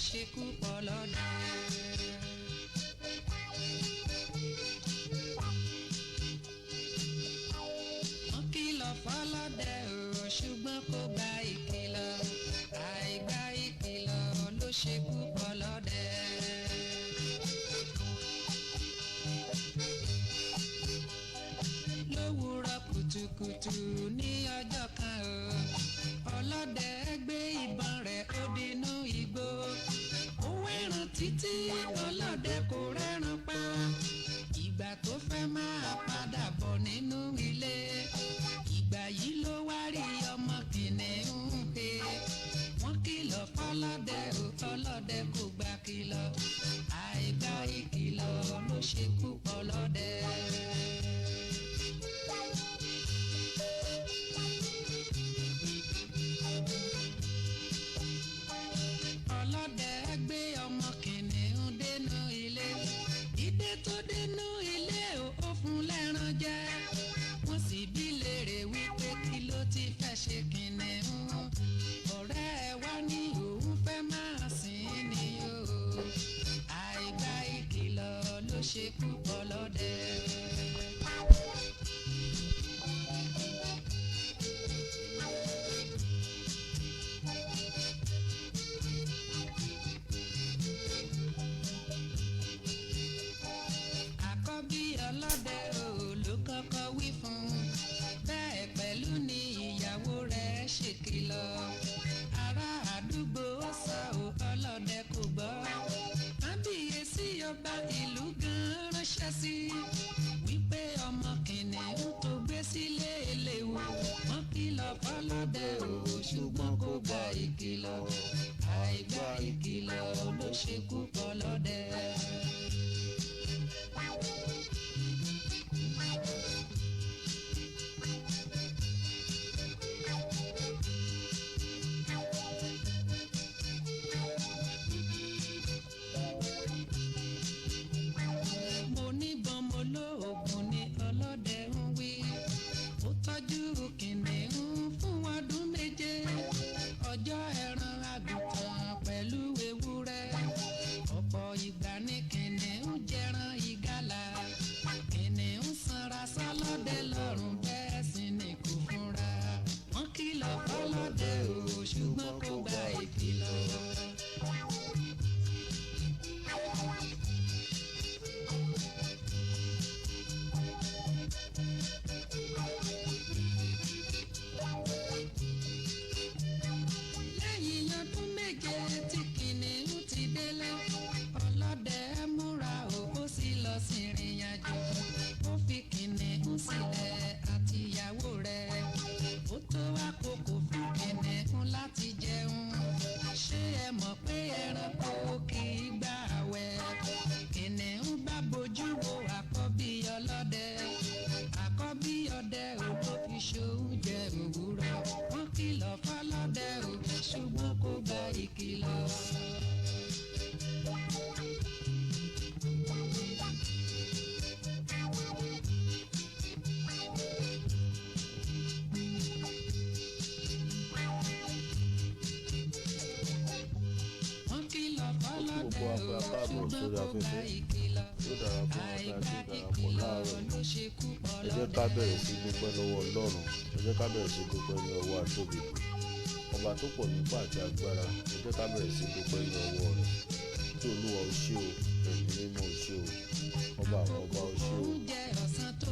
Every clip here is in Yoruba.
ṣekú pọ̀ lọ́dẹ. Wọ́n kìlọ̀ fọ́lọ́dẹ o ṣùgbọ́n kò gba ìkìlọ̀, àìgbà ìkìlọ̀ ló ṣekú pọ̀ lọ́dẹ. Lówùúrọ̀ kùtùkùtù ní ọjọ́ kan o, ọlọ́dẹ gbé ìbọn rẹ̀ ó dínú igbó. Ó wẹ̀ràn títí ọlọ́dẹ kò rẹ́ràn pa. Ìgbà tó fẹ́ máa padà bọ̀ nínú ilé, ìgbà yìí ló wá rí ọmọ kìnìún he. Wọ́n kìlọ̀ fọlọ́dẹ o, ọlọ́dẹ kò gbà kìlọ̀, àìgbà ìkìlọ̀ ló ṣekú pọ̀ lọ́dẹ. Ọlọ́dẹ gbé ọmọ kìnìún dénú ilé, ìdè tó dénú ilé ó fún lẹ́ran jẹ. Wọ́n sì bí léèrè wípé kí ló ti fẹ́ ṣe kìnìún. Ọ̀rẹ́ ẹ wá ní òun fẹ́ máa sìn ní o, àìgbà ìkìlọ̀ ló ṣekú pọ̀ lọ́dẹ. Àkọ́bí ọlọ́dẹ o ló kọ́kọ́ wí fún, bẹ́ẹ̀ pẹ̀lú ni ìyàwó rẹ̀ ṣèkìlọ̀. Ará àdúgbò sọ ò ọlọ́dẹ kò gbọ́. Kábíyèsí ọba ìlú gan ránṣẹ́ sí wípé ọmọ kìnìún tó gbé sílé eléwu. Wọ́n kìlọ̀ fọlọ́dẹ o ṣùgbọ́n kò gba ìkìlọ̀, àìgbà ìkìlọ̀ ló ṣekú pọ̀ lọ́dẹ. Mo níbọn mo lóògùn ni ọlọ́dẹ ń wí. Ó tọ́jú kìnìún fún ọdún méje, ọjọ́ ẹran àgùntàn pẹ̀lú ewúrẹ́. Ọ̀pọ̀ ìgbà ni kìnìún jẹran ìgalà. Kìnìún sanra sọ́lọ́dẹ lọ́rùn, bẹ́ẹ̀ sì ni kò fúnra. Wọ́n kìlọ̀ fọlọ́dẹ o ṣùgbọ́n kò gba ìkìlọ̀. Lẹ́yìn ọdún méje tí kìnìún ti délé, ọlọ́dẹ múra o, ó sì lọ sí ìrìn àjò. Ó fi kìnìún sílẹ̀ àti ìyàwó rẹ̀. Ó tó àkókò fún kìnìún láti jẹun. Ṣé ẹ mọ̀ pé ẹranko kì í gbà àwẹ̀? Kìnìún bá bojú wo àkọ́bí ọlọ́dẹ. Àkọ́bí ọdẹ ò ló fi ṣoúnjẹ òwúrọ̀. Wọ́n kìlọ̀ fọlọ́dẹ ò ṣùgbọ́n kò gba ìkìlọ̀. Wọ́n kìlọ̀ fọlọ́dẹ ò ṣùgbọ́n kò gba ìkìlọ̀, àìgbà ìkìlọ̀ ló ṣekú pọ̀ Ẹ jẹ́ lọ́dẹ. ká bẹ̀rẹ̀ sí dúpẹ́ lọ́wọ́ Ọlọ́run. Ẹ jẹ́ ká bẹ̀rẹ̀ sí dúpẹ́ ní ọwọ́ àtóbi. Ọba tó pọ̀ nípa àti agbára. Ẹ jẹ́ ká bẹ̀rẹ̀ sí dúpẹ́ ní ọwọ́ rẹ̀. Kí Olúwa ó ṣé o, Ẹ̀mí Mímọ́ ó ṣé o, ọba àwọn ọba ó ṣé o.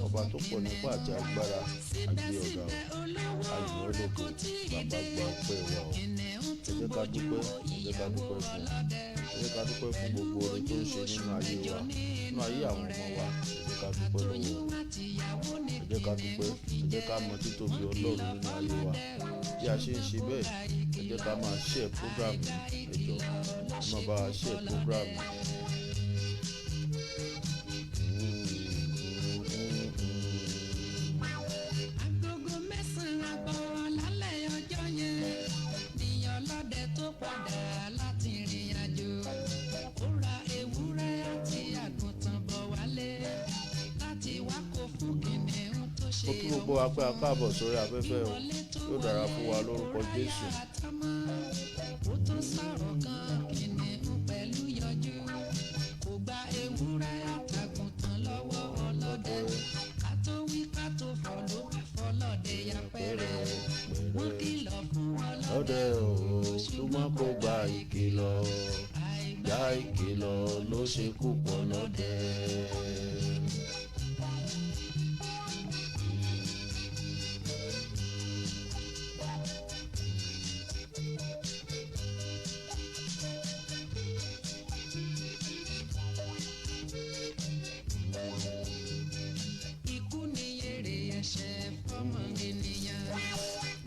Ọba tó pọ̀ nípa àti agbára. Àgbé ọ̀gá o, ayọ̀ ológo, bàbá gba ọpẹ́ wa o. Ẹ jẹ́ ká dúpẹ́, ẹ jẹ́ ká dúpẹ́ fún un. Ẹ jẹ́ ká dúpẹ́ fún gbogbo oore tó ń ṣe nínú ayé wa, nínú ayé àwọn ọmọ wa. Ẹ jẹ́ ká dúpẹ́ lọ́wọ́. Ẹ jẹ́ ká dúpẹ́, ẹ jẹ́ ká mọ títóbi Ọlọ́run nínú ayé wa. Bí a ṣe ń ṣe bẹ́ẹ̀, ẹ jẹ́ ká máa share program yìí. Ẹ jọ̀ọ́, ẹ máa bá wa share program yìí. Agogo mẹ́sàn-án àbọ̀ lálẹ́ ọjọ́ yẹn ni ọlọ́dẹ tó padà láti ìrìn àjò. Ó ra ewúrẹ́ àti àgùntàn bọ̀ wálé láti wá kó fún kìnìún tó ṣe Ó kí gbogbo wa pé a káàbọ̀ sórí afẹ́fẹ́ o. Yóò dára fún wa lórúkọ Jésù. Ó tó sọ̀rọ̀ kan kìnìún lọ́dẹ o ṣùgbọ́n kò gba ìkìlọ̀. Àìgbà ìkìlọ̀ ló ṣekú pọ̀ lọ́dẹ. Ikú ni èrè ẹ̀ṣẹ̀ fọ́mọ ènìyàn.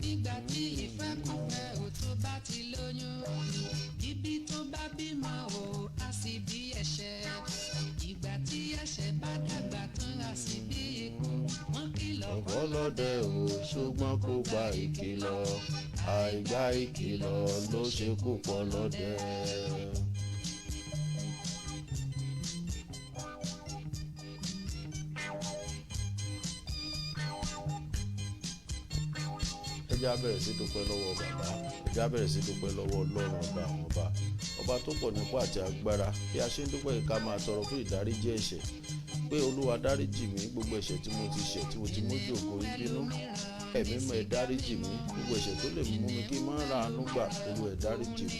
Nígbà tí ìfẹ́kùfẹ́ ò tó bá ti lóyún, ibi tó bá bímọ ò á sì bí ẹ̀ṣẹ̀. Ìgbà tí ẹ̀ṣẹ̀ bá dàgbà tán á sì bí ikú. Wọ́n kìlọ̀ Ọlọ́dẹ o ṣùgbọ́n kò gba ìkìlọ̀. Àìgbà ìkìlọ̀ ló ṣekú pọ̀ lọ́dẹ. Ẹ jẹ́ á bẹ̀rẹ̀ sí dúpẹ́ lọ́wọ́ bàbá. Ẹ jẹ́ á bẹ̀rẹ̀ sí dúpẹ́ lọ́wọ́ Ọlọ́run ọba àwọn ọba. Ọba tó pọ̀ nípò àti agbára. Bí a ṣe ń dúpẹ́ yìí ká máa tọrọ fún ìdáríjì ẹ̀ṣẹ̀. Pé Olúwa dáríjì mí gbogbo ẹ̀ṣẹ̀ tí mo ti ṣẹ̀ tí mo ti mójú ògo ìbínú. Ẹ̀mí mọ́ ẹ dáríjì mí gbogbo ẹ̀ṣẹ̀ tó lè mú mi kí n má ra àánú gbà. Olúwa ẹ dáríjì mí.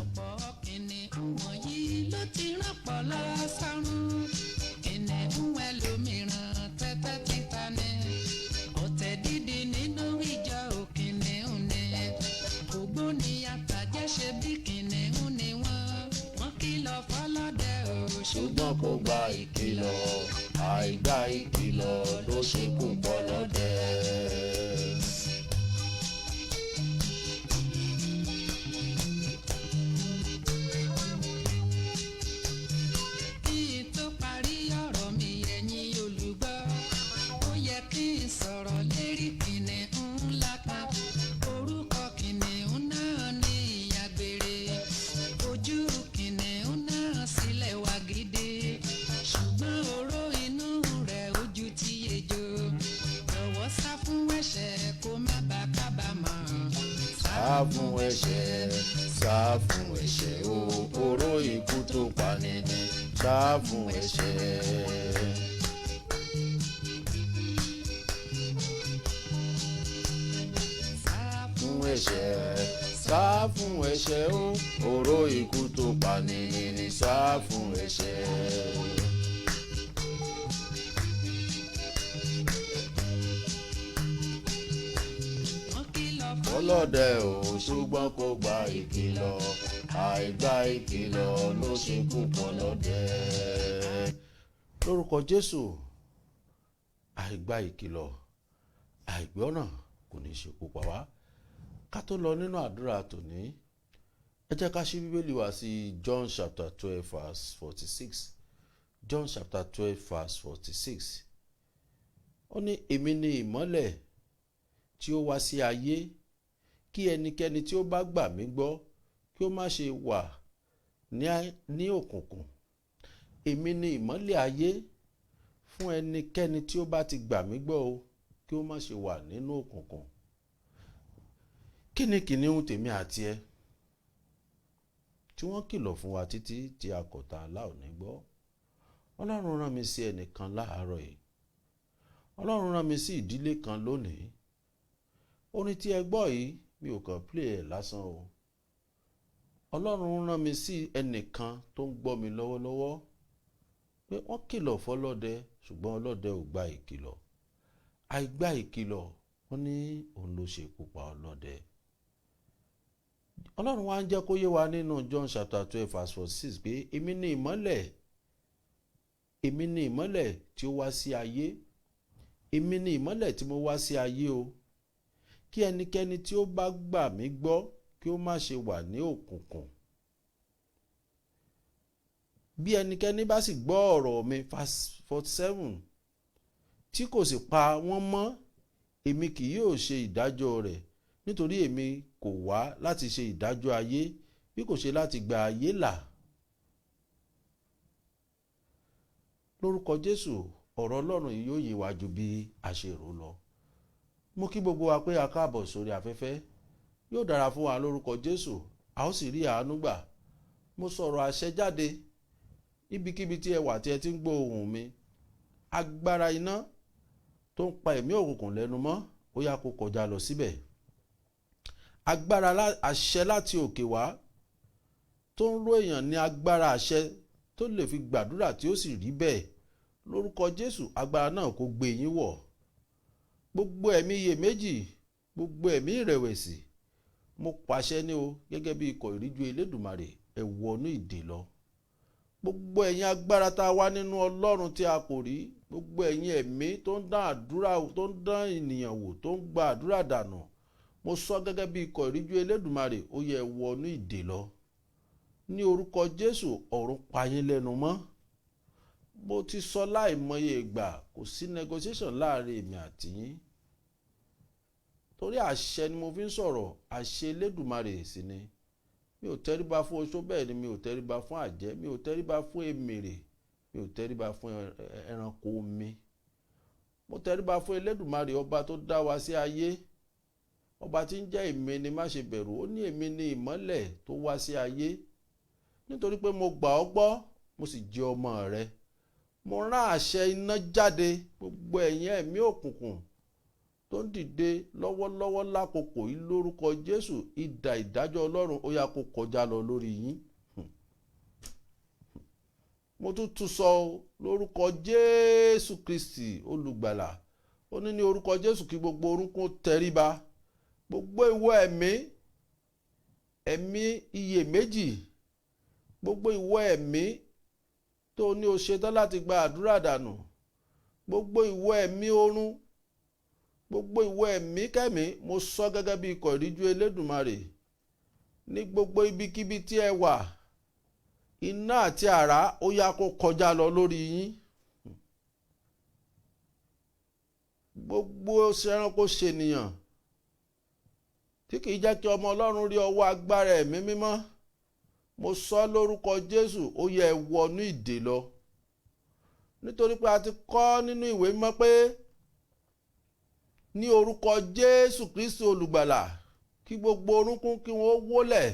ọ̀pọ̀ kìnìún wọ̀nyí ló ti rọ́pọ̀ lọ sọ́run. Kìnìún ẹlòmíràn tẹ́tẹ́ títa ni. Ọ̀tẹ̀ dídì nínú ìjọ kìnìún ni. Ògbóni àtàjẹ́ ṣe bí kìnìún ni wọ́n. Wọ́n kìlọ̀ fọlọ́dẹ o Ṣùgbọ́n kò gba ìkìlọ̀. Àìgbà ìkìlọ̀ ló ṣekú pọ̀ lọ́dẹ. kí n tó parí ọ̀rọ̀ mi ẹ̀yin olùgbọ́. Ó yẹ kí n sọ̀rọ̀ lérí kìnìún ńlá kan. Orúkọ kìnìún náà ní ìyàgbére. Ojú kìnìún náà sílẹ̀ wá gidi. Ṣùgbọ́n oró inú rẹ̀ ojú ti ejò. Jọ̀wọ́ sá fún ẹ̀ṣẹ̀ kó má bàa kábàámọ̀. Sá fún ẹ̀ṣẹ̀, sá fún ẹ̀ṣẹ̀ o. Oró ikú tó pani ni. Sá fún ẹ̀ṣẹ̀. Fún ẹ̀ṣẹ̀, sá fún ẹ̀ṣẹ̀ o. Oró ikú tó pani ni. Sá fún ẹ̀ṣẹ̀. Wọ́n kìlọ̀ Ọlọ́dẹ o ṣùgbọ́n kò gba ìkìlọ̀. Àìgbà ìkìlọ̀ ló ṣekú pọ̀ lọ́dẹ. Lórúkọ Jésù, àìgbà ìkìlọ̀, àìgbọ́ràn kò ní ṣekú pa wá. Ká tó lọ nínú àdúrà tòní, ẹ jẹ́ ká ṣí Bíbélì wá sí John chapter 12 verse 46. John chapter 12 verse 46. Ó ní èmi ni ìmọ́lẹ̀ tí ó wá sí ayé, kí ẹnikẹ́ni tí ó bá gbà mí gbọ́ kí ó má ṣe wà ní òkùnkùn. Èmi ni ìmọ́lẹ̀ ayé, fún ẹnikẹ́ni tí ó bá ti gbà mí gbọ́ o kí ó má ṣe wà nínú òkùnkùn. Kí ni kìnìún tèmi àti ẹ tí wọ́n kìlọ̀ fún wa títí tí a kọ̀ tá a ò ní gbọ́? Ọlọ́run rán mi sí ẹnìkan láàárọ̀ yìí. Ọlọ́run rán mi sí ìdílé kan lónìí. Orin tí ẹ gbọ́ yìí mi ò kàn play ẹ̀ lásán o. Ọlọ́run rán mi sí ẹnìkan tó ń gbọ́ mi lọ́wọ́lọ́wọ́ pé wọ́n kìlọ̀ fọlọ́dẹ ṣùgbọ́n ọlọ́dẹ ò gba ìkìlọ̀. Àìgbà ìkìlọ̀ wọ́n ní òun ló ṣekú pa ọlọ́dẹ. Ọlọ́run wá ń jẹ́ kó yé wa nínú John chapter 12 verse 46 pé èmi ni ìmọ́lẹ̀, èmi ni ìmọ́lẹ̀ tí ó wá sí ayé. Èmi ni ìmọ́lẹ̀ tí mo wá sí ayé o. Kí ẹnikẹ́ni tí ó bá gbà mí gbọ́ kí ó má ṣe wà ní òkùnkùn. Bí ẹnikẹ́ni bá sì gbọ́ ọ̀rọ̀ mi verse 47 tí kò sì pa wọ́n mọ́, èmi kì yóò ṣe ìdájọ́ rẹ̀, nítorí èmi kò wá láti ṣe ìdájọ́ ayé bí kò ṣe láti gba ayé là. Lórúkọ Jésù, ọ̀rọ̀ Ọlọ́run yìí yóò yé wa ju bí a ṣe rò lọ. Mo kí gbogbo wa pé a káàbọ̀ sórí afẹ́fẹ́. Yóò dára fún wa lórúkọ Jésù, a ó sì rí àánú gbà. Mo sọ̀rọ̀ àṣẹ jáde níbikíbi tí ẹ wà tí ẹ ti ń gbọ́ ohùn mi. Agbára iná tó ń pa ẹ̀mí òkùnkùn lẹ́nu mọ́, ó yá kó kọjá lọ síbẹ̀. agbára àṣẹ láti òkè wá tó ń ró èèyàn ní agbára àṣẹ tó lè fi gbàdúrà tí ó sì rí bẹ́ẹ̀. Lórúkọ Jésù, agbára náà kó gbé yín wọ̀. Gbogbo ẹ̀mí iyèméjì, gbogbo ẹ̀mí ìrẹ̀wẹ̀sì, mo pàṣẹ ní o gẹ́gẹ́ bí ikọ̀ ìríjú Elédùmarè, ẹ wọnú ìdè lọ. Gbogbo ẹ̀yin agbára tá a wá nínú Ọlọ́run tí a kò rí, gbogbo ẹ̀yin ẹ̀mí tó ń dán àdúrà, tó ń dán ènìyàn wò, tó ń gba àdúrà dànù, mo sọ gẹ́gẹ́ bí ikọ̀ ìríjú Elédùmarè, ó yẹ wọnú ìdè lọ. Ní orúkọ Jésù, ọ̀run pa yín lẹ́nu mọ́. Mo ti sọ láìmọye ìgbà, kò sí negotiation láàrin èmi àti yín. Torí àṣẹ ni mo fi ń sọ̀rọ̀, àṣẹ Elédùmarè sì ni. Mi ò tẹríba fún oṣó, bẹ́ẹ̀ ni mi ò tẹríba fún àjẹ́, mi ò tẹríba fún èmèrè, mi ò tẹríba fún ẹranko omi. Mo tẹríba fún Elédùmarè, ọba tó dá wa sí ayé, ọba tí ń jẹ́ èmi ni má ṣe bẹ̀rù. Ó ní èmi ni ìmọ́lẹ̀ tó wá sí ayé. Nítorí pé mo gbà ọ́ gbọ́, mo sì jẹ́ ọmọ rẹ. Mo rán àṣẹ iná jáde, gbogbo ẹ̀yin ẹ̀mí òkùnkùn tó ń dìde lọ́wọ́lọ́wọ́ lákòókò yìí lórúkọ Jésù, idà ìdájọ́ Ọlọ́run ó yá kó kọjá lọ lórí yín. Mo tún sọ lórúkọ Jésù Kristi olùgbàlà. Ó ní orúkọ Jésù kí gbogbo orúnkún tẹríba. Gbogbo ìwọ ẹ̀mí iyèméjì, gbogbo ìwọ ẹ̀mí tó ní o ṣetán láti gba àdúrà dànù, gbogbo ìwọ ẹ̀mí orun, gbogbo ìwọ ẹ̀mí kẹ́mí, mo sọ gẹ́gẹ́ bí ikọ̀ ìríjú Elédùmarè, ní gbogbo ibikíbi tí ẹ wà, iná àti àrá ó yá kó kọjá lọ lórí yín. Gbogbo ṣẹranko ṣènìyàn tí kìí jẹ́ kí ọmọ Ọlọ́run rí ọwọ́ agbára ẹ̀mí mímọ́, mo sọ lórúkọ Jésù, ó yẹ wọnú ìdè lọ. Nítorí pé a ti kọ́ nínú ìwé mímọ́ pé ní orúkọ Jésù Kristi olùgbàlà, kí gbogbo orúnkún kí wọ́n wólẹ̀.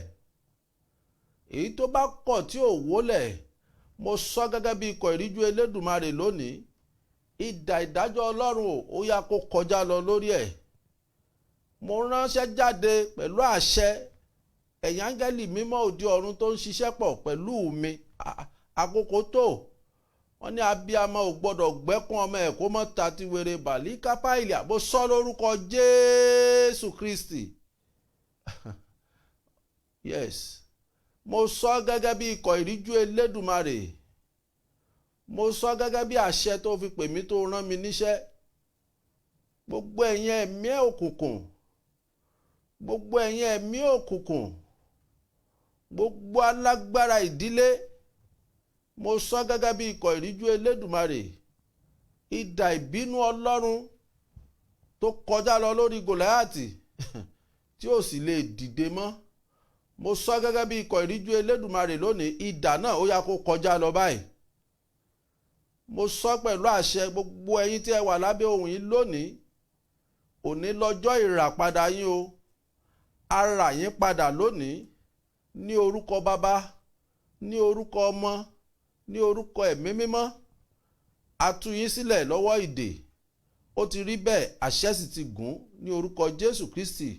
Èyí tó bá kọ̀ tí ò wólẹ̀, mo sọ gẹ́gẹ́ bí ikọ̀ ìríjú Elédùmarè lónìí, idà ìdájọ́ Ọlọ́run ó yá kó kọjá lọ lórí ẹ̀. Mo ránṣẹ́ jáde pẹ̀lú àṣẹ, ẹ̀yin áńgẹ́lì mímọ́ òde ọ̀run tó ń ṣiṣẹ́ pọ̀ pẹ̀lú mi. Àkókò tó, wọ́n ní abiyamọ ò gbọ́dọ̀ gbẹ́kún ọmọ ẹ̀ kó mọ́ ta ti wèrè bàlí kápáìlì. Mo sọ lórúkọ Jésù Kristi. Yes, mo sọ gẹ́gẹ́ bí ikọ̀ ìríjú Elédùmarè. Mo sọ gẹ́gẹ́ bí àṣẹ tó fi pè mí, tó rán mi níṣẹ́. Gbogbo ẹ̀yin ẹ̀mí òkùnkùn, gbogbo ẹ̀yin ẹ̀mí òkùnkùn, gbogbo alágbára ìdílé, mo sọ gẹ́gẹ́ bí ikọ̀ ìríjú Elédùmarè, idà ìbínú Ọlọ́run tó kọjá lọ lórí Gòláyátì tí ó sì lè dìde mọ́. Mo sọ gẹ́gẹ́ bí ikọ̀ ìríjú Elédùmarè lónìí, idà náà ó yá kó kọjá lọ báyìí. Mo sọ pẹ̀lú àṣẹ, gbogbo ẹ̀yin tí ẹ wà lábẹ́ ohùn yìí lónìí, òní lọ́jọ́ ìràpadà yín o. A rà yín padà lónìí ní orúkọ Baba, ní orúkọ Ọmọ, ní orúkọ Ẹ̀mí Mímọ́. A tú yín sílẹ̀ lọ́wọ́ ìdè. Ó ti rí bẹ́ẹ̀, àṣẹ sì ti gùn ní orúkọ Jésù Kristi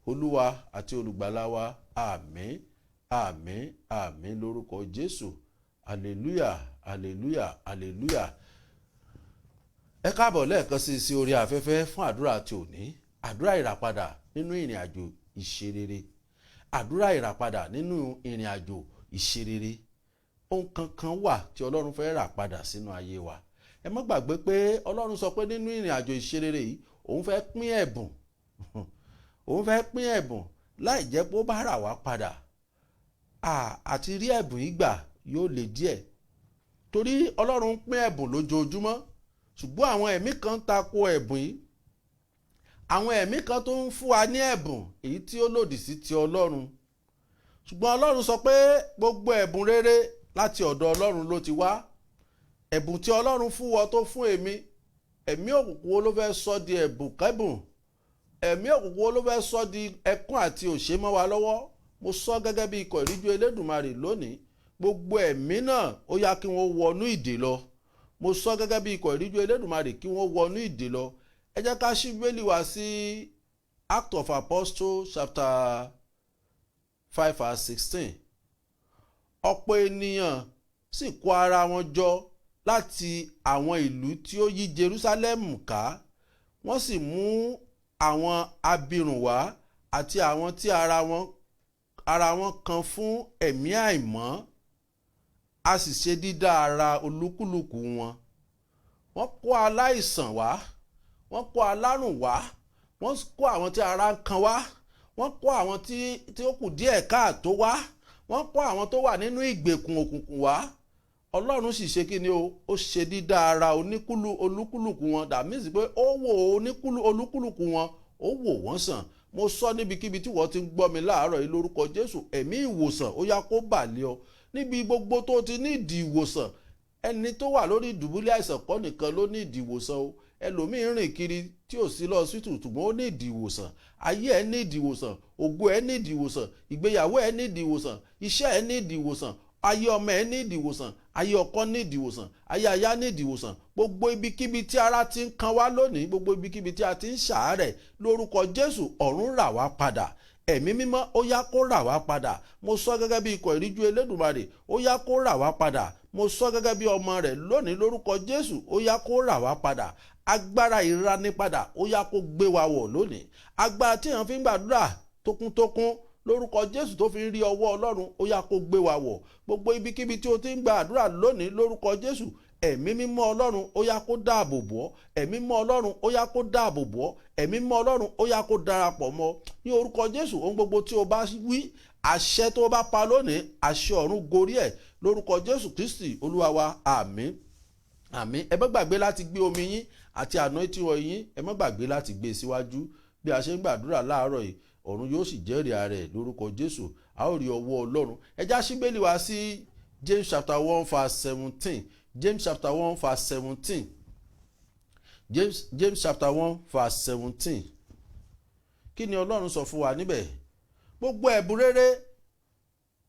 Olúwa àti olùgbàlà wa. Àmín, àmín, àmín lórúkọ Jésù. Hallelujah, hallelujah, hallelujah. Ẹ káàbọ̀ lẹ́ẹ̀kan sí orí afẹ́fẹ́ fún àdúrà tí òní. Àdúrà ìràpadà nínú ìrìn àjò ìṣerere. Àdúrà ìràpadà nínú ìrìn àjò ìṣerere. Ohun kankan wà tí Ọlọ́run fẹ́ rà padà sínú ayé wa. Ẹ má gbàgbé pé Ọlọ́run sọ pé nínú ìrìn àjò ìṣerere yìí, òun fẹ́ pín ẹ̀bùn. Òun fẹ́ pín ẹ̀bùn láì jẹ́ pé ó bá rà wá padà. Àti rí ẹ̀bùn yìí gbà yóò le díẹ̀. Torí Ọlọ́run ń pín ẹ̀bùn lójoojúmọ́. Ṣùgbọ́n àwọn ẹ̀mí kan tako ẹ̀bùn yìí. Àwọn ẹ̀mí kan tó ń fún wa ní ẹ̀bùn èyí tí ó lòdì sí ti Ọlọ́run. Ṣùgbọ́n Ọlọ́run sọ pé gbogbo ẹ̀bùn rere láti ọ̀dọ̀ Ọlọ́run ló ti wá. Ẹ̀bùn tí Ọlọ́run fún wọ tó fún èmi, ẹ̀mí òkùnkùn wo ló fẹ́ sọ di ẹ̀bùn kẹ́bùn? Ẹ̀mí òkùnkùn wo ló fẹ́ sọ di ẹkún àti òṣè mọ́ wa lọ́wọ́? Mo sọ gẹ́gẹ́ bí ikọ̀ ìríjú Elédùmarè lónìí, gbogbo ẹ̀mí náà ó yá kí wọ́n wọnú ìdè lọ. Mo sọ gẹ́gẹ́ bí ikọ̀ ìríjú Elédùmarè kí wọ́n wọnú ìdè lọ. Ẹ jẹ́ ká ṣí Bíbélì wá sí Act of Apostles chapter 5 verse 16. Ọ̀pọ̀ ènìyàn sì kó ara wọn jọ láti àwọn ìlú tí ó yí Jerusalem ká, wọ́n sì mú àwọn abirùn wá àti àwọn tí ara wọn kan fún ẹ̀mí àìmọ́, a sì ṣe dídá ara olúkúlùkù wọn. Wọ́n kó aláìsàn wá, wọ́n kó alárùn wá, wọ́n kó àwọn tí ara ń kan wá, wọ́n kó àwọn tí ó kù díẹ̀ káàtó wá, wọ́n kó àwọn tó wà nínú ìgbèkùn òkùnkùn wá. Ọlọ́run sì ṣe kí ni o? Ó ṣe dídá ara olúkúlùkù wọn. That means pé ó wò olúkúlùkù wọn, ó wò wọ́n sàn. Mo sọ níbikíbi tí wọ́n ti ń gbọ́ mi láàárọ̀ yìí lórúkọ Jésù, ẹ̀mí ìwòsàn ó yá kó bà lé ọ. Níbi gbogbo tó ti ní ìdí ìwòsàn, ẹni tó wà lórí ìdùbúlẹ̀ àìsàn kọ́ nìkan ló ní ìdí ìwòsàn o. Ẹlòmíín rìn kiri tí ò sí lọ hospital ṣùgbọ́n ó ní ìdí ìwòsàn. Ayé ẹ ní ìdí ìwòsàn, ògo ẹ ní ìdí ìwòsàn, ìgbéyàwó ẹ ní ìdí ìwòsàn, iṣẹ́ ẹ ní ìdí ìwòsàn, ayé ọmọ ẹ ní ìdí ìwòsàn, ayé ọkọ ní ìdí ìwòsàn, ayé aya ní ìdí ìwòsàn. Gbogbo ibikíbi tí ara ti ń kan wá lónìí, gbogbo ibikíbi tí a ti ń ṣàárẹ̀, lórúkọ Jésù ọ̀run rà wá padà. Ẹ̀mí mímọ́ ó yá kó rà wá padà. Mo sọ gẹ́gẹ́ bí ikọ̀ ìríjú Elédùmarè, ó yá kó rà wá padà. Mo sọ gẹ́gẹ́ bí ọmọ rẹ̀ lónìí lórúkọ Jésù, ó yá kó rà wá padà. Agbára ìranipadà ó yá kó gbé wa wọ̀ lónìí. Agbára tí èèyàn fi ń gbàdúrà tókúntókún lórúkọ Jésù tó fi ń rí ọwọ́ Ọlọ́run ó yá kó gbé wa wọ̀. Gbogbo ibikíbi tí o ti ń gbàdúrà lónìí lórúkọ Jésù, ẹ̀mí mímọ́ Ọlọ́run ó yá kó dáàbò bò ọ́. Ẹ̀mí mímọ́ Ọlọ́run ó yá kó dáàbò bò ọ́. Ẹ̀mí mímọ́ Ọlọ́run ó yá kó darapọ̀ mọ́. Ní orúkọ Jésù, ohun gbogbo tí o bá wí, àṣẹ tó bá pa lónìí, àṣẹ ọ̀run gorí ẹ̀ lórúkọ Jésù Kristi Olúwa wa. Àmín. Àmín. Ẹ má gbàgbé láti gbé omi yín àti anointing oil yín, ẹ má gbàgbé láti gbé síwájú bí a ṣe ń gbàdúrà láàárọ̀ yìí. Ọ̀run yóò sì jẹ́rìí ara ẹ̀ lórúkọ Jésù. A ó rí ọwọ́ Ọlọ́run. Ẹ já sí Bíbélì wá sí James chapter 1 verse 17. James chapter 1 verse 17. James chapter 1 verse 17. Kí ni Ọlọ́run sọ fún wa níbẹ̀? Gbogbo ẹ̀bùn rere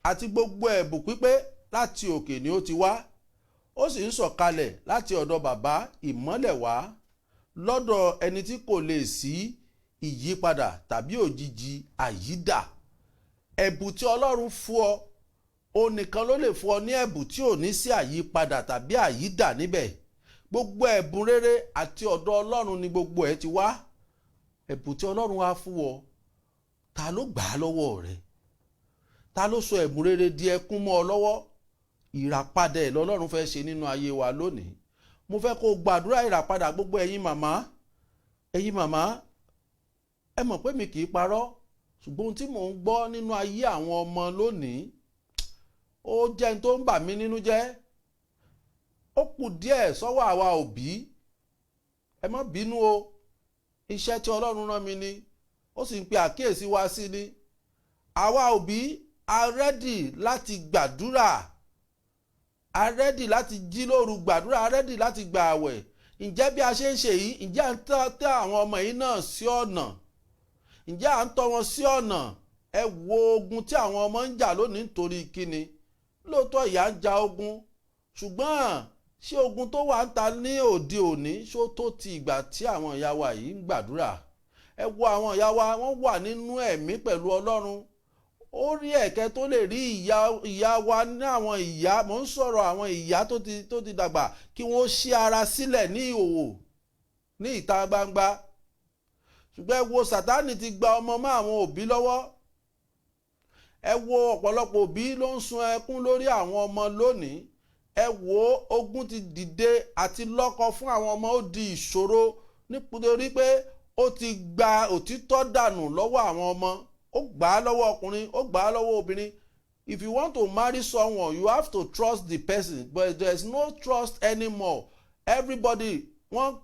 àti gbogbo ẹ̀bùn pípé láti òkè ni ó ti wá. Ó sì ń sọ̀kalẹ̀ láti ọ̀dọ̀ bàbá ìmọ́lẹ̀ wá, lọ́dọ̀ ẹni tí kò lè sí ìyípadà tàbí òjìji àyídà. Ẹ̀bùn tí Ọlọ́run fún ọ, ó nìkan ló lè fún ọ ní ẹ̀bùn tí ò ní sí àyípadà tàbí àyídà níbẹ̀. Gbogbo ẹ̀bùn rere àti ọ̀dọ̀ Ọlọ́run ni gbogbo ẹ̀ ti wá. Ẹ̀bùn tí Ọlọ́run wá fún ọ, ta ló gbà á lọ́wọ́ rẹ? Ta ló sọ ẹ̀bùn rere di ẹkún mọ́ ọ lọ́wọ́? Ìràpadà ẹ̀ lọ́lọ́run fẹ́ ṣe nínú ayé wa lónìí. Mo fẹ́ kó gbàdúrà ìràpadà. Gbogbo ẹ̀yin màmá, ẹ mọ̀ pé mi kì í parọ́, ṣùgbọ́n ohun tí mò ń gbọ́ nínú ayé àwọn ọmọ lónìí, ó jẹ́ n tó ń bà mí nínú jẹ́. Ó kù díẹ̀ sọ́wọ́ àwa òbí. Ẹ má bínú o, iṣẹ́ tí Ọlọ́run rán mi ni, ó sì ń pe àkíyèsí wa sí ni. Àwa òbí a rẹ́dì láti gbàdúrà, a rẹ́dì láti jí lóru gbàdúrà, a rẹ́dì láti gbà àwẹ̀. Ǹjẹ́ bí a ṣe ń ṣe yìí, ǹjẹ́ à ń tẹ́ àwọn ọmọ yìí náà sí ọ̀nà? Ǹjẹ́ à ń tọ́ wọn sí ọ̀nà? Ẹ wo ogun tí àwọn ọmọ ń jà lónìí nítorí kíni? Lóòótọ́ ìyà ń ja ogun, ṣùgbọ́n ṣé ogun tó wà ń ta ní òde òní ṣó tó ti ìgbà tí àwọn ìyá wa yìí ń gbàdúrà? Ẹ wo àwọn ìyá wa, wọ́n wà nínú ẹ̀mí pẹ̀lú Ọlọ́run. Ó rí ẹ̀kẹ́ tó lè rí ìyá wa ní àwọn ìyá, mò ń sọ̀rọ̀ àwọn ìyá tó ti dàgbà, kí wọ́n ṣí ara sílẹ̀ ní ìhòòhò ní ìta gbangba. Ṣùgbọ́n ẹ wo Sátánì ti gba ọmọ mọ́ àwọn òbí lọ́wọ́. Ẹ wo ọ̀pọ̀lọpọ̀ òbí ló ń sun ẹkún lórí àwọn ọmọ lónìí. Ẹ wo ogun ti dìde àti lọ́kọ fún àwọn ọmọ, ó di ìṣòro nítorí pé ó ti gba òtítọ́ dànù lọ́wọ́ àwọn ọmọ. Ó gbà á lọ́wọ́ ọkùnrin, ó gbà á lọ́wọ́ obìnrin. If you want to marry someone, you have to trust the person, but there is no trust anymore. Everybody wọ́n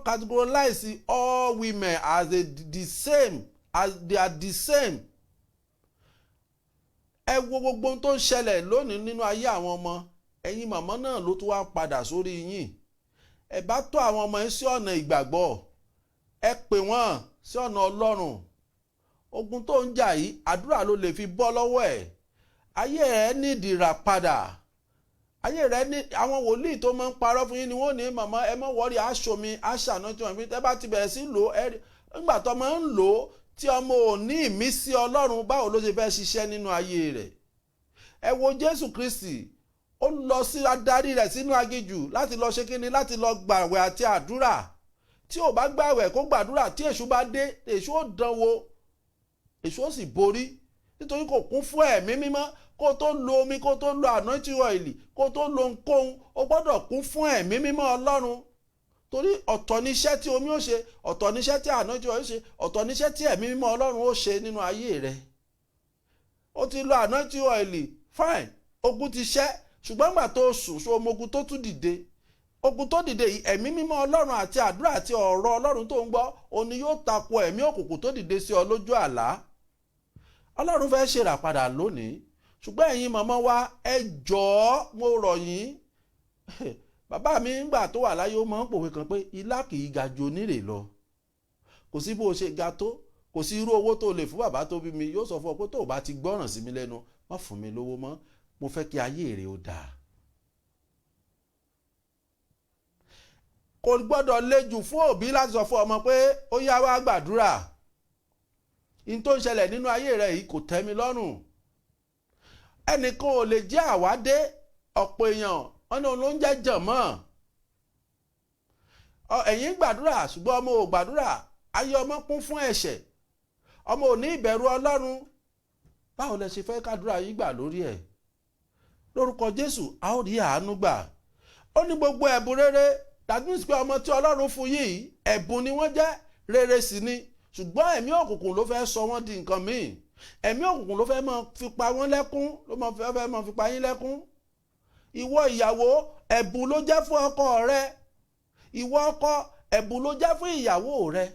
categorize all women as the same, as they are the same. Ẹ wo gbogbo ohun tó ń ṣẹlẹ̀ lónìí nínú ayé àwọn ọmọ. Ẹ̀yin màmá náà ló tún wá padà sórí yín. Ẹ bá tọ́ àwọn ọmọ yín sí ọ̀nà ìgbàgbọ́. Ẹ pè wọ́n sí ọ̀nà Ọlọ́run. Ogun tó ń jà yìí, àdúrà ló lè fi bọ́ lọ́wọ́ ẹ̀. Ayé rẹ̀ nídìí ìràpadà. Ayé rẹ̀ ní àwọn wòlíì tó máa ń parọ́ fún yín ni wọ́n ní màmá ẹ má wọ́rí aṣọ mi, aṣàná tí wọ́n fi tẹ́ bá ti bẹ̀rẹ̀ sí lò nígbà tó ọmọ ń lò ó tí ọmọ ò ní ìmísí Ọlọ́run, báwo ló ṣe fẹ́ ṣiṣẹ́ nínú ayé rẹ̀? Ẹ wo Jésù Kristi, ó lọ sí adarí rẹ̀ sínú aginjù láti lọ ṣe kíni, láti lọ gbààwẹ̀ àti àdúrà. Tí ò bá gbààwẹ̀ kó gbàdúrà, tí èṣù bá dé, èṣù ó dánwò, èṣù ó sì borí, nítorí kò kún fún ẹ̀mí mímọ́. Kó tó lo omi, kó tó lo anointing oil, kó tó lo ohunkóhun, ó gbọ́dọ̀ kún fún ẹ̀mí mímọ́ Ọlọ́run. Torí ọ̀tọ̀ níṣẹ́ tí omi ó ṣe, ọ̀tọ̀ níṣẹ́ tí anointing oil ṣe, ọ̀tọ̀ níṣẹ́ tí ẹ̀mí mímọ́ Ọlọ́run ó ṣe nínú ayé rẹ̀. Ó ti lo anointing oil, fine, ogun ti ṣẹ́, ṣùgbọ́n nígbà tó sùn so ogun tó tún dìde. Ogun tó dìde yìí, ẹ̀mí mímọ́ Ọlọ́run àti àdúrà àti ọ̀rọ̀ Ọlọ́run tó ń gbọ́, òun ni yóò tako ẹ̀mí òkùnkùn tó dìde sí ọ lójú àlá. Ọlọ́run fẹ́ ṣe ìràpadà lónìí, ṣùgbọ́n ẹ̀yin màmá wa, ẹ jọ̀ọ́ mo rọ̀ yín. Bàbá mi ńgbà tó wà láyé ó máa ń pòwe kan pé ilá kì í ga ju onírè lọ. Kò sí bó o ṣe ga tó, kò sí irú owó tó lè fún bàbá tó bí mi, yóò sọ fún ọ pé tó o bá ti gbọ́ràn sí mi lẹ́nu, má fún mi lówó mọ́, mo fẹ́ kí ayé rẹ ó dáa. Kò gbọ́dọ̀ le jù fún òbí láti sọ fún ọmọ pé ó yá wá gbàdúrà. In tó ń ṣẹlẹ̀ nínú ayé rẹ yìí kò tẹ́ mi lọ́rùn. Ẹnìkan ò lè jẹ́ àwádé, ọ̀pọ̀ èèyàn ọ̀nà ló ń jẹ́ jànmọ́. Ẹ̀yin gbàdúrà ṣùgbọ́n ọmọ ò gbàdúrà, ayé ọmọ kún fún ẹ̀ṣẹ̀, ọmọ ò ní ìbẹ̀rù Ọlọ́run. Báwo lẹ ṣe fẹ́ kádúrà yín gbà lórí ẹ̀? Lórúkọ Jésù a ó rí àánú gbà. Ó ní gbogbo ẹ̀bùn rere, that means pé ọmọ tí Ọlọ́run fún yìí ẹ̀bùn ni wọ́n jẹ́, rere sì ni, ṣùgbọ́n ẹ̀mí òkùnkùn ló fẹ́ sọ wọ́n di nǹkan míì. Ẹ̀mí òkùnkùn ló fẹ́ máa fi pa wọ́n lẹ́kún, ló fẹ́ máa fi pa yín lẹ́kún. Ìwọ ìyàwó, ẹ̀bùn ló jẹ́ fún ọkọ rẹ. Ìwọ ọkọ, ẹ̀bùn ló jẹ́ fún ìyàwó rẹ.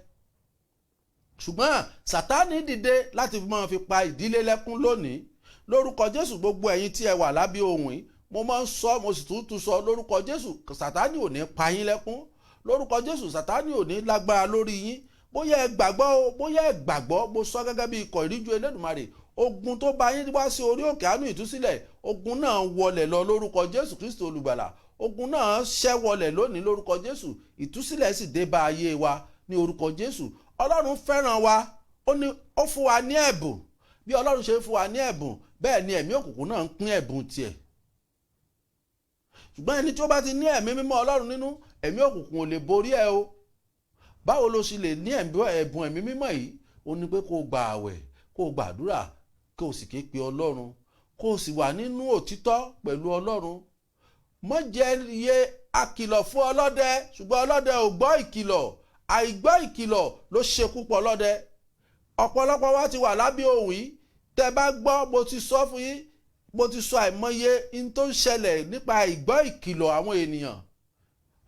Ṣùgbọ́n Sátánì dìde láti máa fi pa ìdílé lẹ́kún lónìí. Lórúkọ Jésù, gbogbo ẹ̀yin tí ẹ wà lábẹ́ ohùn yìí, mo máa ń sọ, mo sì tún sọ, lórúkọ Jésù, Sátánì ò ní pa yín lẹ́kún. Lórúkọ Jésù, Sátánì ò ní lágbára lórí yín. Bóyá ẹ gbàgbọ́ o, bóyá ẹ gbàgbọ́, mo sọ gẹ́gẹ́ bí ikọ̀ ìríjú Elédùmarè, ogun tó bá yín wá sí orí òkè àánú ìtúsílẹ̀, ogun náà wọlẹ̀ lọ lórúkọ Jésù Kristi olùgbàlà. Ogun náà ṣẹ́ wọlẹ̀ lónìí lórúkọ Jésù. Ìtúsílẹ̀ sì dé bá ayé wa ní orúkọ Jésù. Ọlọ́run fẹ́ràn wa, ó fún wa ní ẹ̀bùn. Bí Ọlọ́run ṣe fún wa ní ẹ̀bùn, bẹ́ẹ̀ ni ẹ̀mí òkùnkùn náà ń pín ẹ̀bùn tiẹ̀. Ṣùgbọ́n ẹni tí ó bá ti ní ẹ̀mí mímọ́ Ọlọ́run nínú, ẹ̀mí òkùnkùn ò lè borí ẹ o. Báwo ló ṣe lè ní ẹ̀bùn ẹ̀mí mímọ́ yìí? Ó ní pé kó gba àwẹ̀, kó gbàdúrà, kó sì ké pe Ọlọ́run, kó sì wà nínú òtítọ́ pẹ̀lú Ọlọ́run. Má jẹ́ iye àkìlọ̀ fún ọlọ́dẹ, ṣùgbọ́n ọlọ́dẹ ò gbọ́ ìkìlọ̀. Àìgbọ́ ìkìlọ̀ ló ṣekú pa ọlọ́dẹ. Ọ̀pọ̀lọpọ̀ wa ti wà lábẹ́ ohùn yìí. Tẹ́ bá gbọ́, mo ti sọ fún yín, mo ti sọ àìmọye in tó ń ṣẹlẹ̀ nípa àìgbọ́ ìkìlọ̀ àwọn ènìyàn.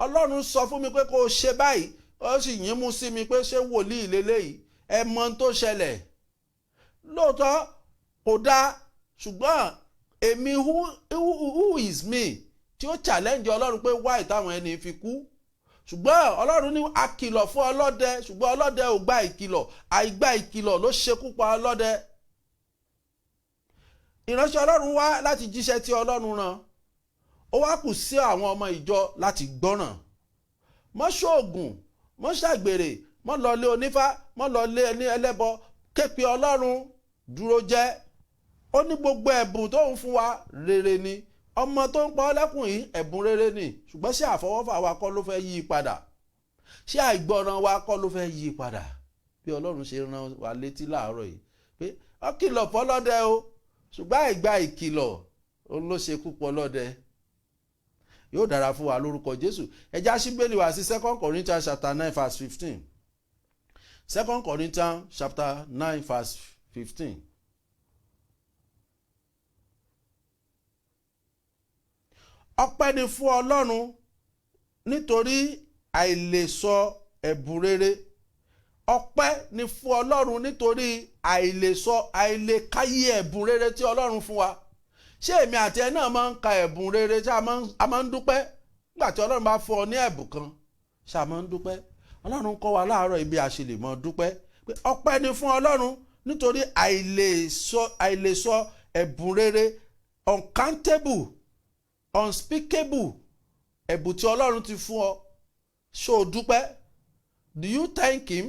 Ọlọ́run sọ fún mi pé kó o ṣe báyìí, ó sì yín mú sí mi pé ṣé wòlíì lélẹ́yìí, ẹ mọ ohun tó ṣẹlẹ̀. Lóòótọ́ kò dáa, ṣùgbọ́n èmi who is me tí ó challenge Ọlọ́run pé why táwọn ẹni fi kú. Ṣùgbọ́n Ọlọ́run ní àkìlọ̀ fún ọlọ́dẹ, ṣùgbọ́n ọlọ́dẹ ò gba ìkìlọ̀. Àìgbà ìkìlọ̀ ló ṣekú pa ọlọ́dẹ. Ìránṣẹ́ Ọlọ́run wá láti jíṣẹ́ tí Ọlọ́run rán. Ó wá kù sí àwọn ọmọ ìjọ láti gbọ́ràn. Mọ́ ṣoògùn, mọ́ ṣàgbèrè, mọ́ lọ lé onífá, mọ́ lọ lé ẹni ẹlẹ́bọ, ké pe Ọlọ́run, dúró jẹ́. Ó ní gbogbo ẹ̀bùn tó ń fún wa rere ni. Ọmọ tó ń pa ọ́ lẹ́kùn yìí ẹ̀bùn rere ni, ṣùgbọ́n ṣé àfọwọ́fà wa kọ́ ló fẹ́ yí padà? Ṣé àìgbọràn wa kọ́ ló fẹ́ yí padà? Bí Ọlọ́run ṣe rán wa létí láàárọ̀ yìí pé ó kìlọ̀ fọlọ́dẹ o, ṣùgbọ́n àìgbà ìkìlọ̀ ló ṣekú pa ọlọ́dẹ. Yóò dára fún wa lórúkọ Jésù. Ẹ já sí Bíbélì wa sí 2 Corinthians chapter 9 verse 15. 2 Corinthians chapter 9 verse 15. Ọpẹ́ ni fún Ọlọ́run nítorí àìlèsọ ẹ̀bùn rere. Ọpẹ́ ni fún Ọlọ́run nítorí àìlèkáyé ẹ̀bùn rere tí Ọlọ́run fún wa. Ṣé èmi àti ẹ náà máa ń ka ẹ̀bùn rere tí a máa ń dúpẹ́? Nígbà tí Ọlọ́run bá fún ọ ní ẹ̀bùn kan, ṣé a máa ń dúpẹ́? Ọlọ́run kọ́ wa láàárọ̀ ibi a ṣe lè mọ dúpẹ́. Pé ọpẹ́ ni fún Ọlọ́run nítorí àìlèsọ ẹ̀bùn rere, uncountable, unspeakable ẹ̀bùn tí Ọlọ́run ti fún ọ. Ṣé o dúpẹ́? Do you thank him?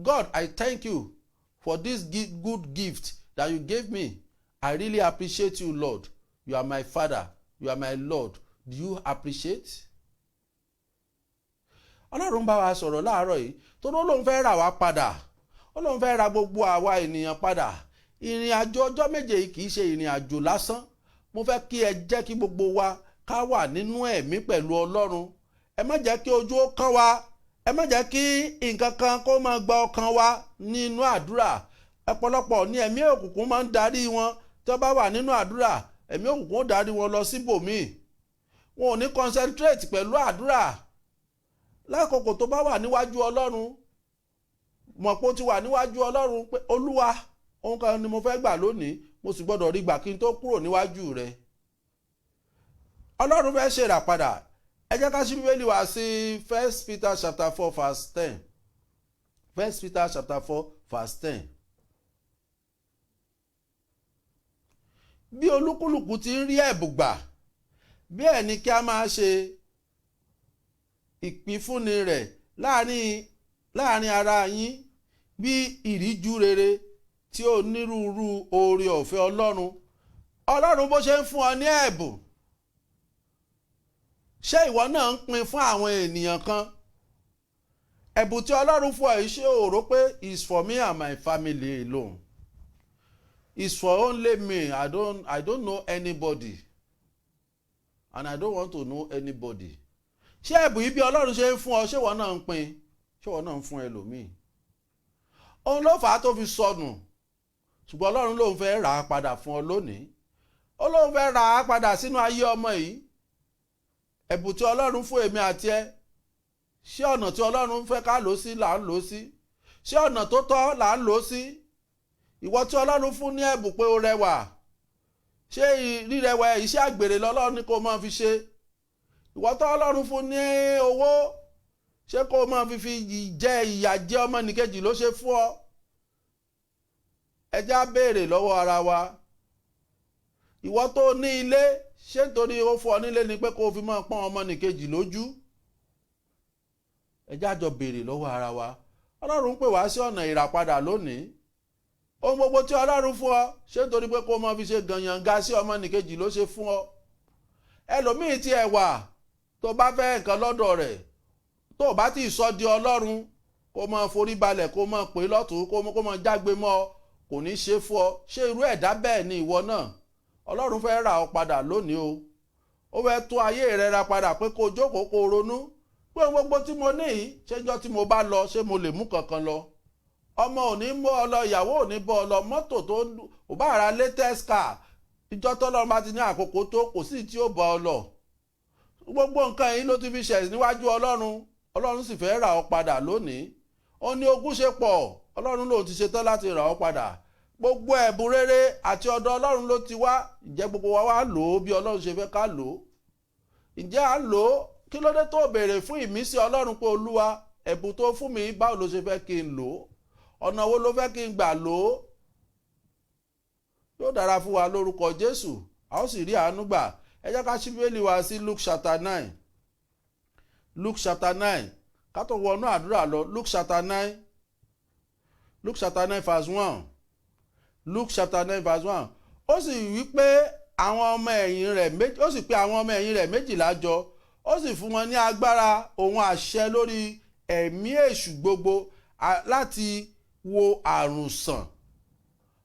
God, I thank you for this good gift that you gave me. I really appreciate you, Lord. You are my Father. You are my Lord. Do you appreciate? Ọlọ́run bá wa sọ̀rọ̀ láàárọ̀ yìí tó lóun fẹ́ rà wá padà. Ọlọ́run fẹ́ ra gbogbo àwa ènìyàn padà. Ìrìn àjò ọjọ́ méje yìí kìí ṣe ìrìn àjò lásán. Mo fẹ́ kí ẹ jẹ́ kí gbogbo wa ká wà nínú ẹ̀mí pẹ̀lú Ọlọ́run. Ẹ má jẹ́ kí ojú ó kán wa. Ẹ má jẹ́ kí nǹkan kan kó máa gba ọkàn wa nínú àdúrà. Ọ̀pọ̀lọpọ̀ ní ẹ̀mí òkùnkùn máa ń darí wọn tó bá wà nínú àdúrà. Ẹ̀mí òkùnkùn ó darí wọn lọ síbòmíì. Wọn ò ní concentrate pẹ̀lú àdúrà. Lákòókò tó bá wà níwájú Ọlọ́run, mọ̀ pé ó ti wà níwájú Ọlọ́run pé Olúwa, ohun kan ni mo fẹ́ gbà lónìí, mo sì gbọ́dọ̀ rí gbà kí n tó kúrò níwájú rẹ̀. Ọlọ́run fẹ́ ṣe ìràpadà. Ẹ jẹ́ ká ṣí Bíbélì wá sí 1 Peter chapter 4 verse 10. 1 Peter chapter 4 verse 10. Bí olúkúlùkù ti ń rí ẹ̀bùn gbà, bí ẹ̀ ni kí a máa ṣe ìpínfúnni rẹ̀ láàrin ara yín bí ìríjú rere tí ó nírúurú oore ọ̀fẹ́ Ọlọ́run. Ọlọ́run bó ṣe ń fún ọ ní ẹ̀bùn, ṣé ìwọ náà ń pín fún àwọn ènìyàn kan? Ẹ̀bùn tí Ọlọ́run fún ọ yìí, ṣé o rò pé is for me and my family alone? It's for only me. I don't know anybody. And I don't want to know anybody. Ṣé ẹ̀bùn yìí bí Ọlọ́run ṣe ń fún ọ, ṣé ìwọ náà ń pín? Ṣé ìwọ náà ń fún ẹlòmíì? Òun ló fà á tó fi sọnù. Ṣùgbọ́n Ọlọ́run lòun fẹ́ rà á padà fún ọ lónìí. Ó lóun fẹ́ rà á padà sínú ayé ọmọ yìí. Ẹ̀bùn tí Ọlọ́run fún èmi àti ẹ, ṣé ọ̀nà tí Ọlọ́run fẹ́ ká lò sí là ń lò sí? Ṣé ọ̀nà tó tọ́ là ń lò sí? Ìwọ tí Ọlọ́run fún ní ẹ̀bùn pé ó rẹwà, ṣé rírẹwà iṣẹ́ àgbèrè lọ́lọ́run ní kó máa fi ṣe? Ìwọ tí Ọlọ́run fún ní owó, ṣé kó máa fi jẹ ìyà jẹ ọmọnìkejì ló ṣe fún ọ? Ẹ já béèrè lọ́wọ́ ara wa. Ìwọ tó ní ilé, ṣé nítorí ó fún ọ nílé ni pé kó fi máa pọ́n ọmọnìkejì lójú? Ẹ já jọ béèrè lọ́wọ́ ara wa. Ọlọ́run pè wá sí ọ̀nà ìràpadà lónìí. Ohun gbogbo tí Ọlọ́run fún ọ, ṣé nítorí pé kó máa fi ṣe gànyànga sí ọmọnìkejì ló ṣe fún ọ? Ẹlòmíì tí ẹ wà tó bá fẹ́ nǹkan lọ́dọ̀ rẹ̀, tó bá ti sọ di Ọlọ́run, kó máa forí balẹ̀, kó máa pè lọ́tùn, kó máa jágbe mọ́ ọ, kò ní ṣe fún ọ. Ṣé irú ẹ̀dá bẹ́ẹ̀ ni ìwọ náà? Ọlọ́run fẹ́ rà ọ padà lónìí o. Ó fẹ́ tún ayé rẹ ra padà pé kó jókòó kó ronú pé ohun gbogbo tí mo ní yìí, ṣé njọ́ tí mo bá lọ, ṣé mo lè mú kankan lọ? Ọmọ ò ní mú ọ lọ, ìyàwó ò ní bọ́ ọ lọ, mọ́tò tó ò bá ra latest car, ìjọ tọ́lọ́run bá ti ní àkókò tó, kò sí tí ó bọ́ ọ lọ. Gbogbo nǹkan yìí ló ti fi ṣẹ̀ níwájú Ọlọ́run. Ọlọ́run sì fẹ́ rà ọ padà lónìí. Ó ní ogún ṣe pọ̀, Ọlọ́run ló ti ṣetán láti rà ọ padà. Gbogbo ẹ̀bùn rere àti ọ̀dọ̀ Ọlọ́run ló ti wá. Ǹjẹ́ gbogbo wa wá lò ó bí Ọlọ́run ṣe fẹ́ ká lò ó? Ǹjẹ́ à ń lò ó? Kí ló dé tó béèrè fún ìmísí Ọlọ́run pé Olúwa, ẹ̀bùn tó fún mi, báwo ló ṣe fẹ́ kí n lò ó? Ọ̀nà wo ló fẹ́ kí n gbà lò ó? Yóò dára fún wa lórúkọ Jésù. A ó sì rí àánú gbà. Ẹ jẹ́ ká ṣí Bíbélì wá sí Luke chapter 9. Luke chapter 9. Ká tó wọnú àdúrà lọ. Luke chapter 9. Luke chapter 9 verse 1. Luke chapter 9 verse 1. Ó sì wí pé àwọn ọmọ ẹ̀yìn rẹ̀ méjì, ó sì pè àwọn ọmọ ẹ̀yìn rẹ̀ méjìlá jọ. Ó sì fún wọn ní agbára òun àṣẹ lórí ẹ̀mí èṣù gbogbo láti wo àrùn sàn.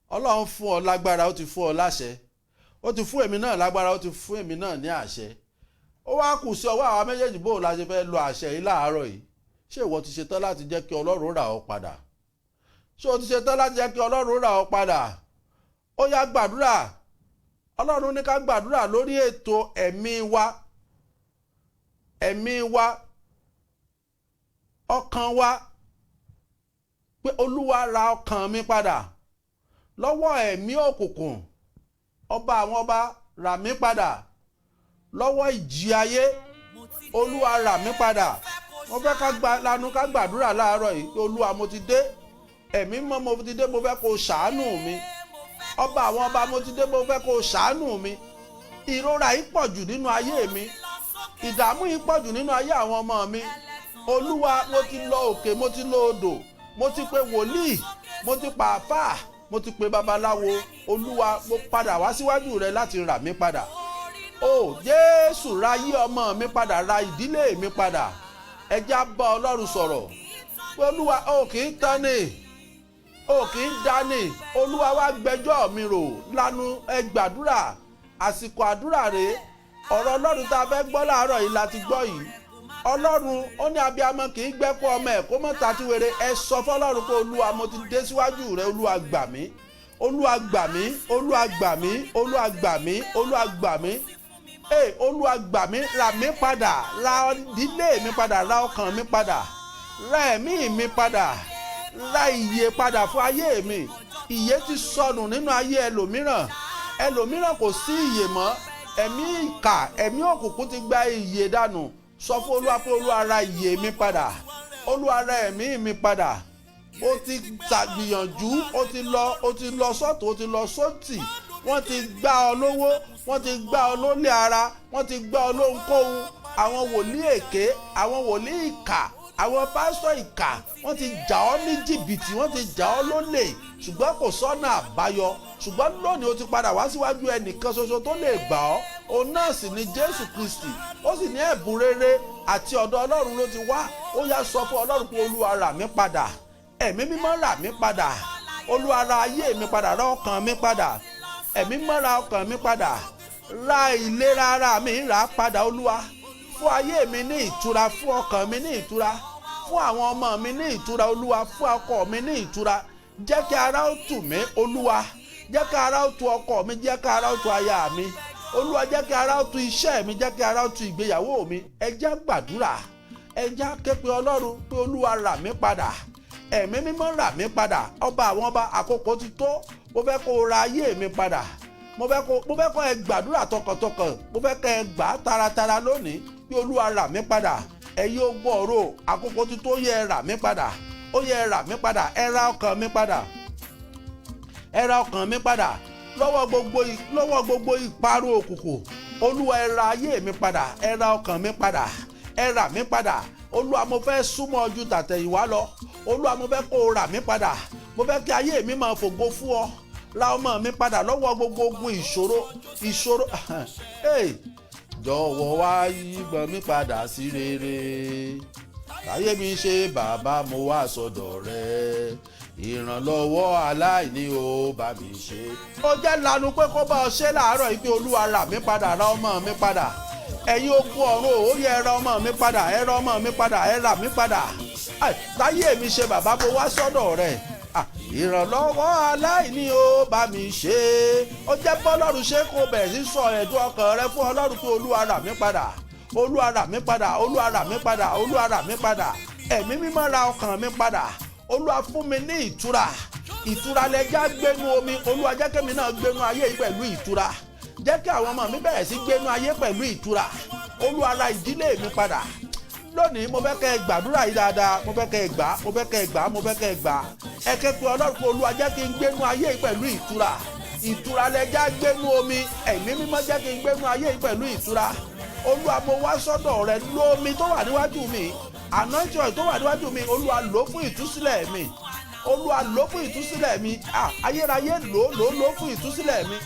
Ọlọ́run fún ọ lágbára, ó ti fún ọ láṣẹ. Ó ti fún èmi náà lágbára, ó ti fún èmi náà ní àṣẹ. Ó wá kù sí ọwọ́ àwa méjèèjì bó la ṣe fẹ́ lo àṣẹ yìí láàárọ̀ yìí. Ṣé ìwọ ti ṣetán láti jẹ́ kí Ọlọ́run rà ọ padà? Ṣé o ti ṣetán láti jẹ́ kí Ọlọ́run rà ọ padà? Ó yá gbàdúrà. Ọlọ́run ní ká gbàdúrà lórí ètò ẹ̀mí wa. Ẹ̀mí wa, ọkàn wa, pé Olúwa ra ọkàn mi padà lọ́wọ́ ẹ̀mí òkùnkùn. Ọba àwọn ọba, rà mí padà lọ́wọ́ ìjì ayé. Olúwa rà mí padà. Mo fẹ́ ká gbàdúrà láàárọ̀ yìí pé Olúwa, mo ti dé. Ẹ̀mí mọ́, mo ti dé, mo fẹ́ kó ṣàánú mi. Ọba àwọn ọba, mo ti dé, mo fẹ́ kó ṣàánú mi. Ìrora yìí pọ̀ jù nínú ayé mi. Ìdààmú yìí pọ̀ jù nínú ayé àwọn ọmọ mi. Olúwa, mo ti lọ òkè, mo ti lọ odò. mo ti pe wòlíì, mo ti pa àfáà, mo ti pe babaláwo. Olúwa, mo padà wá síwájú rẹ láti rà mí padà. Ó Jésù, ra ayé ọmọ mi padà, ra ìdílé mi padà. Ẹ jẹ́ á bá Ọlọ́run sọ̀rọ̀. Olúwa, ó kì í tán ni, ó kì í dání. Olúwa, wá gbẹ́jọ́ mi rò. Lanu ẹ gbàdúrà. Àsìkò àdúrà rèé. Ọ̀rọ̀ Ọlọ́run tá a fẹ́ gbọ́ láàárọ̀ yìí la ti gbọ́ yìí. Ọlọ́run ó ní abiyamọ kì í gbẹ́kọ̀ ọmọ ẹ̀ kó mọ́ tàtíwèrè. Ẹ sọ fọ́lọ́run pé Olúwa, mo ti dé síwájú rẹ. Olúwa gbà mí, Olúwa gbà mí, Olúwa gbà mí, Olúwa gbà mí, Olúwa gbà mí. Olúwa gbà mí, rà mí padà, ra ìdílé mi padà, ra ọkàn mi padà, ra ẹ̀mí mi padà, ra ìyè padà fún ayé mi. Ìyè ti sọnù nínú ayé ẹlòmíràn. Ẹlòmíràn kò sí ìyè mọ́. Ẹ̀mí ìkà, ẹ̀mí òkùnkùn ti gba ìyè dànù. Sọ fún Olúwa pé Olúwa, ra ìyè mi padà, Olúwa, ra ẹ̀mí mi padà. Ó ti ṣàgbìyànjú, ó ti lọ sọ́tún, ó ti lọ sótì. Wọ́n ti gbá ọ lówó, wọ́n ti gbá ọ lólè ara, wọ́n ti gbá ọ lóhunkóhun. Àwọn wòlíì èké, àwọn wòlíì ìkà, àwọn pásítọ̀ ìkà, wọ́n ti jà ọ́ ní jìbìtì, wọ́n ti jà ọ́ lólè, ṣùgbọ́n kò sọ́nà àbáyọ. Ṣùgbọ́n lónìí o ti padà wá síwájú ẹnìkan ṣoṣo tó lè gbà ọ́. Òun náà sì ni Jésù Kristi. Ó sì ní ẹ̀bùn rere àti ọ̀dọ̀ Ọlọ́run ló ti wá. Ó yá sọ fún Ọlọ́run pé Olúwa, rà mí padà. Ẹ̀mí mímọ́, rà mí padà. Olúwa, ra ayé mi padà, ra ọkàn mi padà. Ẹ̀mí mímọ́, ra ọkàn mi padà. Ra ìlera ara mi, rà á padà. Olúwa, fún ayé mi ní ìtura, fún ọkàn mi ní ìtura, fún àwọn ọmọ mi ní ìtura. Olúwa, fún ọkọ mi ní ìtura. Jẹ́ kí ara ó tù mí. Olúwa, jẹ́ kí ara ó tu ọkọ mi, jẹ́ kí ara ó tu aya mi. Olúwa, jẹ́ kí ara ó tu iṣẹ́ mi, jẹ́ kí ara ó tu ìgbéyàwó mi. Ẹ jẹ́ gbàdúrà. Ẹ jẹ́ ké pe Ọlọ́run pé Olúwa, rà mí padà. Ẹ̀mí mímọ́, rà mí padà. Ọba àwọn ọba, àkókò ti tó. Mo fẹ́ kó ra ayé mi padà. Mo fẹ́ kó ẹ gbàdúrà tọkàntọkàn. Mo fẹ́ kó ẹ gbà taratara lónìí pé Olúwa, rà mí padà. Ẹ yóò gbọ́ ọ̀rọ̀. Àkókò ti tó, yẹ ẹ rà mí padà. Ó yẹ ẹ rà mí padà. Ẹ ra ọkàn mi padà. Ẹ ra ọkàn mi padà lọ́wọ́ gbogbo ìparun òkùnkùn. Olúwa, ẹ ra ayé mi padà. Ẹ ra ọkàn mi padà. Ẹ rà mí padà. Olúwa, mo fẹ́ súnmọ́ ju tàtẹ̀yìnwá lọ. Olúwa, mo fẹ́ kó o rà mí padà. Mo fẹ́ kí ayé mi máa fògo fún ọ. Ra ọmọ mi padà lọ́wọ́ gbogbo ogun ìṣòro. Jọ̀wọ́ wá yígbọn mi padà sí rere. Káyé mi ṣe bàbá, mo wá sọ́dọ̀ rẹ. Ìrànlọ́wọ́ aláìní ó bá mi ṣe. Ó jẹ́ lanu pé kó bá ọ ṣe láàárọ̀ yìí pé Olúwa, rà mí padà, ra ọmọ mi padà. Ẹ̀yin ogun ọ̀run, ó yẹ ẹ ra ọmọ mi padà, ẹ ra ọmọ mi padà, ẹ rà mí padà. Káyé mi ṣe bàbá, mo wá sọ́dọ̀ rẹ. Ìrànlọ́wọ́ aláìní ó bá mi ṣe. Ó jẹ́ bọ́lọ́run ṣe kó bẹ̀rẹ̀ sí sọ ẹ̀dùn ọkàn rẹ fún Ọlọ́run pé Olúwa, rà mí padà, Olúwa, rà mí padà, Olúwa, rà mí padà, Olúwa, rà mí padà. Ẹ̀mí mímọ́, ra ọkàn mi padà. Olúwa, fún mi ní ìtura. Ìtura lẹja gbénu omi. Olúwa, jẹ́ kí èmi náà gbénu ayé yìí pẹ̀lú ìtura. Jẹ́ kí àwọn ọmọ mi bẹ̀rẹ̀ sí gbénu ayé pẹ̀lú ìtura. Olúwa, ra ìdílé mi padà. Lónìí mo fẹ́ kẹ́ ẹ gbàdúrà yìí dáadáa. Mo fẹ́ kẹ́ ẹ gbà, mo fẹ́ kẹ́ ẹ gbà, mo fẹ́ kẹ́ ẹ gbà. Ẹ ké pe Ọlọ́run pé Olúwa, jẹ́ kí n gbénu ayé yìí pẹ̀lú ìtura. Ìtura lẹja gbénu omi. Ẹ̀mí mímọ́, jẹ́ kí n gbénu ayé yìí pẹ̀lú ìtura. Olúwa, mo wá sọ́dọ̀ rẹ. Lo omi tó wà níwájú mi, anointing oil tó wà níwájú mi. Olúwa, lò fún ìtúsílẹ̀ mi. Olúwa, lò fún ìtúsílẹ̀ mi. Ayérayé, lò fún ìtúsílẹ̀ mi.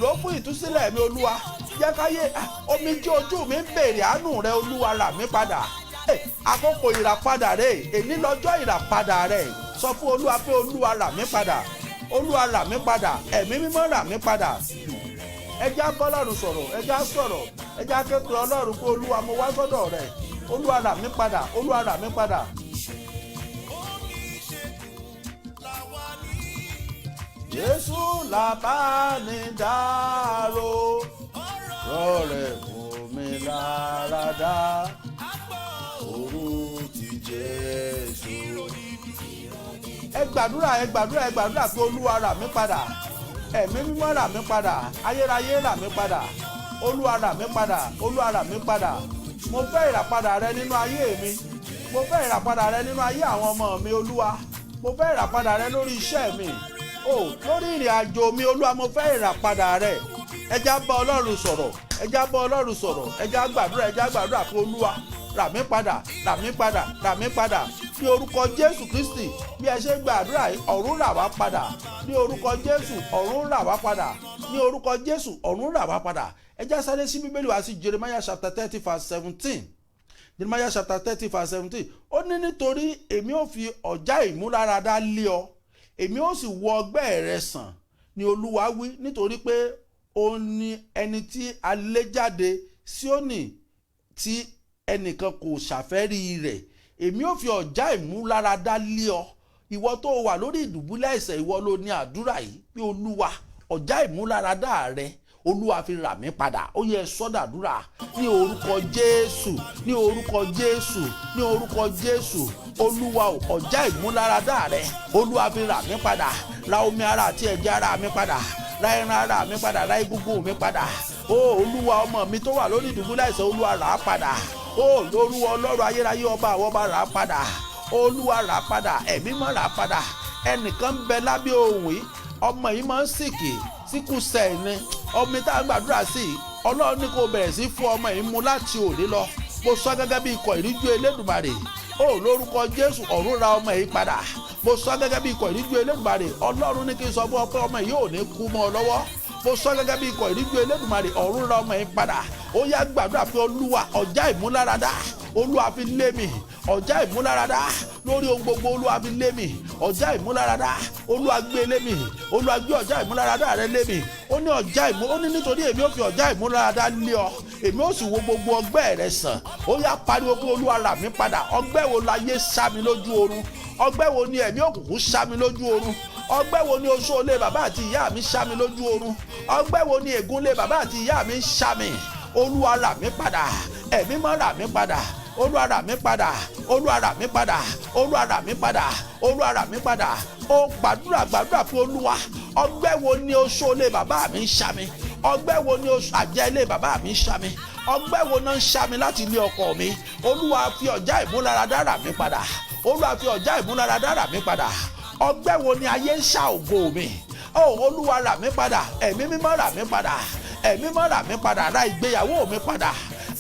Lò fún ìtúsílẹ̀ mi. Olúwa, jẹ́ káyé omijé ojú mi ń béèrè àánú rẹ. Olúwa, rà mí padà. Àkókò ìràpadà rẹ, èní lọ́jọ́ ìràpadà rẹ. Sọ fún Olúwa pé Olúwa, rà mí padà. Olúwa, rà mí padà. Ẹ̀mí mímọ́, rà mí padà. Ẹ jẹ́ á bá Ọlọ́run sọ̀rọ̀, ẹ jẹ́ á sọ̀rọ̀, ẹ jẹ́ á ké pe Ọlọ́run pé Olúwa, mo wá sọ́dọ̀ rẹ. Olúwa, rà mí padà. Olúwa, rà mí padà. Jésù làbá ní dárò, rọrẹ̀ fún mi lára dá. Orú ti Jésù. Ẹ gbàdúrà pé Olúwa, rà mí padà. Ẹ̀mí mímọ́, rà mí padà. Ayérayé, rà mí padà. Olúwa, rà mí padà. Olúwa, rà mí padà. Mo fẹ́ ìràpadà rẹ nínú ayé mi. Mo fẹ́ ìràpadà rẹ nínú ayé àwọn ọmọ mi. Olúwa, mo fẹ́ ìràpadà rẹ lórí iṣẹ́ mi. Lórí ìrìn àjò mi. Olúwa, mo fẹ́ ìràpadà rẹ. Ẹ jẹ́ á bá Ọlọ́run sọ̀rọ̀. Ẹ jẹ́ á bá Ọlọ́run sọ̀rọ̀. Ẹ jẹ́ á gbàdúrà. Ẹ jẹ́ á gbàdúrà pé Olúwa, rà mí padà, rà mí padà, rà mí padà ní orúkọ Jésù Kristi. Bí ẹ ṣe gba àdúrà yìí, ọ̀run rà wá padà ní orúkọ Jésù, ọ̀run rà wá padà ní orúkọ Jésù, ọ̀run rà wá padà. Ẹ já sáré sí Bíbélì wá sí Jeremiah chapter 30 verse 17. Jeremiah chapter 30 verse 17. Ó ní nítorí èmi ò fi ọ̀já ìmúláradá lé ọ, èmi ò sì wo ọgbẹ́ rẹ sàn ni Olúwa wí, nítorí pé ó ní ẹni tí a lé jáde Síónì tí ẹnìkan kò ṣàfẹ́rí rẹ̀. Èmi ò fi ọ̀já ìmúláradá lé ọ. Ìwọ tó wà lórí ìdùbúlẹ̀ àìsàn, ìwọ ló ní àdúrà yìí pé Olúwa, ọ̀já ìmúláradá rẹ Olúwa fi rà mí padà. Ó yẹ sọ́dàdúrà ní orúkọ Jésù, ní orúkọ Jésù, ní orúkọ Jésù. Olúwa, ọ̀já ìmúláradá rẹ Olúwa fi rà mí padà. Ra omi ara àti ẹ̀jẹ̀ ara mi padà, ra ẹran ara mi padà, ra egungun mi padà. Olúwa, ọmọ mi tó wà lórí ìdùbúlẹ̀ àìsàn, Olúwa rà á padà. Olúwa Ọlọ́run ayérayé, ọba àwọn ọba, rà á padà. Olúwa rà á padà, ẹ̀mí mọ́ rà á padà. Ẹnìkan ń bẹ lábẹ́ ohùn yìí, ọmọ yìí máa ń sìkì síkú sẹ́ẹ̀ni. Ọmọ tá a gbàdúrà sí i, Ọlọ́run ní kó bẹ̀rẹ̀ sí fún ọmọ yìí mu láti òní lọ. Mo sọ gẹ́gẹ́ bí ikọ̀ ìríjú Elédùmarè. Lórúkọ Jésù, ọ̀run ra ọmọ yìí padà. Mo sọ gẹ́gẹ́ bí ikọ̀ ìríjú Elédùmarè. Ọlọ́run ní kí n sọ fún ọ pé ọmọ yìí ò ní kú mọ́ ọ lọ́wọ́. Mo sọ gẹ́gẹ́ bí ikọ̀ ìríjú Elédùmarè, ọ̀run ra ọmọ yìí padà. Ó yá gbàdúrà pé Olúwa, ọ̀já ìmúláradá Olúwa fi lé mi, ọ̀já ìmúláradá lórí ohun gbogbo Olúwa fi lé mi, ọ̀já ìmúláradá Olúwa gbé lé mi, Olúwa gbé ọ̀já ìmúláradá rẹ lé mi. Ó ní nítorí èmi ò fi ọ̀já ìmúláradá lé ọ, èmi ò sì wo gbogbo ọgbẹ́ rẹ sàn. Ó yá pariwo pé Olúwa rà mí padà. Ọgbẹ́ wo láyé sá mi lójú oorun? Ọgbẹ́ wo ni ẹ̀mí òkùnkùn sá mi lójú oorun? Ọgbẹ́ wo ni oṣó ilé bàbá àti ìyá mi sá mi lójú oorun? Ọgbẹ́ wo ni ègún ilé bàbá àti ìyá mi sá mi? Olúwa rà mí padà, ẹ̀mí mọ́ rà mí padà. Olúwa rà mí padà, Olúwa rà mí padà, Olúwa rà mí padà, Olúwa rà mí padà. Ó gbàdúrà fún Olúwa. Ọgbẹ́ wo ni oṣó ilé bàbá mi sá mi? Ọgbẹ́ wo ni oṣó àjẹ́ ilé bàbá mi sá mi? Ọgbẹ́ wo náà ń sá mi láti ilé ọkọ mi? Olúwa fi ọ̀já ìmúláradá rà mí padà. Olúwa fi ọ̀já ìmúláradá rà mí padà. Ọgbẹ́ wo ni ayé ń ṣá ògo mi? Olúwa rà mí padà, ẹ̀mí mímọ́ rà mí padà, ẹ̀mí mímọ́ rà mí padà. Ra ìgbéyàwó mi padà,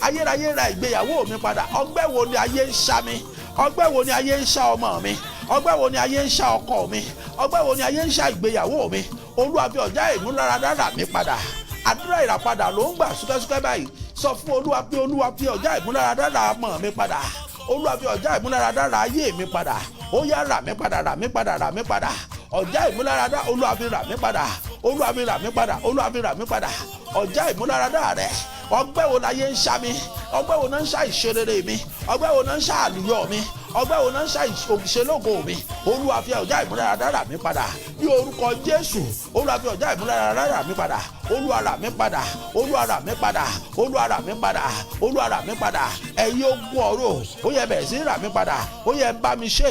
ayérayé ra ìgbéyàwó mi padà. Ọgbẹ́ wo ni ayé ń ṣá mi? Ọgbẹ́ wo ni ayé ń ṣá ọmọ mi? Ọgbẹ́ wo ni ayé ń ṣá ọkọ mi? Ọgbẹ́ wo ni ayé ń ṣá ìgbéyàwó mi? Olúwa fi ọ̀já ìmúláradá rà mí padà. Àdúrà ìràpadà ló ń gbà súkẹ́súkẹ́ báyìí. Sọ fún Olúwa pé Olúwa fi ọ̀já ìmúláradá rà ọmọ mi padà. Olúwa fi ọ̀já ìmúláradá rà ayé mi padà. Ó yá rà mí padà, rà mí padà, rà mí padà. Ọ̀já ìmúláradá Olúwa fi rà mí padà. Olúwa fi rà mí padà, Olúwa fi rà mí padà. Ọ̀já ìmúláradá rẹ̀. Ọgbẹ́ wo láyé ń ṣá mi? Ọgbẹ́ wo náà ń ṣá ìṣerere mi? Ọgbẹ́ wo náà ń ṣá àlùyọ mi? Ọgbẹ́ wo náà ń ṣá ìṣelógo mi? Olúwa fi ọ̀já ìmúláradá rà mí padà. Ní orúkọ Jésù, Olúwa fi ọ̀já ìmúláradá rà mí padà. Olúwa rà mí padà, Olúwa rà mí padà, Olúwa rà mí padà, Olúwa rà mí padà. Ẹ̀yin ogun ọ̀rọ̀, ó yẹ bẹ̀rẹ̀ sí rà mí padà. Ó yẹ bá mi ṣe.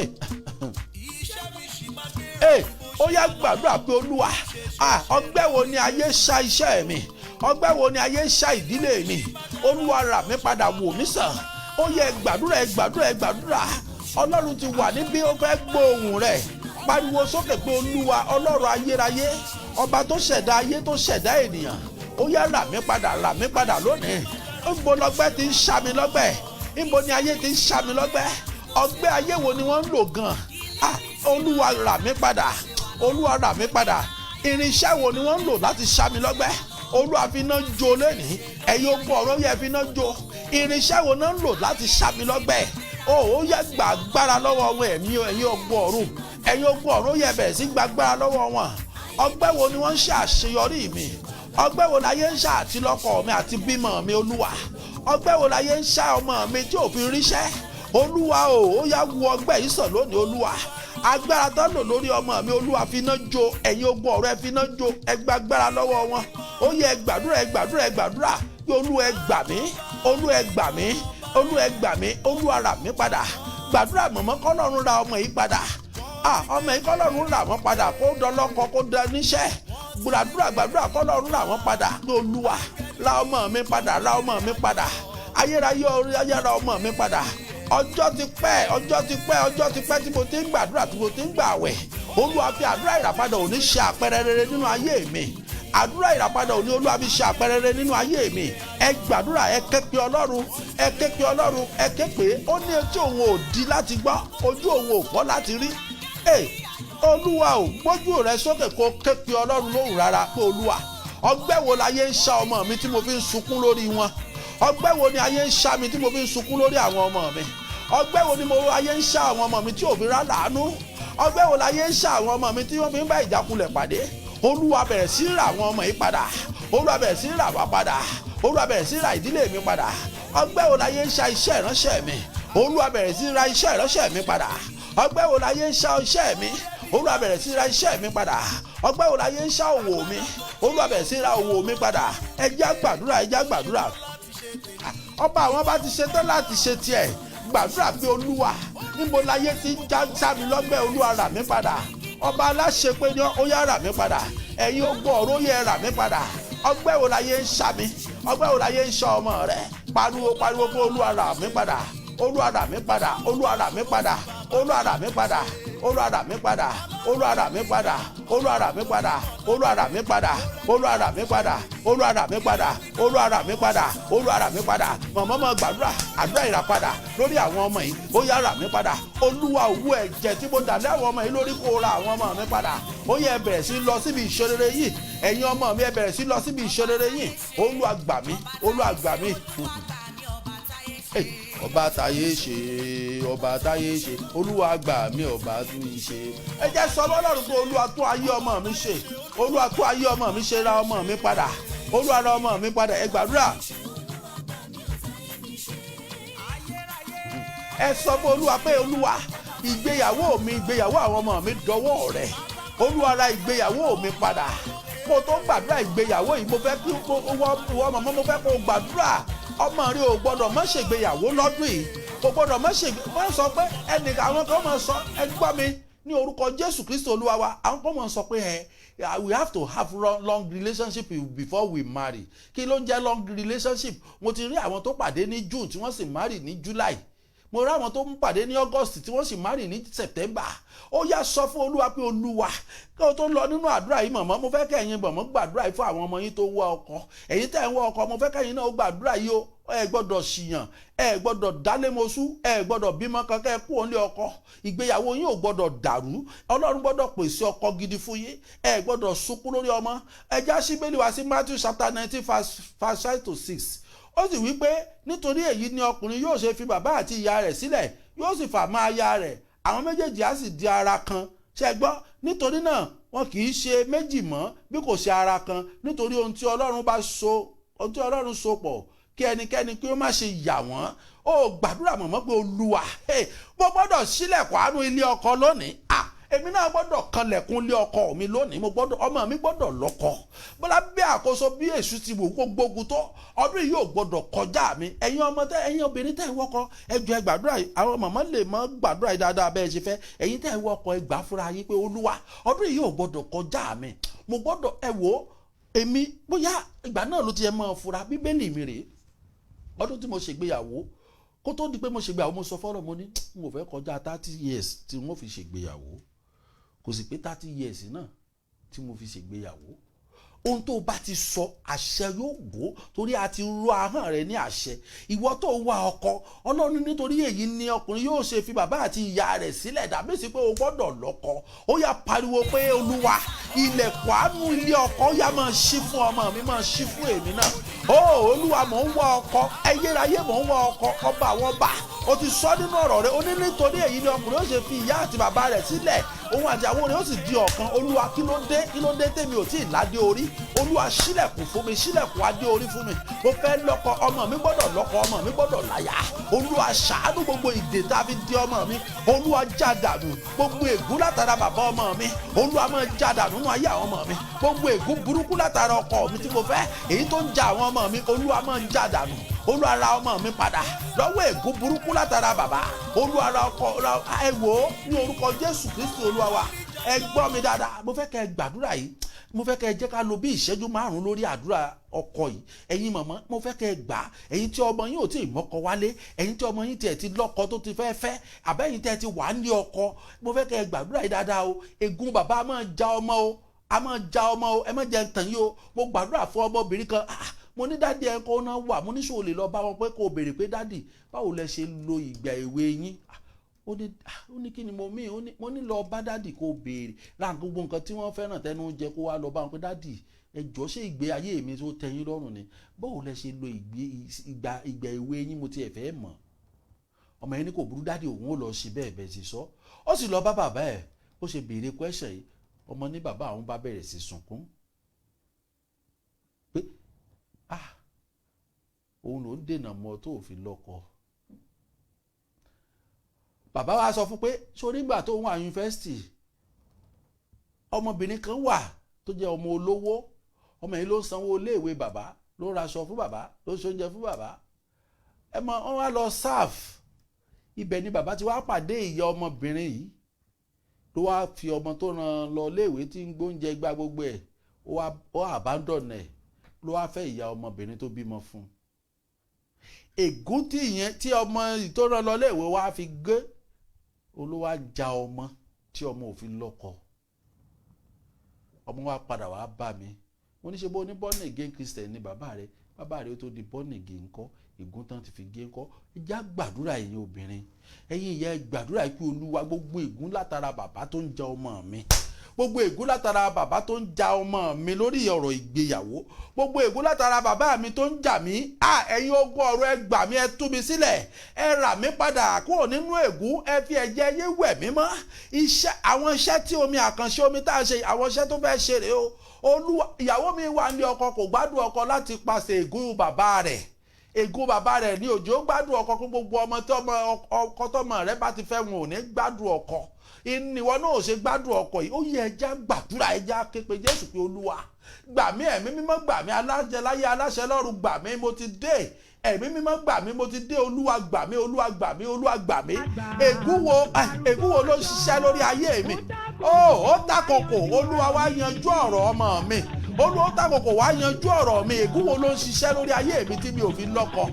Ó yá gbàdúrà pé Olúwa, ọgbẹ́ wo ni ayé ṣá iṣẹ́ mi? Ọgbẹ́ wo ni ayé ṣá ìdílé mi? Olúwa rà mí padà, wò mí sàn. Ó yẹ gbàdúrà. Ọlọ́run ti wà níbí, ó fẹ́ gbóhùn rẹ̀. Pariwo sókè pé Olúwa, Ọlọ́run ayérayé, ọba tó ṣẹ̀dá ayé, tó ṣẹ̀dá ènìyàn. Ó yá rà mí padà lónìí. Níbo lọgbẹ́ ti ń ṣá mi lọ́gbẹ́? Níbo ni ayé ti ń ṣá mi lọ́gbẹ́? Ọgbẹ́ ayé wo ni wọ́n ń lò gan? Olúwa rà mí padà, Olúwa rà mí padà. Irinṣẹ́ wo ni wọ́n ń lò láti ṣá mi lọ́gbẹ́? Olúwa fi iná jó lónìí. Ẹ̀yin ogun ọ̀run yẹ fi iná jó. Irinṣẹ́ wo náà ń lò láti ṣá mi lọ́gbẹ́? Ó yẹ gbàgbára lọ́wọ́ wọn, ẹ̀yin ogun ọ̀run. Ẹ̀yin ogun ọ̀run yẹ bẹ̀rẹ̀ sí gbàgbára lọ́wọ́ wọn. Ọgbẹ́ wo ni wọ́n ń ṣe àṣeyọrí mi? Ọgbẹ́ wo láyé ń ṣá àtilọ́kọ mi àti bímọ mi? Olúwa, ọgbẹ́ wo láyé ń ṣá ọmọ mi tí ò fi ríṣẹ́? Olúwa, ó yá wo ọgbẹ́ yìí sàn lónìí. Olúwa, agbára tó lò lórí ọmọ mi, Olúwa fi iná jó. Ẹ̀yin ogun ọ̀run ẹ fi iná jó. Ẹ gbàgbára lọ́wọ́ wọn. Ó yẹ gbàdúrà pé Olúwa ẹ gbà mí, Olúwa ẹ gbà mí, Olúwa ẹ gbà mí, Olúwa rà mí padà. Gbàdúrà mọ̀mọ́ kọ́lọ́run ra ọmọ yìí padà. Ọmọ yìí kọ́lọ́run rà wọ́n padà, kó dọlọ́kọ, kó dẹ níṣẹ́. Gbàdúrà kọ́lọ́run rà wọ́n padà. Pé Olúwa ra ọmọ mi padà, ra ọmọ mi padà. Ayérayé ra ọmọ mi padà. Ọjọ́ ti pẹ́ tí mo ti ń gbàdúrà, tí mo ti ń gbààwẹ̀. Olúwa fi àdúrà ìràpadà òní ṣe àpẹẹrẹ rere nínú ayé mi. àdúrà ìràpadà òní Olúwa fi ṣe àpẹrẹrẹ nínú ayé mi. Ẹ gbàdúrà, ẹ ké pe Ọlọ́run, ẹ ké pe Ọlọ́run, ẹ ké pé ó ní etí òun ò di láti gbọ́, ojú òun ò fọ́ láti rí. Olúwa ò gbójú rẹ sókè kó ké pe Ọlọ́run lóhùn rárá pé Olúwa, ọgbẹ́ wo láyé ń ṣá ọmọ mi tí mo fi ń sunkún lórí wọn? Ọgbẹ́ wo ni ayé ń ṣá mi tí mo fi ń sunkún lórí àwọn ọmọ mi? Ọgbẹ́ wo ni ayé ń ṣá àwọn ọmọ mi tí ò fi rá láàánú? Ọgbẹ́ wo láyé ń ṣá àwọn ọmọ mi tí wọ́n fi ń bá ìjákulẹ̀ pàdé? Olúwa bẹ̀rẹ̀ sí rà àwọn ọmọ yìí padà. Olúwa bẹ̀rẹ̀ sí rà wá padà. Olúwa bẹ̀rẹ̀ sí rà ìdílé mi padà. Ọgbẹ́ wo láyé ń ṣá iṣẹ́ ìránṣẹ́ mi? Olúwa bẹ̀rẹ̀ sí ra iṣẹ́ ìránṣẹ́ mi padà. Ọgbẹ́ wo láyé ń ṣá iṣẹ́ mi? Olúwa bẹ̀rẹ̀ sí ra iṣẹ́ mi padà. Ọgbẹ́ wo láyé ń ṣá òwò mi? Olúwa bẹ̀rẹ̀ sí ra òwò mi padà. Ẹ jẹ́ á gbàdúrà, ẹ jẹ́ á gbàdúrà. Ọba àwọn bá ti ṣetán láti ṣe tiẹ̀. Gbàdúrà pé Olúwa, níbo láyé ti ń já sámi lọ́gbẹ́? Olúwa rà mí padà. Ọba aláṣẹ pé ní ó yá rà mí padà. Ẹ̀yin ogun ọ̀rọ̀ ó yẹ rà mí padà. Ọgbẹ́ wo láyé ń ṣá mi? Ọgbẹ́ wo láyé ń ṣá ọmọ rẹ̀? Pariwo pé Olúwa rà mí padà. Olúwa rà mí padà. Olúwa rà mí padà. Olúwa rà mí padà. Olúwa rà mí padà. Olúwa rà mí padà. Olúwa rà mí padà. Olúwa rà mí padà. Olúwa rà mí padà. Olúwa rà mí padà. Olúwa rà mí padà. Olúwa rà mí padà. Mọ̀mọ́ mọ̀ gbàdúrà àdúrà ìràpadà lórí àwọn ọmọ yìí. Ó yá rà mí padà. Olúwa òwú ẹ̀jẹ̀ tí mo dà lé àwọn ọmọ yìí lórí kó ra àwọn ọmọ mi padà. Ó yẹ ẹ bẹ̀rẹ̀ sí lọ síbi ìṣerere yìí. Ẹ̀yin ọmọ mi ẹ bẹ̀rẹ̀ sí lọ síbi ìṣerere yìí. Olúwa gbà mí. Olúwa gbà mí. Ọba táyé ṣe, ọba táyé ṣe, Olúwa gbà mí, ọba tún yìí ṣe. Ẹ jẹ́ sọ Ọlọ́run pé Olúwa tún ayé ọmọ mi ṣe. Olúwa tún ayé ọmọ mi ṣe, ra ọmọ mi padà. Olúwa ra ọmọ mi padà. Ẹ gbàdúrà. Ẹ sọ fún Olúwa pé Olúwa, ìgbéyàwó mi, ìgbéyàwó àwọn ọmọ mi dọwọ́ rẹ̀. Olúwa ra ìgbéyàwó mi padà. Kó tó gbàdúrà ìgbéyàwó yìí, mo fẹ́ kí wọ́n mọ̀mọ́, mo fẹ́ kó gbàdúrà. Ọmọ rẹ ò gbọdọ̀ má ṣègbéyàwó lọ́dún yìí. Kò gbọdọ̀ má ṣègbéyàwó. Wọ́n sọ pé ẹnìkan, àwọn kan máa sọ, ẹ gbọ́ mi ní orúkọ Jésù Kristi Olúwa wa. Àwọn kan máa sọ pé we have to have long relationship before we marry. Kí ló ń jẹ́ long relationship? Mo ti rí àwọn tó pàdé ní June tí wọ́n sì marry ní July. Mo rí àwọn tó ń pàdé ní August tí wọ́n sì marry ní September. Ó yá sọ fún Olúwa pé Olúwa, kí o tó lọ nínú àdúrà yìí mọ̀mọ́, mo fẹ́ kẹ́yin mọ̀mọ́ gbàdúrà yìí fún àwọn ọmọ yín tó ń wá ọkọ. Ẹ̀yin tẹ́ ń wá ọkọ, mo fẹ́ kẹ́yin náà gbàdúrà yìí o. Ẹ gbọ́dọ̀ ṣìyàn, ẹ gbọ́dọ̀ dálémosú, ẹ gbọ́dọ̀ bímọ kankan, ẹ kú òun lé ọkọ. Ìgbéyàwó yín ò gbọ́dọ̀ dàrú. Ọlọ́run gbọ́dọ̀ pèsè ọkọ gidi fún yín. Ẹ gbọ́dọ̀ sunkún lórí ọmọ. Ẹ já sí Bíbélì wá sí Matthew chapter 19 verse 5-6. Ó sì wí pé nítorí èyí ni ọkùnrin yóò ṣe fi bàbá àti ìyá rẹ̀ sílẹ̀, yóò sì fà mọ́ aya rẹ̀, àwọn méjèèjì á sì di ara kan. Ṣé gbọ́? Nítorí náà wọn kì í ṣe méjì mọ́ bí kò ṣe ara kan. Nítorí ohun tí Ọlọ́run so pọ̀, kí ẹnikẹ́ni kí ó má ṣe yà wọ́n. Ó gbàdúrà mọ̀mọ́ pé Olúwa, mo gbọ́dọ̀ ṣílẹ̀kùn àánú ilé ọkọ lónìí. Èmi náà gbọ́dọ̀ kanlẹ̀kùn ilé ọkọ mi lónìí. Ọmọ mi gbọ́dọ̀ lọ́kọ. Bọ́lá bí àkóso bí èṣù ti wò kó gbógun tó, ọdún yìí ò gbọ́dọ̀ kọjá mi. Ẹ̀yin obìnrin tẹ́ ẹ wọ́kọ, ẹ jọ̀ọ́ ẹ gbàdúrà yìí. Àwọn màmá lè mọ́ gbàdúrà yìí dáadáa bẹ́ẹ̀ ṣe fẹ́. Ẹ̀yin tẹ́ ẹ wọ́kọ, ẹ gbà fúnra yín pé Olúwa, ọdún yìí ò gbọ́dọ̀ kọjá mi. Mo gbọ́dọ̀, ẹ wò ó, èmi bóyá ìgbà náà ló ti ẹ máa fura. Bíbélì mi rèé. Ọdún tí mo ṣègbéyàwó, kó tó di pé mo ṣègbéyàwó, mo sọ fọ́lọ́, mo ní mo fẹ́ kọjá 30 years tí wọ́n fi ṣègbéyàwó. Kò sì pé 30 years náà tí mo fi ṣègbéyàwó. Ohun tó bá ti sọ, àṣẹ yóò gbó, torí a ti rọ ahọ́n rẹ ní àṣẹ. Ìwọ tó wá ọkọ, Ọlọ́run nítorí èyí ni ọkùnrin yóò ṣe fi bàbá àti ìyá rẹ̀ sílẹ̀, dàbí sí pé o gbọ́dọ̀ lọ́kọ. Ó yá pariwo pé Olúwa, ilẹ̀kùn àánú ilé ọkọ ó yá máa ṣí fún ọmọ mi, máa ṣí fún èmi náà. Olúwa, mò ń wá ọkọ, ẹyẹráyé mò ń wá ọkọ, ọba àwọn ọba. O ti sọ nínú ọ̀rọ̀ rẹ̀, o ní nítorí èyí ni ọkùnrin yóò ṣe fi ìyá àti bàbá rẹ̀ sílẹ̀, òun àti àwọn rẹ̀ yóò sì di ọ̀kan. Olúwa, kí ló dé tèmi ò tí ì ládé orí? Olúwa, ṣílẹ̀kùn fún mi, ṣílẹ̀kùn adé orí fún mi. Mo fẹ́ lọ́kọ, ọmọ mi gbọ́dọ̀ lọ́kọ, ọmọ mi gbọ́dọ̀ láyà. Olúwa, ṣàánú gbogbo ìdè tá a fi di ọmọ mi. Olúwa, já dànù gbogbo ègún látara bàbá ọmọ mi. Olúwa, máa já dànù nínú ayé àwọn ọmọ mi. Gbogbo ègún burúkú látara ọkọ mi tí mo fẹ́, èyí tó ń ja àwọn ọmọ mi, Olúwa, máa já dànù. Olúwa, ra ọmọ mi padà lọ́wọ́ ègún burúkú látara bàbá. Olúwa, ra ọkọ, ẹ wò ó ní orúkọ Jésù Kristi Olúwa wa. Ẹ gbọ́ mi dáadáa, mo fẹ́ kẹ́ ẹ gbàdúrà yìí. Mo fẹ́ kẹ́ ẹ jẹ́ ká lo bí ìṣẹ́jú 5 lórí àdúrà ọkọ yìí. Ẹ̀yin màmá, mo fẹ́ kẹ́ ẹ gbà. Ẹ̀yin tí ọmọ yín ò tí ì mọ́kọ wálé, ẹ̀yin tí ọmọ yín tiẹ̀ ti lọ́kọ tó ti fẹ́, àbẹ́yìn tẹ́ ti wà ní ọkọ, mo fẹ́ kẹ́ ẹ gbàdúrà yìí dáadáa o. Ègún bàbá máa ja ọmọ o. a máa ja ọmọ o, ẹ má jẹ́ tàn yín o. Mo gbàdúrà fún ọmọbìnrin kan, mo ní dádì ẹ kó náà wà, mo ní ṣòwò lè lọ bá wọn pé kó béèrè pé dádì báwo lẹ ṣe lo ìgbà èwe yín. Ó ní kí ni mo mí, mo ní lọ bá dádì kó béèrè ra gbogbo nǹkan tí wọ́n fẹ́ràn tẹnu oúnjẹ kó wá lọ bá wọn pé dádì ẹ jọ̀ọ́ ṣé ìgbé ayé mi tó tẹ́ yín lọ́rùn ni, báwo lẹ ṣe lo ìgbà èwe yín, mo tiẹ̀ fẹ́ mọ̀. Ọmọ yẹn ní kò burú dádì, òun ò lọ sí bẹ́ẹ̀ bẹ́ẹ̀ sì sọ. Ó sì lọ bá bàbá ẹ̀, ó ṣe béèrè question yìí, ọmọ ní bàbá àwọn bá bẹ̀rẹ̀ sí sunkún pé òun ló ń dènà mọ́ tó fi lọ́kọ. Bàbá wa sọ fún pé sórí ìgbà tó wà yunifásitì ọmọbìnrin kan wà tó jẹ́ ọmọ olówó, ọmọ yìí ló ń sanwó iléèwé bàbá, ló ń raṣọ fún bàbá, ló ń ṣoúnjẹ fún bàbá. Ẹ mọ̀ wọ́n wá lọ sáf. Ibẹ̀ ni bàbá ti wá pàdé ìyá ọmọbìnrin yìí, ló wá fi ọmọ tó rán lọ iléèwé tí ń gbóúnjẹ gbá gbogbo ẹ̀, ó abandon ẹ̀, ló wá fẹ́ ìyá ọmọbìnrin tó bímọ fún. Ègún tí ọmọ tó rán lọ iléèwé wá fi gé, olówá ja ọmọ tí ọmọ ò fi lọ́kọ. Ọmọ wa padà wá bá mi, mo ní ṣe bó ní born again Christian ni bàbá rẹ̀ ó tó di born again ńkọ́, ègún tán ti fi gé ńkọ́. Ẹ já gbàdúrà ẹ̀yin obìnrin, ẹ̀yin ìyá ẹ gbàdúrà pé Olúwa gbogbo ègún látara bàbá tó ń ja ọmọ mi, gbogbo ègún látara bàbá tó ń ja ọmọ mi lórí ọ̀rọ̀ ìgbéyàwó, gbogbo ègún látara bàbá mi tó ń jà mí, ẹ̀yin ogun ọ̀rọ̀ ẹ gbà mí, ẹ tú mi sílẹ̀, ẹ rà mí padà kúrò nínú ègún, ẹ fi ẹ̀jẹ̀ yé wẹ̀ mí mọ́. Àwọn iṣẹ́ tí omi àkànṣe omi tá a ṣe, àwọn iṣẹ́ tó fẹ́ ṣe rèé o. Olúwa, ìyàwó mi wà ní ọkọ kò gbádùn ọkọ láti pàṣẹ ègún bàbá rẹ̀. Ègún bàbá rẹ̀ ní òjò gbádùn ọkọ, kó gbogbo ọmọ tọmọ rẹ̀ bá ti fẹ́ wọn ò ní gbádùn ọkọ. Ìwọ náà ò ṣe gbádùn ọkọ yìí. Ó yẹ ẹja gbàdúrà, ẹja képe Jésù pé Olúwa gbà mí, ẹ̀mí mímọ́ gbà mí, aláṣẹ láyé aláṣẹ lọ́run gbà mí, mo ti dé. Ẹ̀mí mímọ́ gbà mí, mo ti dé. Olúwa gbà mí, Olúwa gbà mí, Olúwa gbà mí. Ègún wo ló ń ṣiṣẹ́ lórí ayé mi? Ó takòkò, Olúwa wá yanjú ọ̀rọ̀ ọmọ mi. Olúwa takòkò wá yanjú ọ̀rọ̀ mi. Ègún wo ló ń ṣiṣẹ́ lórí ayé mi tí mi ò fi lọ́kọ?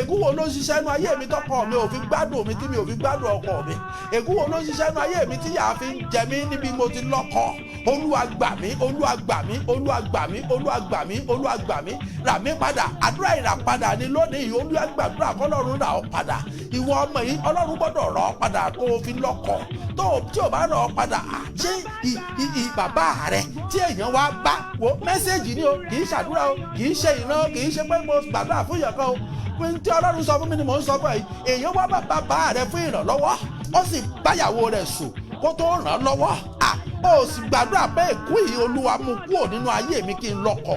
Ègún wo ló ń ṣiṣẹ́ nú ayé mi tọkọ mi ò fi gbádùn mi tí mi ò fi gbádùn ọkọ mi? Ègún wo ló ń ṣiṣẹ́ nú ayé mi tí yàá fi ń jẹ mí níbi mo ti lọ́kọ? Olúwa gbà mí, Olúwa gbà mí, Olúwa gbà mí, Olúwa gbà mí, Olúwa gbà mí, rà mí padà. Àdúrà ìràpadà ni lónìí. Olúwa gbàdúrà k'Ọlọ́run rà ọ́ padà. Ìwọ ọmọ yìí Ọlọ́run gbọ́dọ̀ rà ọ́ padà kó o fi lọ́kọ. Tí ò bá rà ọ́ padà, ṣé bàbá rẹ tí èèyàn wá bá wo mẹ́sẹ̀gì ni o, kì í ṣàdúrà o, kì í ṣe ìran, kì í ṣe pé mo gbàdúrà fún ìyàn kan o. Tí Ọlọ́run sọ fún mi ni mò ń sọ fún ẹ. Èèyàn wá bàbá rẹ fún ìrànlọ́wọ́, ó sì báyàwó rẹ̀ sùn kó tó ràn án lọ́wọ́. Ó sì gbàdúrà pé ègún yìí Olúwa mú kúrò nínú ayé mi kí n lọ́kọ.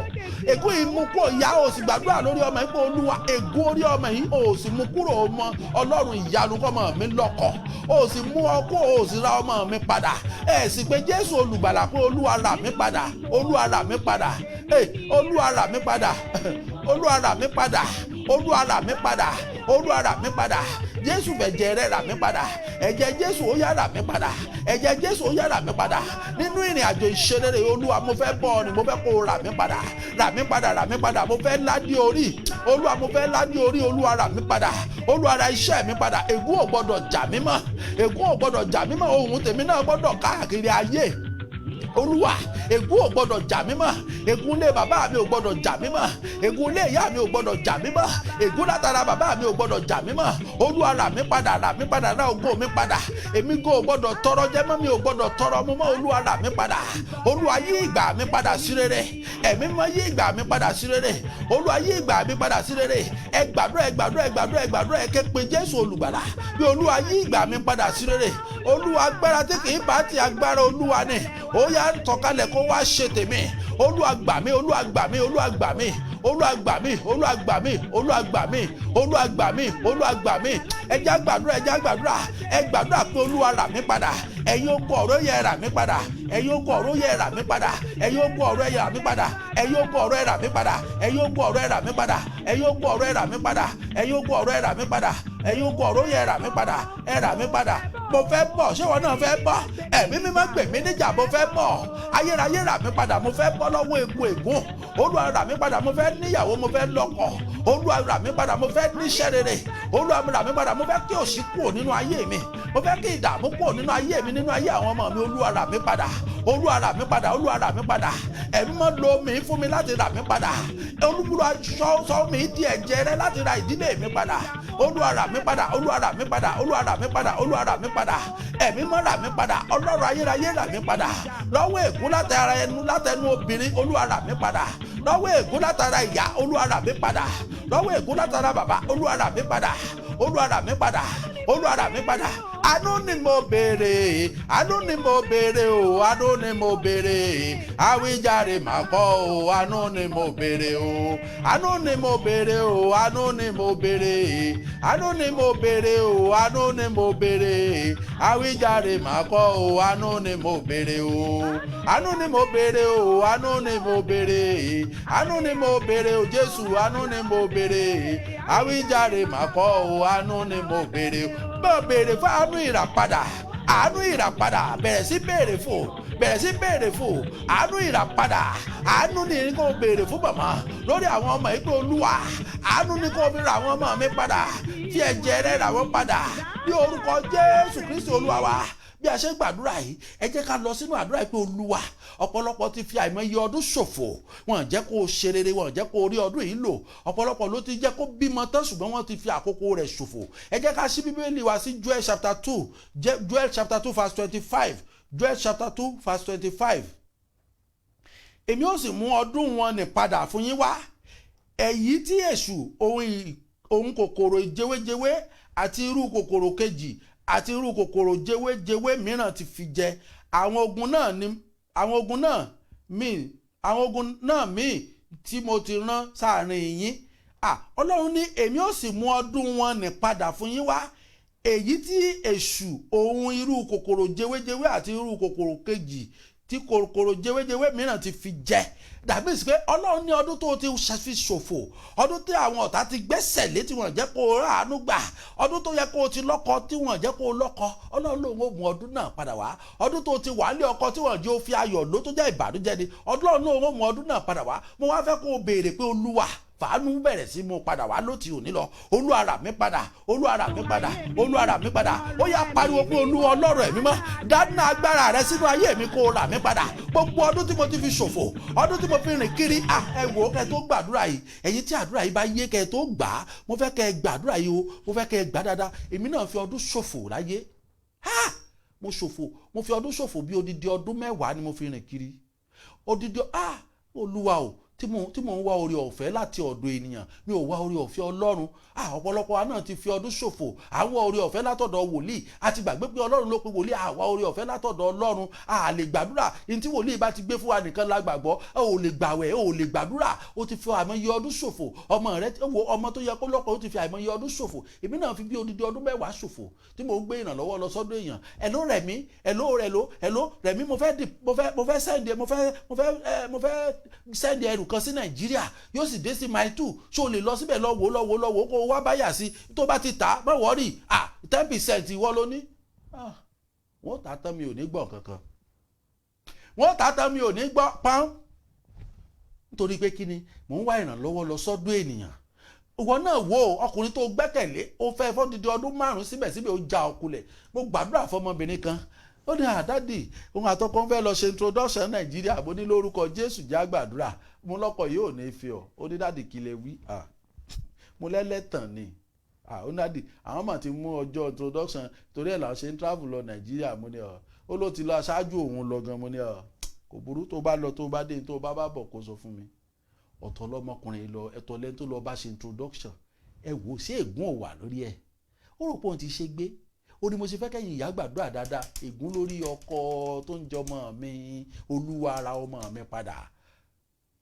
Ègún yìí mú kúrò, ìyá ó sì gbàdúrà lórí ọmọ yìí pé Olúwa ègún orí ọmọ yìí ó sì mú kúrò, ọmọ Ọlọ́run ìyanu kọ́mọ mi lọ́kọ. Ó sì mú ọkọ, ó sì ra ọmọ mi padà. Ẹ sì pé Jésù olùgbàlà pé Olúwa rà mí padà, Olúwa rà mí padà, Olúwa rà mí padà, Olúwa rà mí padà, Olúwa rà mí padà, Olúwa rà mí padà. Jésù fẹ̀jẹ̀ rẹ̀ rà mí padà, ẹ̀jẹ̀ Jésù ó yá rà mí padà, ẹ̀jẹ̀ Jésù ó yá rà mí padà. Nínú ìrìn àjò ìṣerere Olúwa mo fẹ́ bọ́ ọ ni, mo fẹ́ kó o rà mí padà, rà mí padà, rà mí padà. Mo fẹ́ ládé orí, Olúwa mo fẹ́ ládé orí, Olúwa rà mí padà, Olúwa ra iṣẹ́ mi padà. Ègún ò gbọdọ̀ jà mí mọ́, ègún ò gbọdọ̀ jà mí mọ́. Ohùn tèmi náà gbọdọ̀ káàkiri ayé. Olúwa ègún ò gbọdọ̀ jà mí mọ́, ègún ilé bàbá mi ò gbọdọ̀ jà mí mọ́, ègún ilé ìyá mi ò gbọdọ̀ jà mí mọ́, ègún látara bàbá mi ò gbọdọ̀ jà mí mọ́. Olúwa rà mí padà, rà mí padà, rà ògo mi padà. Èmi ò gbọdọ̀ tọrọ jẹ mọ́, mi ò gbọdọ̀ tọrọ mu mọ́. Olúwa rà mí padà, Olúwa yí ìgbà mi padà sí rere. Ẹ̀mí mọ́ yí ìgbà mi padà sí rere, Olúwa yí ìgbà mi padà sí rere. Ẹ gbàdúrà, ẹ gbàdúrà, ẹ gbàdúrà, ẹ gbàdúrà, ẹ ké pe Jésù olùgbàlà bí Olúwa yí ìgbà mi padà sí rere. Olúwa agbára tí kì í bá ti agbára Olúwa ni, ó yá tọ̀kalẹ̀ kó wá ṣe tèmi. Olúwa gbà mí, Olúwa gbà mí, Olúwa gbà mí, Olúwa gbà mí, Olúwa gbà mí, Olúwa gbà mí, Olúwa gbà mí, Olúwa gbà mí. Ẹ já gbàdúrà, ẹ já gbàdúrà, ẹ gbàdúrà pé Olúwa rà mí padà. Ẹ̀yin ogun ọ̀rọ̀ yẹ rà mí padà, ẹ̀yin ogun ọ̀rọ̀ yẹ rà mí padà, ẹ̀yin ogun ọ̀rọ̀ yẹ rà mí padà, ẹ̀yin ogun ọ̀rọ̀ yẹ rà mí padà, ẹ̀yin ogun ọ̀rọ̀ yẹ rà mí padà, ẹ̀yin ogun ọ̀rọ̀ yẹ rà mí padà, ẹ̀yin ogun ọ̀rọ̀ yẹ rà mí padà, ẹ̀yin ogun ọ̀rọ̀ yẹ rà mí padà, ẹ rà mí padà. Mo fẹ́ bọ̀, ṣé wọn náà fẹ́ bọ̀? Ẹ̀mí mímọ́ gbè mí níjà, mo fẹ́ bọ̀. Ayérayé rà mí padà, mo fẹ́ bọ́ lọ́wọ́ egun ègún. Olúwa rà mí padà, mo fẹ́ níyàwó, mo fẹ́ lọ́kọ. Olúwa rà mí padà, mo fẹ́ níṣẹ́ rere. Olúwa rà mí padà, mo mo fẹ́ kí òṣì kúrò nínú ayé mi, mo fẹ́ kí ìdààmú kúrò nínú ayé mi, nínú ayé àwọn ọmọ mi. Olúwa rà mí padà, Olúwa rà mí padà, Olúwa rà mí padà. Ẹ̀mí mọ́ lo mi fún mi láti rà mí padà. Olúwa sọ mi di ẹ̀jẹ̀ rẹ láti ra ìdílé mi padà. Olúwa rà mí padà, Olúwa rà mí padà, Olúwa rà mí padà, Olúwa rà mí padà. Ẹ̀mí mọ́ rà mí padà, Ọlọ́run ayérayé rà mí padà. Lọ́wọ́ ègún látẹnu obìnrin, Olúwa rà mí padà. Lọ́wọ́ ègún látara ìyá, Olúwa rà mí padà. Lọ́wọ́ ègún látara bàbá, Olúwa rà mí padà. Olúwa rà mí padà, Olúwa rà mí padà. Àánú ni mo béèrè, àánú ni mo béèrè o, àánú ni mo béèrè. Àwíjàre mà kọ́ o, àánú ni mo béèrè o, àánú ni mo béèrè o, àánú ni mo béèrè. Àánú ni mo béèrè o, àánú ni mo béèrè. Àwíjàre mà kọ́ o, àánú ni mo béèrè o, àánú ni mo béèrè o, àánú ni mo béèrè. Àánú ni mo béèrè o, Jésù, àánú ni mo béèrè. Àwíjàre mà kọ́ o, àánú ni mo béèrè o. Bẹ́ẹ̀ béèrè fún àánú ìràpadà, àánú ìràpadà. Bẹ̀rẹ̀ sí béèrè fún, bẹ̀rẹ̀ sí béèrè fún àánú ìràpadà. Àánú ni kò béèrè fún màmá lórí àwọn ọmọ yìí pé Olúwa, àánú ni kò fi ra àwọn ọmọ mi padà, fi ẹ̀jẹ̀ rẹ̀ rà wọ́n padà ní orúkọ Jésù Kristi Olúwa wa. Bí a ṣe ń gbàdúrà yìí, ẹ jẹ́ ká lọ sínú àdúrà yìí pé Olúwa, ọ̀pọ̀lọpọ̀ ti fi àìmọye ọdún ṣòfò, wọn jẹ́ kó ṣe rere, wọn jẹ́ kó rí ọdún yìí lò. Ọ̀pọ̀lọpọ̀ ló ti jẹ́ kó bímọ tán ṣùgbọ́n wọ́n ti fi àkókò rẹ̀ ṣòfò. Ẹ jẹ́ ká ṣí Bíbélì wa sí Joel chapter 2, Joel chapter 2 verse 25, Joel chapter 2 verse 25. Èmi ó sì mú ọdún wọn nì padà fún yín wá, èyí tí èṣù ohun kòkòrò jewéjewé àti irú kòkòrò kejì àti irú kòkòrò jewéjewé mìíràn ti fi jẹ àwọn ogun náà míì tí mo ti rán sáàrin yín. Ọlọ́run ní èmi ó sì mú ọdún wọn nì padà fún yín wá, èyí tí èṣù ohun irú kòkòrò jewéjewé àti irú kòkòrò kejì tí kòkòrò jewéjewé mìíràn ti fi jẹ. Dàbí sí pé Ọlọ́run ní ọdún tó ti fi ṣòfò, ọdún tí àwọn ọ̀tá ti gbẹ́sẹ̀ lé tí wọ́n jẹ́ kó o ráàánú gbà, ọdún tó yẹ kó o ti lọ́kọ tí wọ́n jẹ́ kó o lọ́kọ, Ọlọ́run lòun ó mú ọdún náà padà wá. Ọdún tó ti wà lé ọkọ tí wọ́n jẹ́ ó fi ayọ̀ ló tó jẹ́ ìbànújẹ́ ni, Ọlọ́run lòun ó mú ọdún náà padà wá. Mo wá fẹ́ kó o béèrè pé Olúwa, fàánú bẹ̀rẹ̀ sí mú padà wá lótì òní lọ. Olúwa rà mí padà, Olúwa rà mí padà, Olúwa rà mí padà. Ó yá pariwo pé Olúwa Ọlọ́run ẹ̀mí mọ́, dáná agbára rẹ sínú ayé mi kó o rà mí padà. Gbogbo ọdún tí mo ti fi ṣòfò, ọdún tí mo fi rìn kiri, ẹ wò ó kẹ́ tó gbàdúrà yìí. Ẹ̀yin tí àdúrà yìí bá yé kẹ́ tó gbà á, mo fẹ́ kẹ́ gbàdúrà yìí o, mo fẹ́ kẹ́ gbà dáadáa. Èmi náà fi ọdún ṣòfò láyé. Mo ṣòfò, mo fi ọdún ṣòfò bí odidi ọdún 10 ni mo fi rìn kiri. Odidi Olúwa o, tí mò ń wá oore ọ̀fẹ́ láti ọ̀dọ̀ ènìyàn, mi ò wá oore ọ̀fẹ́ Ọlọ́run. Ọ̀pọ̀lọpọ̀ wa náà ti fi ọdún ṣòfò, à ń wá oore ọ̀fẹ́ látọ̀dọ̀ wòlíì, a ti gbàgbé pé Ọlọ́run ló pe wòlíì, à wá oore ọ̀fẹ́ látọ̀dọ̀ Ọlọ́run. A lè gbàdúrà, ní tí wòlíì bá ti gbé fún wa nìkan la gbàgbọ́. Ò lè gbàwẹ̀, ò lè gbàdúrà, ó ti fi àìmọye ọdún ṣòfò. Ọmọ rẹ wo ọmọ tó yẹ kó lọ́kọ, ó ti fi àìmọye ọdún ṣòfò. Èmi náà fi bí odidi ọdún 10 ṣòfò tí mò ń gbé ìrànlọ́wọ́ lọ sọ́dọ̀ èèyàn. Hello Rẹ̀mí, mo fẹ́ sẹ́ndì ẹrù kan sí Nàìjíríà, yóò sì dé sí mile 2, ṣó lè lọ síbẹ̀ lọ́wọ́ kó wá báyà sí, tó bá ti tà má wọ́rì, 10% ìwọ ló ní. Wọ́n tà tán mi ò ní gbọ́ kankan, wọ́n tà tán mi ò ní gbọ́ pọ́n, nítorí pé kí ni mò ń wá ìrànlọ́wọ́ lọ sọ́dọ̀ ènìyàn. Ìwọ náà wo ọkùnrin tó gbẹ́kẹ̀lé, ó fẹ́ fọ́dídì ọdún 5 síbẹ̀síbẹ̀ ó já ọkulẹ̀. Mo gbàdúrà fọmọbìnrin kan, ó ní àdádì òun àtọkọ ń fẹ́ lọ ṣe introduction Nàìjíríà, mo ní lórúkọ Jésù já gbàdúrà. Mo lọ́kọ̀ yóò ní fi ọ́, ó ní dádì kí lè wí. Mo lẹ́lẹ́tàn ni. Ó ní dádì àwọn mà ti mú ọjọ́ introduction torí ẹ̀ làwọn ṣe ń travel lọ Nàìjíríà. Mo ní ó ló ti lọ aṣáájú òun lọ gan. Mo ní kò burú, tó bá lọ tó bá dé tó bá bọ̀ kó sọ fún mi. Ọ̀tọ̀ lọmọkùnrin lọ, ẹ̀tọ́ lẹ́ni tó lọ bá ṣe introduction. Ẹ wò ṣé ègún ò wà lórí ẹ̀, ó rò pé òun ti ṣe gbé. Ó ní mo ṣe fẹ́ kẹ́yìn ìyá gbàdúrà dáadáa, ègún lórí ọkọ tó ń jẹ ọmọ mi, Olúwa ra ọmọ mi padà.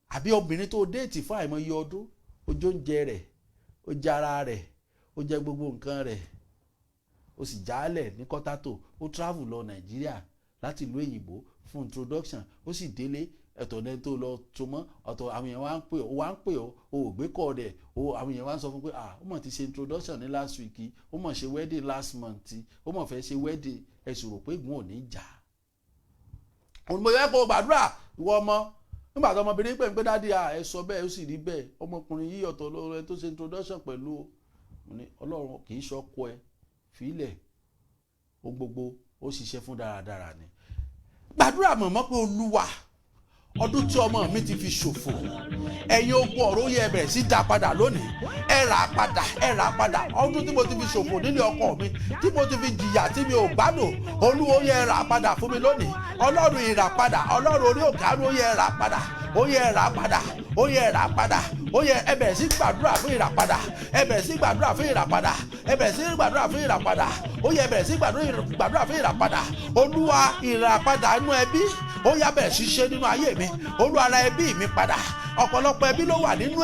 Àbí obìnrin tó déètì fún àìmọye ọdún, ó jẹ oúnjẹ rẹ̀, ó jẹ ara rẹ̀, ó jẹ gbogbo nǹkan rẹ̀, ó sì jálẹ̀ ní kọ́tátò, ó travel lọ Nàìjíríà láti ìlú òyìnbó fún introduction, ó sì délé, ẹ̀tọ́ ní tó lọ tó mọ́, ọ̀tọ̀ àwọn èèyàn wá ń pè ọ́, ó gbé kọ́ rẹ̀, àwọn èèyàn wá ń sọ fún pé ó mọ̀ ti ṣe introduction ní last week, ó mọ̀ ṣe wedding last month, ó mọ̀ fẹ́ ṣe wedding, ẹ̀sùn rò pé gùn ò ní jà. Òun mo yẹ kó gbàdúrà ìwọ ọmọ, nígbà tó ọmọbìnrin pè ń pé dádì ẹ sọ bẹ́ẹ̀ ó sì rí bẹ́ẹ̀, ọmọkùnrin yìí ọ̀tọ̀ lọ́rọ̀ tó ṣe introduction pẹ̀lú Ọlọ́run kì í ṣọkọ ẹ, fílẹ̀ ohun gbogbo ó ṣiṣẹ́ fún dáradára ni. Gbàdúrà mọ̀mọ́ pé Olúwa, ọdún tí ọmọ mi ti fi ṣòfò, ẹ̀yin ogun ọ̀rọ̀ yẹ bẹ̀rẹ̀ sí dá padà lónìí. Ẹ rà á padà ọdún tí mo ti fi ṣòfò nílé ọkọ mi, tí mo ti fi jìyà tí mi ò gbádùn. Olúwa ó yẹ rà á padà fún mi lónìí. Ọlọ́run ìràpadà, Ọlọ́run orí òkè àánú ó yẹ rà á padà, ó yẹ rà á padà, ó yẹ rà á padà, ó yẹ ẹ bẹ̀rẹ̀ sí gbàdúrà fún ìràpadà, ẹ bẹ̀rẹ̀ sí gbàdúrà fún ìràpadà, ẹ bẹ̀rẹ̀ sí gbàdúrà fún ìràpadà, ó yẹ bẹ̀rẹ̀ sí gbàdúrà fún ìràpadà. Olúwa ìràpadà inú ẹbí ó yá bẹ̀rẹ̀ sí ṣe nínú ayé mi. Olúwa ra ẹbí mi padà. Ọ̀pọ̀lọpọ̀ ẹbí ló wà nínú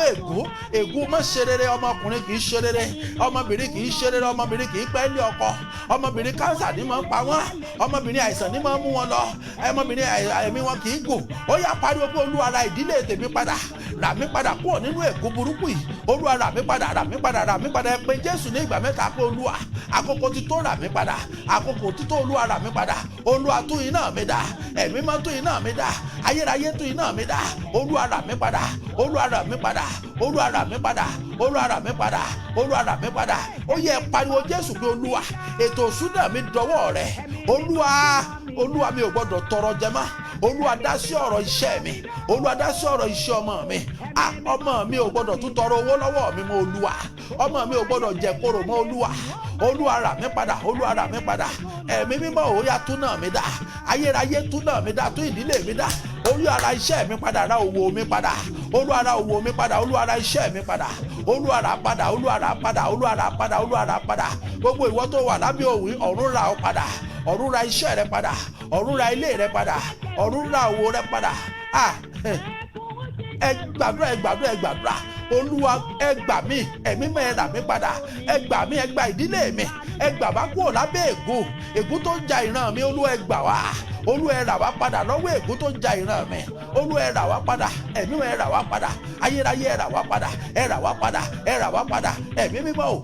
ègún má ṣe rere, ọmọkùnrin kì í ṣe rere, ọmọbìnrin kì í ṣe rere, ọmọbìnrin kì í pẹ́ lé ọkọ, ọmọbìnrin kánsà ní máa ń pa wọ́n, ọmọbìnrin àìsàn ní máa ń mú wọn lọ, ọmọbìnrin ẹ̀mí wọn kì í gùn. Ó yá pariwo pé Olúwa ra ìdílé tèmi padà, rà mí padà kúrò nínú ègún burúkú yìí. Olúwa rà mí padà, rà mí padà, rà mí padà. Ẹ pé Jésù ní ìgbà mẹ́ta pé Olúwa, àkókò ti tó rà mí padà, àkókò ti tó Olúwa rà mí padà. Olúwa tún iná mi dá, ẹ̀mí máa tún iná mi dá, ayérayé tún iná mi dá. Olúwa rà mí padà, Olúwa rà mí padà, Olúwa rà mí padà, Olúwa rà mí padà, Olúwa rà mí padà. Ó yẹ pariwo Jésù pé Olúwa, ètò ìṣúná mi dọwọ́ rẹ. Olúwa mi ò gbọdọ̀ tọrọ jẹ mọ́. Olúwa dá sí ọ̀rọ̀ iṣẹ́ mi, Olúwa dá sí ọ̀rọ̀ iṣẹ́ ọmọ mi. Ọmọ mi ò gbọdọ̀ tún tọrọ owó lọ́wọ́ mi mọ́ Olúwa. Ọmọ mi ò gbọdọ̀ jẹ kóró mọ́ Olúwa. Olúwa rà mí padà, Olúwa rà mí padà. Ẹ̀mí mímọ́ ó yá tún náà mi dá, ayérayé tún náà mi dá, tún ìdílé mi dá. Olúwa ra iṣẹ́ mi padà, ra òwò mi padà. Olúwa ra òwò mi padà, Olúwa ra iṣẹ́ mi padà. Olúwa rà padà, Olúwa rà padà, Olúwa rà padà, Olúwa rà padà. Gbogbo ìwọ tó wà lábẹ́ òwì, ọ̀run rà ọ́ padà. Ọ̀run ra iṣẹ́ rẹ padà, ọ̀run ra ilé rẹ padà, ọ̀run ra òwò rẹ padà. Ẹ gbàdúrà. Olúwa ẹ gbà mí, ẹ̀mí mọ́ ẹ rà mí padà. Ẹ gbà mí, ẹ gbà ìdílé mi. Ẹ gbà wá kúrò lábẹ́ ègún tó ń ja ìran mi. Olúwa ẹ gbà wá. Olúwa ẹ rà wá padà lọ́wọ́ ègún tó ń ja ìran mi. Olúwa ẹ rà wá padà, ẹ̀mí mọ́ ẹ rà wá padà, ayérayé ẹ rà wá padà, ẹ rà wá padà, ẹ rà wá padà. Ẹ̀mí mímọ́ o,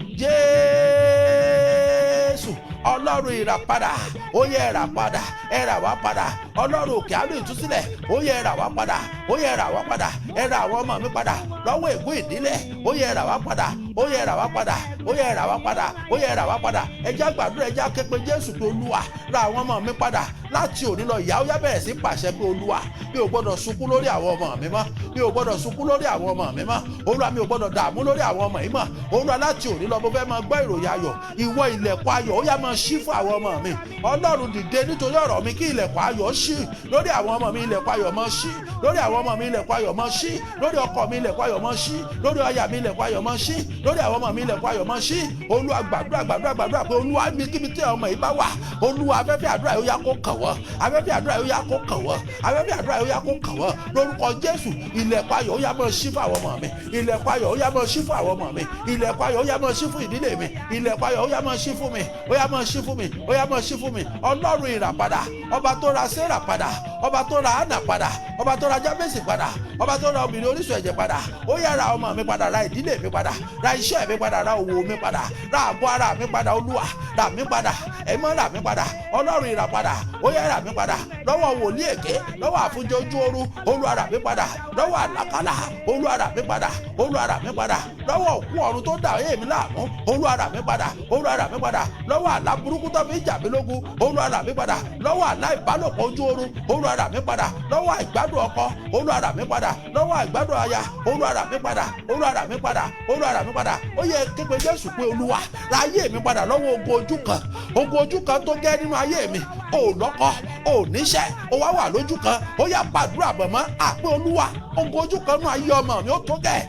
Jésù Ọlọ́run ìràpadà, ó yẹ ẹ rà padà, ẹ rà wá padà. Ọlọ́run òkè àánú ìtúsílẹ̀, ó yẹ ẹ rà wá padà, ó yẹ ẹ rà wá padà. Ẹ rà àwọn ọmọ mi padà lọ́wọ́ ègún ìdílé, ó yẹ ẹ rà wá padà, ó yẹ ẹ rà wá padà, ó yẹ ẹ rà wá padà, ó yẹ ẹ rà wá padà. Ẹ já gbàdúrà, ẹ já ké pe Jésù pé Olúwa ra àwọn ọmọ mi padà. Láti òní lọ ìyá ó yá bẹ̀rẹ̀ sí pàṣẹ pé Olúwa, mi ò gbọdọ̀ sunkún lórí àwọn ọmọ mi mọ́, mi ò gbọdọ̀ sunkún lórí àwọn ọmọ mi mọ́. Olúwa mi ò gbọdọ̀ dààmú lórí àwọn ọmọ yìí mọ́. Olúwa láti òní lọ mo fẹ́ máa gbọ́ ìròyìn ayọ̀. Ìwọ ilẹ̀kùn ayọ̀ ó yá máa ṣí fún àwọn ọmọ mi. Ọlọ́run dìde nítorí ọ̀rọ̀ mi, kí ilẹ̀kùn ayọ̀ ṣí lórí àwọn ọmọ mi. Ilẹ̀kùn ayọ̀ máa ṣí lórí àwọn ọmọ mi. Ilẹ̀kùn ayọ̀ máa ṣí lórí ọkọ mi. Ilẹ̀kùn ayọ̀ máa ṣí lórí aya mi. Ilẹ̀kùn ayọ̀ máa ṣí lórí àwọn ọmọ mi. Ilẹ̀kùn ayọ̀ máa ṣí. Olúwa gbàdúrà pé Olúwa níbi tí ọmọ yìí bá wà, Olúwa afẹ́fẹ́ àdúrà yóò yá kó kàn wọ́n, afẹ́fẹ́ àdúrà yóò yá kó kàn wọ́n, afẹ́fẹ́ àdúrà yóò yá kó kàn wọ́n. Lórúkọ Jésù, ilẹ̀kùn ayọ̀ ó yá máa ṣí fún àwọn ọmọ mi. Ilẹ̀kùn ayọ̀ ó yá máa ṣí fún àwọn ọmọ mi. Ilẹ̀kùn ayọ̀ ó yá máa ṣí fún ìdílé mi. Ilẹ̀kùn ayọ̀ ó yá máa ṣí fún mi, ó yá máa ṣí fún mi, ó yá máa ṣí fún mi. Ọlọ́run ìràpadà, ọba tó ra Sẹ́rà padà, ọba tó ra Hánà padà, ọba tó ra Jábésì padà, ọba tó ra obìnrin orísun ẹ̀jẹ̀ padà. Ó yá ra ọmọ mi padà, ra ìdílé mi padà, ra iṣẹ́ mi padà, ra òwò mi padà, ra àgọ́ ara mi padà. Olúwa rà mí padà, ẹ̀mọ́ rà mí padà. Ọlọ́run ìràpadà, ó yá rà mí padà lọ́wọ́ wòlíì èké, lọ́wọ́ àfúnjẹ ojú oorun. Olúwa rà mí padà lọ́wọ́ àlákàlà. Olúwa rà mí padà, Olúwa rà mí padà lọ́wọ́ òkú ọ̀run tó dà ayé mi láàmú. Olúwa rà mí padà, Olúwa rà mí padà lọ́wọ́ àlá burúkú tó fi ń jà mí lógun. Olúwa rà mí padà lọ́wọ́ àlá ìbálòpọ̀ ojú oorun. Olúwa rà mí padà lọ́wọ́ àìgbádùn ọkọ. Olúwa rà mí padà lọ́wọ́ àìgbádùn aya. Olúwa rà mí padà, Olúwa rà mí padà, Olúwa rà mí padà. Ó yẹ képe Jésù pé Olúwa ra ayé mi padà lọ́wọ́ ogun ojú kan. Ogun ojú kan tó gẹ́ nínú ayé mi. O lọ́kọ, o níṣẹ́, o wá wà lójú kan. Ó yá gbàdúrà mọ̀mọ́ àpé Olúwa, ogun ojú kan nínú ayé ọmọ mi ó tó gẹ́.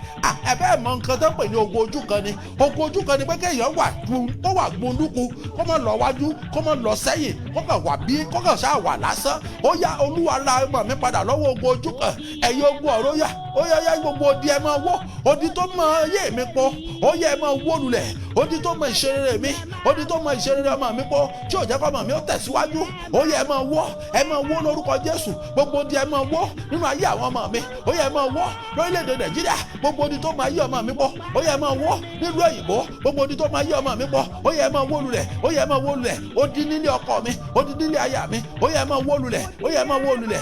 Ẹ̀fẹ́ mọ nǹkan tó ń pè ní ogun ojú kan ni. Ogun ojú kan ni pé kéèyàn wà gbóndúkú, kó má lọ wájú, kó má lọ sẹ́yìn, kó kàn wà bí, kó kàn ṣáà wà lásán. Ó yá Olúwa ra ọmọ mi padà lọ́wọ́ ogun ojú kan. Ẹ̀yin ogun ọ̀rọ̀ yá, ó yá gbogbo odi ẹ máa wó. Odi tó mọ ayé mi pọ̀, ó yẹ ẹ máa wó lulẹ̀. Odi tó mọ ìṣeré mi, odi tó mọ ìṣeré ọmọ mi pọ̀, tí ò jẹ́ kó ọmọ mi ó tẹ̀síwájú. Ó yẹ ẹ máa wó lórúkọ Jésù. Gbogbo odi ẹ máa wó nínú ayé àwọn ọmọ mi. Ó yẹ ẹ máa wó lórílẹ̀-èdè Nàìjíríà. Gbogbo odi tó mọ ayé ọmọ mi pọ̀, ó yẹ ẹ máa wó nílùú òyìnbó. Gbogbo odi tó mọ ayé ọmọ mi pọ̀, ó yẹ ẹ máa wó lulẹ̀, ó yẹ ẹ máa wó lulẹ̀. Odi nílé ọkọ mi, odi nílé aya mi, ó yẹ ẹ máa wó lulẹ̀, ó yẹ ẹ máa wó lulẹ̀.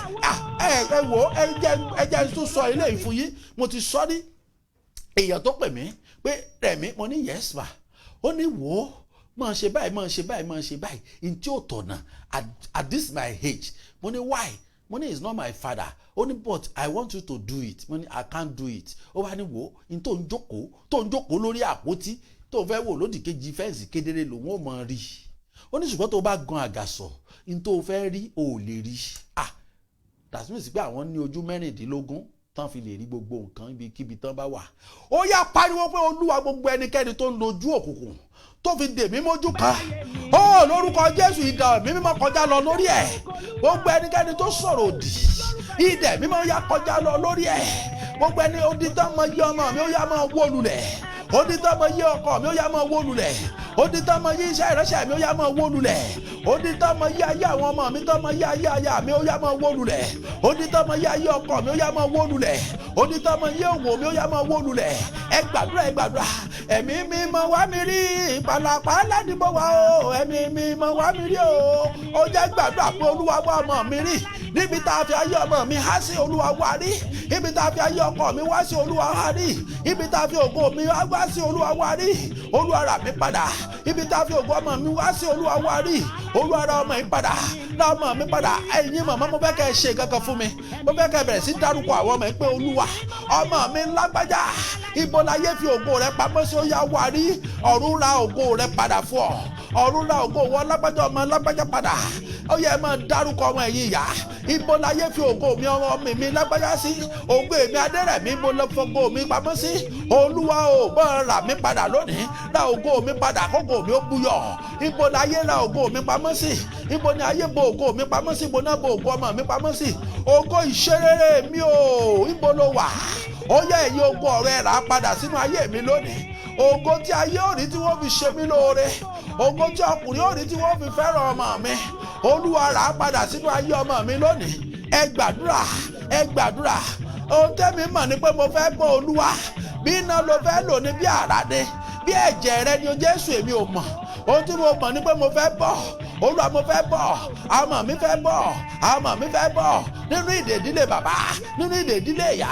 Ẹ wò ẹ jẹ́ tún sọ ilé ìfún yín. Mo ti sọ ní èèyàn tó pè mí pé Rẹ̀mí, mo ní yes ma. Ó ní wò ó máa ṣe báyìí in tí ó tọ̀nà at this my age. Mo ní why? Mo ní is not my father. Ó ní but I want you to do it. Mo ní I can't do it. Ó wá ní wo in tó ń jókòó lórí àpótí tó fẹ́ wò lódì kejì fẹ́ǹsì kedere lòun ó mọ rí. Ó ní ṣùgbọ́n tó bá gan àgàsọ̀ in tó fẹ́ rí ò lè rí. That means pé àwọn ní ojú 16 tán fi lè rí gbogbo nǹkan ibikíbi tán bá wà. Ó yá pariwo pé Olúwa gbogbo ẹnikẹ́ni tó ń lojú òkùnkùn tó fi dè mí mójú kan. Ó lórúkọ Jésù idà mi mímọ́ kọjá lọ lórí ẹ̀. Gbogbo ẹnikẹ́ni tó sọ̀rọ̀ òdì idà mímọ́ yá kọjá lọ lórí ẹ̀. Gbogbo ẹni odi tán mọ yí ọmọ mi ó yá máa wó lulẹ̀. Odi tán mọ yí ọkọ mi ó yá máa wó lulẹ̀. Odi tán mọ yí iṣẹ́ ìránṣẹ́ mi ó yá máa wó lulẹ̀. Odi tán mọ yí ayé àwọn ọmọ mi tán mọ yí ayé aya mi ó yá máa wó lulẹ̀. Odi tán mọ yí ayé ọkọ mi ó yá máa wó lulẹ̀. Odi tán mọ yí òwò mi ó yá máa wó lulẹ̀. Ẹ gbàdúrà ẹ̀mí mímọ́ wá mi rí ìpàlàpà ládìbò wa o. Ẹ̀mí mímọ́ wá mi rí o. Ó jẹ́ gbàdúrà pé Olúwa wá ọmọ mi rí. Níbi tá a fi ayé ọmọ mi há sí Olúwa wá rí. Ibi tá a fi ayé ọkọ mi wá sí Olúwa wá rí. Ibi tá a fi ògo mi wá sí Olúwa wá rí. Olúwa rà mí padà. Ibi tá a fi ògo ọmọ mi wá sí Olúwa wá rí. Olúwa rà ọmọ mi padà. Rà ọmọ mi padà. Ẹ̀yin màmá mo fẹ́ kẹ́ ẹ ṣe kankan fún mi. Mo fẹ́ kẹ́ ẹ bẹ̀rẹ̀ sí dárúkọ àwọn ọmọ yìí pé Olúwa ọmọ mi lágbájá. Ibo láyé fi ògo rẹ pamọ́ sí ó yá wá rí. Ọ̀run ra ògo rẹ padà fún ọ. Ọ̀run ra ògo wọn lágbájá ọmọ lágbájá padà. Ó yẹ máa dárúkọ ọmọ ẹ̀yin ìyá. Ibo láyé fi ògo mi ọmọ mi lágbájá sí. Ògo èmi Adérẹ̀mí mo lọ fọgbó mi pamọ́ sí. Olúwa ò bọ́ rà mí padà lónìí. Ra ògo mi padà kókò mi ó búyọ̀. Ibo láyé ra ògo mi pamọ́ sí. Ibo ni ayé bo ògo mi pamọ́ sí. Ibo náà bo ògo ọmọ mi pamọ́ sí. Ògo Ise Rere mi o. Ibo ló wà? Ó yẹ ẹ̀yin ògo ọ̀rẹ́ rà padà sínú ayé mi lónìí. Ògo tí ayé ò rí tí wọ́n fi ṣe mí lóore. Ògo tí ọkùnrin ò rí tí wọ́n fi fẹ́ràn ọmọ mi. Olúwa rà padà sínú ayé ọmọ mi lónìí. Ẹ gbàdúrà. Ohun tẹ́mi mọ̀ ni pé mo fẹ́ bọ́ Olúwa. Bí iná ló fẹ́ lò ní bí àràdé. Bí ẹ̀jẹ̀ rẹ ni o Jésù èmi ò mọ̀. Ohun tí mo mọ̀ ni pé mo fẹ́ bọ́. Olúwa mo fẹ́ bọ́. Ọmọ mi fẹ́ bọ́. Ọmọ mi fẹ́ bọ́. Nínú ìdè ìdílé bàbá. Nínú ìdè ìdílé ìyá.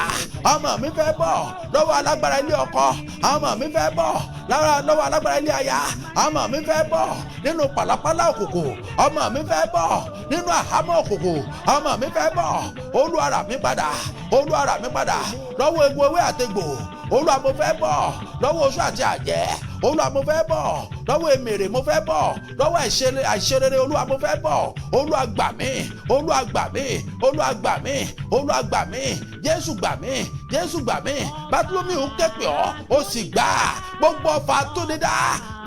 Ọmọ mi fẹ́ bọ́. Lọ́wọ́ alágbára ilé ọkọ. Ọmọ mi fẹ́ bọ́. Lọ́wọ́ alágbára ilé aya. Ọmọ mi fẹ́ bọ́. Nínú pàlàpàlà òkùnkùn. Ọmọ mi fẹ́ bọ́. Nínú àhámọ́ òkùnkùn. Ọmọ mi fẹ́ bọ́. Olúwa rà mí padà. Olúwa rà mí padà. Lọ́wọ́ egbò ewé àtegbò. Olúwa mo fẹ́ bọ́. Lọ́wọ́ oṣù àti àjẹ́. Olúwa mo fẹ́ bọ́. Lọ́wọ́ èmèrè mo fẹ́ bọ́. Lọ́wọ́ àìṣerere Olúwa mo fẹ́ bọ́. Olúwa gbà mí. Olúwa gbà mí. Olúwa gbà mí. Olúwa gbà mí. Jésù gbà mí. Jésù gbà mí. Bátúlómìù ké pè ọ́. Ó sì gbà. Gbogbo ọfà tó dídá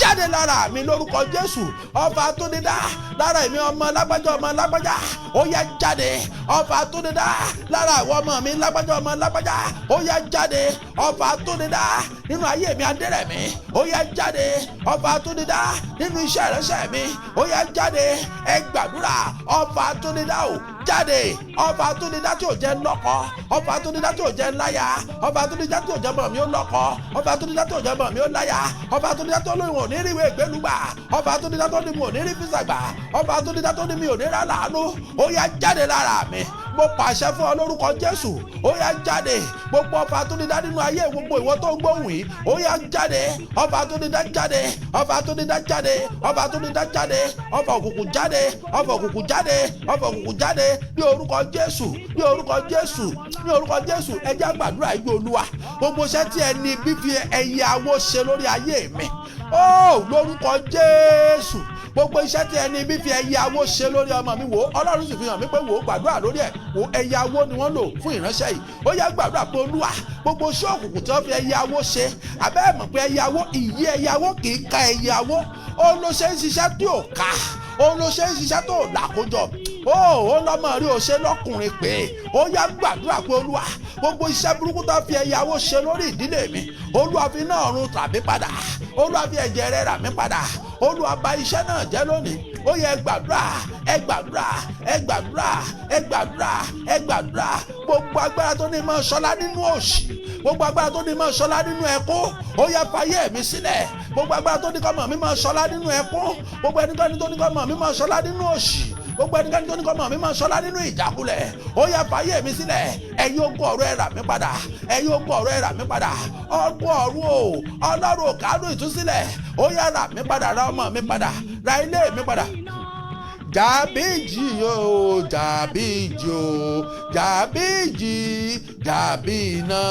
jáde lára mi lórúkọ Jésù. Ọfà tó dídá lára èmi ọmọ lágbájá. Ó yá jáde. Ọfà tó dídá lára àwọn ọmọ mi lágbájá. Ó yá jáde. Ọfà tó dídá nínú ayé mi Adérẹ̀mí. Ó yá jáde. Ọfà tó dídá nínú iṣẹ́ ìránṣẹ́ mi. Ó yá jáde. Ẹ gbàdúrà. Ọfà tó dídá o jáde. Ọfà tó dídá tí ò jẹ́ lọ́kọ. Ọfà tó dídá tí ò jẹ́ láya. Ọfà tó dídá tí ò jẹ́ mọ̀ mi ó lọ́kọ. Ọfà tó dídá tí ò jẹ́ mọ̀ mi ó láya. Ọfà tó dídá tó lóyún ò ní rí ìwé ìgbélúgbà. Ọfà tó dídá tó ní mi ò ní rí físà gbà. Ọfà tó dídá tó ní mi ò ní rà láàánú. Ó yá jáde lára mi. Mo pàṣẹ fún ọ lórúkọ Jésù. Ó yá jáde. Gbogbo ọfà tó dídá nínú ayé gbogbo ìwọ tó ń gbóhùn yìí. Ó yá jáde. Ọfà tó dídá jáde. Ọfà tó dídá jáde. Ọfà tó dídá jáde. Ọfà òkùnkùn jáde. Ọfà òkùnkùn jáde. Ọfà òkùnkùn jáde. Ní orúkọ Jésù. Ní orúkọ Jésù. Ní orúkọ Jésù. Ẹ jẹ́ gbàdúrà yìí Olúwa. Gbogbo iṣẹ́ tí ẹni bí fi ẹyẹ awó ṣe lórí ayé mi. Ó lórúkọ Jésù. Gbogbo iṣẹ́ tí ẹni bí fi ẹyẹ awó ṣe lórí ọmọ mi wò. Ọlọ́run sì fi hàn mí pé wò ó gbàdúrà lórí ẹ̀. Wò ẹyẹ awó ni wọ́n lò fún ìránṣẹ́ yìí. Ó yá gbàdúrà pé Olúwa gbogbo iṣẹ́ òkùnkùn tí wọ́n fi ẹyẹ awó ṣe. Àbẹ́ ẹ̀ mọ̀ pé ẹyẹ awó ìyí ẹyẹ awó kì í ka ẹyẹ awó. Ó ló ṣe ń ṣiṣẹ́ tí ò ká. Ó ló ṣe ń ṣiṣẹ́ tó làkójọ. Ó lọ́mọ rí o ṣe lọ́kùnrin pé ó yá gbàdúrà pé Olúwa gbogbo iṣẹ́ burúkú tó fi ẹyẹ awó ṣe lórí ìdílé mi. Olúwa fi iná ọ̀run tà mí padà. Olúwa fi ẹ̀jẹ̀ rẹ̀ rà mí padà. Olúwa bà iṣẹ́ náà jẹ́ lónìí. Ó yẹ gbàdúrà. Gbogbo agbára tó ní máa ṣọlá nínú òṣì. Gbogbo agbára tó ní máa ṣọlá nínú ẹkún. Ó yẹ fàyè mi sílẹ̀. Gbogbo agbára tó ní kọ́mọ mi máa ṣọlá nínú ẹkún. Gbogbo ẹnikẹ́ni tó ní kọ́mọ mi máa ṣọlá nínú òṣì. gbogbo ẹnikẹ́ni tó ní kọ́ ọmọ mi máa ṣọlá nínú ìjákulẹ̀ ó yá fàyè mi sílẹ̀ ẹ̀yin ogun ọ̀run ẹ rà mí padà ẹ̀yin ogun ọ̀run ẹ rà mí padà ọgbọ́n ọ̀run o ọlọ́run ò kánú ìtúsílẹ̀ ó yá rà mí padà ra ọmọ mi padà ra ilé mi padà. Jàbíjì o jàbíjì o jàbíjì jàbí iná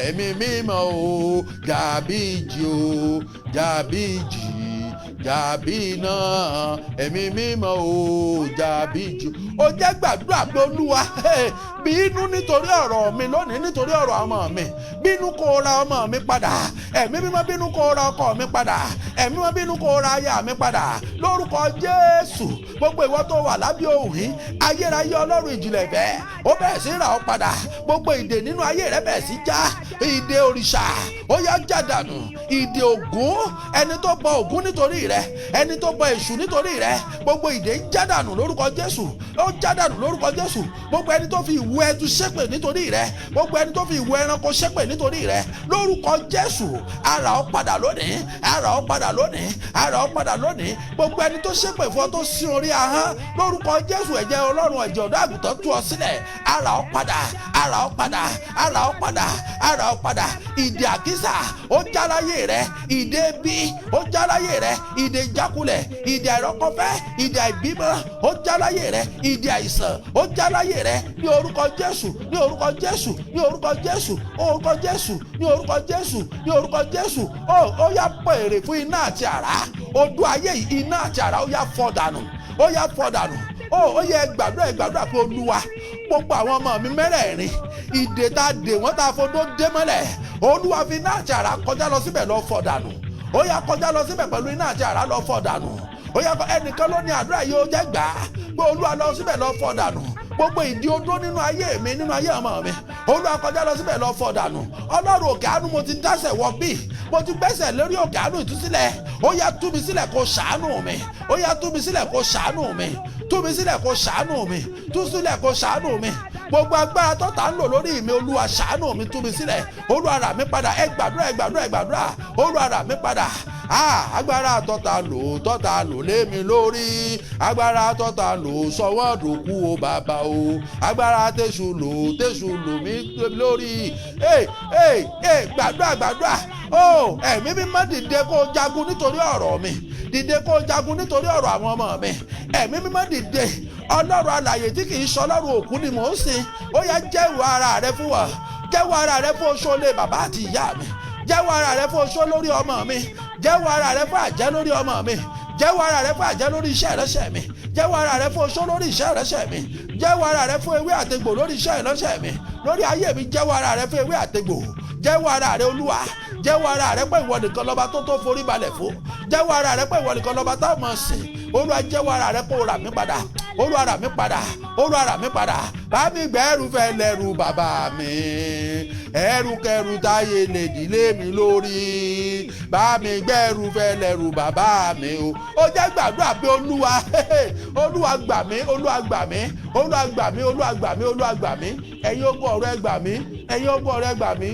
ẹ̀mí mímọ́ o jàbíjì o jàbíjì jàbí iná ẹ̀mí mímọ́ o jàbíjì. Ó jẹ́ gbàdúrà pé olúwa bínú nítorí ọ̀rọ̀ mi lónìí nítorí ọ̀rọ̀ ọmọ mi bínú kó ra ọmọ mi padà ẹ̀mí mímọ́ bínú kó ra ọkọ mi padà ẹ̀mí mímọ́ bínú kó ra aya mi padà lórúkọ Jésù. Gbogbo ìwọ tó wà lábẹ́ ohùn yìí ayérayé ọlọ́run ìjìnlẹ̀ ìfẹ́ ó bẹ̀rẹ̀ sí rà ọ́ padà gbogbo ìdè nínú ayé rẹ bẹ̀rẹ̀ sí já ìdè òrìṣà ó yá já dànù ìdè ògún ẹni tó bọ ògún nítorí rẹ ẹni tó bọ èṣù nítorí rẹ gbogbo ìdè ń já dànù lórúkọ Jésù ó já dànù lórúkọ Jésù. Gbogbo ẹni tó fi ìwú ẹtu ṣépè nítorí rẹ gbogbo ẹni tó fi ìwú ẹranko ṣépè nítorí rẹ lórúkọ Jésù á rà ọ́ padà lónìí á rà ọ́ padà lónìí á rà ọ́ padà lónìí. Gbogbo ẹni tó ṣépè fún ọ tó sí orí ahọ́n lórúkọ Jésù ẹ̀jẹ̀ Ọlọ́run ẹ̀jẹ̀ ọ̀dọ́ àgùntàn tú ọ sílẹ̀ á rà ọ́ padà á rà ọ́ padà á rà ọ́ padà á rà ọ́ padà. Ìdè àkísà ó já láyé rẹ ìdè bí ó já láyé rẹ ìdè ìjákulẹ̀ ìdè àìrọ́kọ̀fẹ́ ìdè àìbímọ ó já láyé rẹ ìdè àìsàn ó já láyé rẹ ní orúkọ Jésù ní orúkọ Jésù ní orúkọ Jésù orúkọ Jésù ní orúkọ Jésù ní orúkọ Jésù. Ó yá pèrè fún iná àti àrá odò ayé yìí iná àti àrá ó yá fọ́ dànù ó yá fọ́ dànù. Ó yẹ gbàdúrà pé olúwa gbogbo àwọn ọmọ mi mẹ́rẹ̀ẹ̀rin ìdè tá a dè wọ́n tá a fodó dé mọ́lẹ̀ olúwa fi iná àti àrá kọjá lọ síbẹ̀ lọ fọ́ dànù ó yá kọjá lọ síbẹ̀ pẹ̀lú iná àti àrá lọ fọ́ dànù. Ó yá ẹnìkan ló ní àdúrà yìí ó jẹ́ gbà á pé olúwa lọ síbẹ̀ lọ fọ́ dànù gbogbo ìdí odó nínú ayé mi nínú ayé ọmọ mi olúwa kọjá lọ síbẹ̀ lọ fọ́ dànù. Ọlọ́run òkè àánú mo ti dásẹ̀ wọ bí mo ti gbẹ́sẹ̀ lórí òkè àánú ìtúsílẹ̀ ó yá tú mi sílẹ̀ kó ṣàánú mi ó yá tú mi sílẹ̀ kó ṣàánú mi tú mi sílẹ̀ kó ṣàánú mi tú sílẹ̀ kó ṣàánú mi. Gbogbo agbára tọ́ta ń lò lórí mi olúwa ṣàánú mi tú mi sílẹ̀ olúwa rà mí padà ẹ gbàdúrà olúwa rà mí padà. Agbára tọ́ta lò lé mi lórí agbára tọ́ta lò sọ́wọ́ dòkú o bàbá o agbára tẹ̀sù lò mí lórí. Gbàdúrà ẹ̀mí mímọ́ dìde kó jagun nítorí ọ̀rọ̀ mi dìde kó jagun nítorí ọ̀rọ̀ àwọn ọmọ mi ẹ̀mí mímọ́ dìde ọlọ́run alààyè tí kì í ṣe ọlọ́run òkú ni mò ń sìn ó yá jẹ́wọ́ ara rẹ fún wa jẹ́wọ́ ara rẹ fún oṣó lé bàbá àti ìyá mi jẹ́wọ́ ara rẹ fún oṣó lórí ọmọ mi jẹ́wọ́ ara rẹ fún àjẹ́ lórí ọmọ mi jẹ́wọ́ ara rẹ fún àjẹ́ lórí iṣẹ́ ìránṣẹ́ mi jẹ́wọ́ ara rẹ fún oṣó lórí iṣẹ́ ìránṣẹ́ mi jẹ́wọ́ ara rẹ fún ewé àtegbò lórí iṣẹ́ ìránṣẹ́ mi lórí ayé mi jẹ́wọ́ ara rẹ fún ewé àtegbò jẹ́wọ́ ara rẹ olúwa jẹ́wọ́ ara rẹ pé ìwọ nìkan lọ́ba tó forí balẹ̀ fún jẹ́wọ́ ara rẹ pé ìwọ nìkan lọ́ba tá a mọ̀ sìn olúwa jẹ́wọ́ ara rẹ kó rà mí padà olúwa rà mí padà olúwa rà mí padà bá mi gbẹ́rù fẹ́ lẹ́rù bàbá mi ẹrù kẹrù táyé lè dìlé mi lórí bá mi gbẹ́rù fẹ́ lẹ́rù bàbá mi o. Ó jẹ́ gbàdúrà pé olúwa olúwa gbà mí olúwa gbà mí olúwa gbà mí olúwa gbà mí olúwa gbà mí ẹ̀yin ogun ọ̀rọ̀ ẹ gbà mí ẹ̀yin ogun ọ̀rọ̀ ẹ gbà mí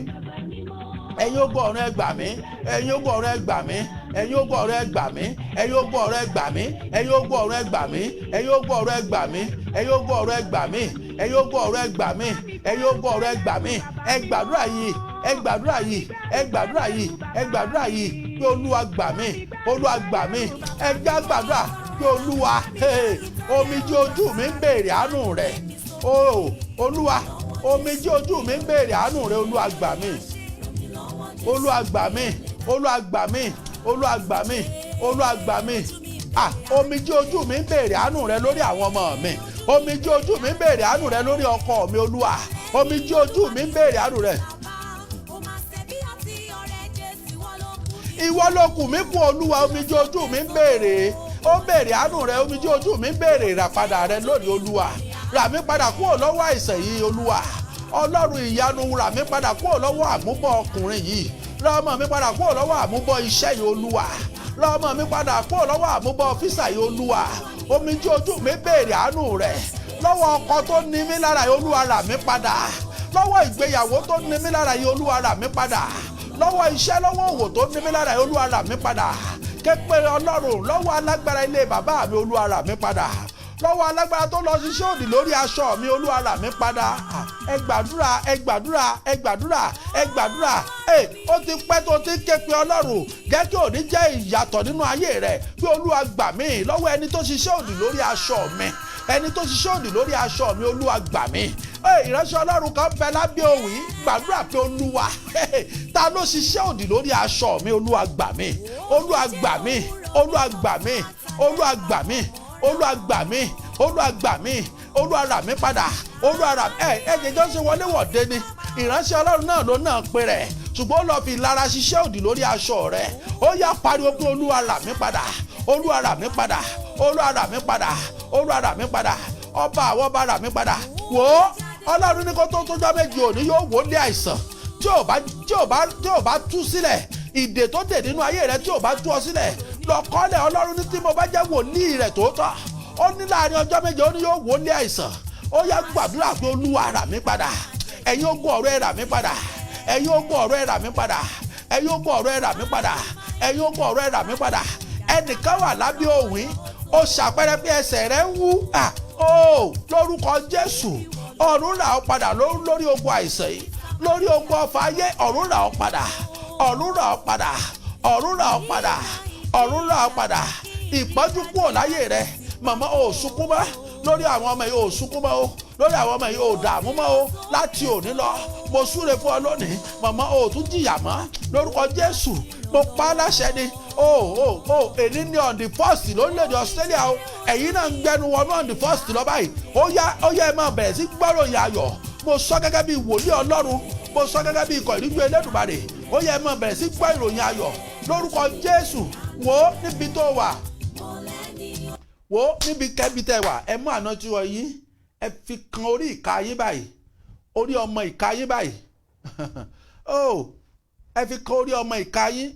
ẹ̀yin ogun ọ̀rọ̀ ẹ gbà mí ẹ̀yin ogun ọ̀rọ̀ ẹ gbà mí ẹ̀yin ogun ọ̀rọ̀ ẹ gbà mí ẹ̀yin ogun ọ̀rọ̀ ẹ gbà mí ẹ̀yin ogun ọ̀rọ̀ ẹ gbà mí ẹ̀yin ogun ọ̀rọ̀ ẹ gbà mí ẹ̀yin ogun ọ̀rọ̀ ẹ gbà mí ẹ̀yin ogun ọ̀rọ̀ ẹ gbà mí ẹ̀yin ogun ọ̀rọ̀ ẹ gbà mí ẹ gbàdúrà yìí ẹ gbàdúrà yìí ẹ gbàdúrà yìí ẹ gbàdúrà yìí pé olúwa gbà mí olúwa gbà mí ẹ já gbàdúrà pé olúwa omijé ojú mi ń béèrè àánú rẹ olúwa omijé ojú mi ń béèrè àánú rẹ olúwa gbà mí olúwa gbà mí olúwa gbà mí olúwa gbà mí olúwa gbà mí omijé ojú mi ń béèrè àánú rẹ lórí àwọn ọmọ mi omijé ojú mi ń béèrè àánú rẹ lórí ọkọ mi olúwa omijé ojú mi ń béèrè àánú rẹ. Ìwọ ló kù mí kún olúwa omijé ojú mi ń béèrè ó béèrè àánú rẹ omijé ojú mi ń béèrè ìràpadà rẹ lónìí olúwa rà mí padà kúrò lọ́wọ́ àìsàn yìí olúwa ọlọ́run ìyanu rà mí padà kúrò lọ́wọ́ àmúbọ̀ ọkùnrin yìí rà ọmọ mi padà kúrò lọ́wọ́ àmúbọ̀ iṣẹ́ yìí olúwa rà ọmọ mi padà kúrò lọ́wọ́ àmúbọ̀ ọ́fíìsà yìí olúwa omijé ojú mi béèrè àánú rẹ lọ́wọ́ ọkọ tó ní mí lára yìí olúwa rà mí padà lọ́wọ́ ìgbéyàwó tó ní mí lára yìí olúwa rà mí padà lọ́wọ́ iṣẹ́ lọ́wọ́ òwò tó ní mí lára yìí olúwa rà mí padà képe ọlọ́run lọ́wọ́ alágbára ilé bàbá mi olúwa rà mí padà lọ́wọ́ alágbára tó lọ ṣiṣẹ́ òdì lórí aṣọ mi, Olúwa rà mí padà. Ẹ gbàdúrà, ẹ gbàdúrà, ẹ gbàdúrà, ẹ gbàdúrà. Ó ti pẹ́ tó ti ké pe Ọlọ́run, jẹ́ kí òní jẹ́ ìyàtọ̀ nínú ayé rẹ̀, pé Olúwa gbà mí lọ́wọ́ ẹni tó ṣiṣẹ́ òdì lórí aṣọ mi, ẹni tó ṣiṣẹ́ òdì lórí aṣọ mi, Olúwa gbà mí. Ìránṣẹ́ Ọlọ́run kan bẹ lábẹ́ òwì, gbàdúrà pé Olúwa ta ló ṣiṣẹ́ òdì lórí aṣọ mi, Olúwa gbà mí, Olúwa gbà mí, Olúwa gbà mí, Olúwa gbà mí, Olúwa gbà mí, Olúwa gbà mí, Olúwa rà mí padà, Olúwa rà mí. Ẹ̀jẹ̀jọ́ ṣe wọlé wọ̀de ni ìránṣẹ́ Ọlọ́run náà ló náà pe rẹ̀, ṣùgbọ́n ó lọ fi ìlara ṣiṣẹ́ òdì lórí aṣọ rẹ̀. Ó yá pariwo pé Olúwa rà mí padà, Olúwa rà mí padà, Olúwa rà mí padà, Olúwa rà mí padà, ọba àwọn ọba rà mí padà. Wò ó, Ọlọ́run ní kó tó tójọ́ méjì òní yóò wó lé àìsàn tí ò bá tú sílẹ̀, ìdè tó dè nínú ayé rẹ tí ò bá tú ọ sílẹ̀, lọ́kọ́lẹ̀. Ọlọ́run ní tí mo bá jẹ́ wòlíì rẹ̀ tòótọ́, ó ní láàrin ọjọ́ méje ó ní yóò wó lé àìsàn. Ó yá gbàdúrà pé Olúwa rà mí padà, ẹ̀yin ogun ọ̀rọ̀ ẹ rà mí padà, ẹ̀yin ogun ọ̀rọ̀ ẹ rà mí padà, ẹ̀yin ogun ọ̀rọ̀ ẹ rà mí padà, ẹ̀yin ogun ọ̀rọ̀ ẹ rà mí padà. Ẹnìkan wà lábẹ́ òwìn, ó ṣàpẹẹrẹ pé ẹsẹ̀ rẹ̀ ń wú. Lórúkọ Jésù, ọ̀run rà ọ́ padà lórí ogun àìsàn yìí, lórí ogun ọfà ayé, ọ̀run rà ọ́ padà, ọ̀run rà ọ́ padà, ọ̀run rà ọ́ padà, ọ̀run rà ọ́ padà. Ìpọ́njú kúrò láyé rẹ̀, màmá ò sunkún mọ́ lórí àwọn ọmọ yìí, ò sunkún mọ́ o lórí àwọn ọmọ yìí, ò dààmú mọ́ o. Láti òní lọ mo súre fún ọ lónìí, màmá ò tún jìyà mọ́ lórúkọ Jésù. Mo pa á láṣẹ ni. Èní ní on the first lórílẹ̀‐èdè Australia o, ẹ̀yin náà ń gbẹnu wọnú on the first lọ báyìí. Ó yá ẹ máa bẹ̀rẹ̀ sí gbọ́ròyìn ayọ̀. Mo sọ gẹ́gẹ́ bí wòlíì Ọlọ́run, mo sọ gẹ́gẹ́ bí ikọ̀ ìríjú Elédùmarè. Ó yá ẹ máa bẹ̀rẹ̀ sí gbọ́ ìròyìn ayọ̀ lórúkọ Jésù. Wò ó níbi tó wà, wò ó níbi kẹ́bi tẹ́ wà, ẹ mú àná tí wọ́n yí, ẹ fi kan orí ìka yín báyìí, orí ọmọ ìka yín báyìí. Ẹ fi kan orí ọmọ ìka yín.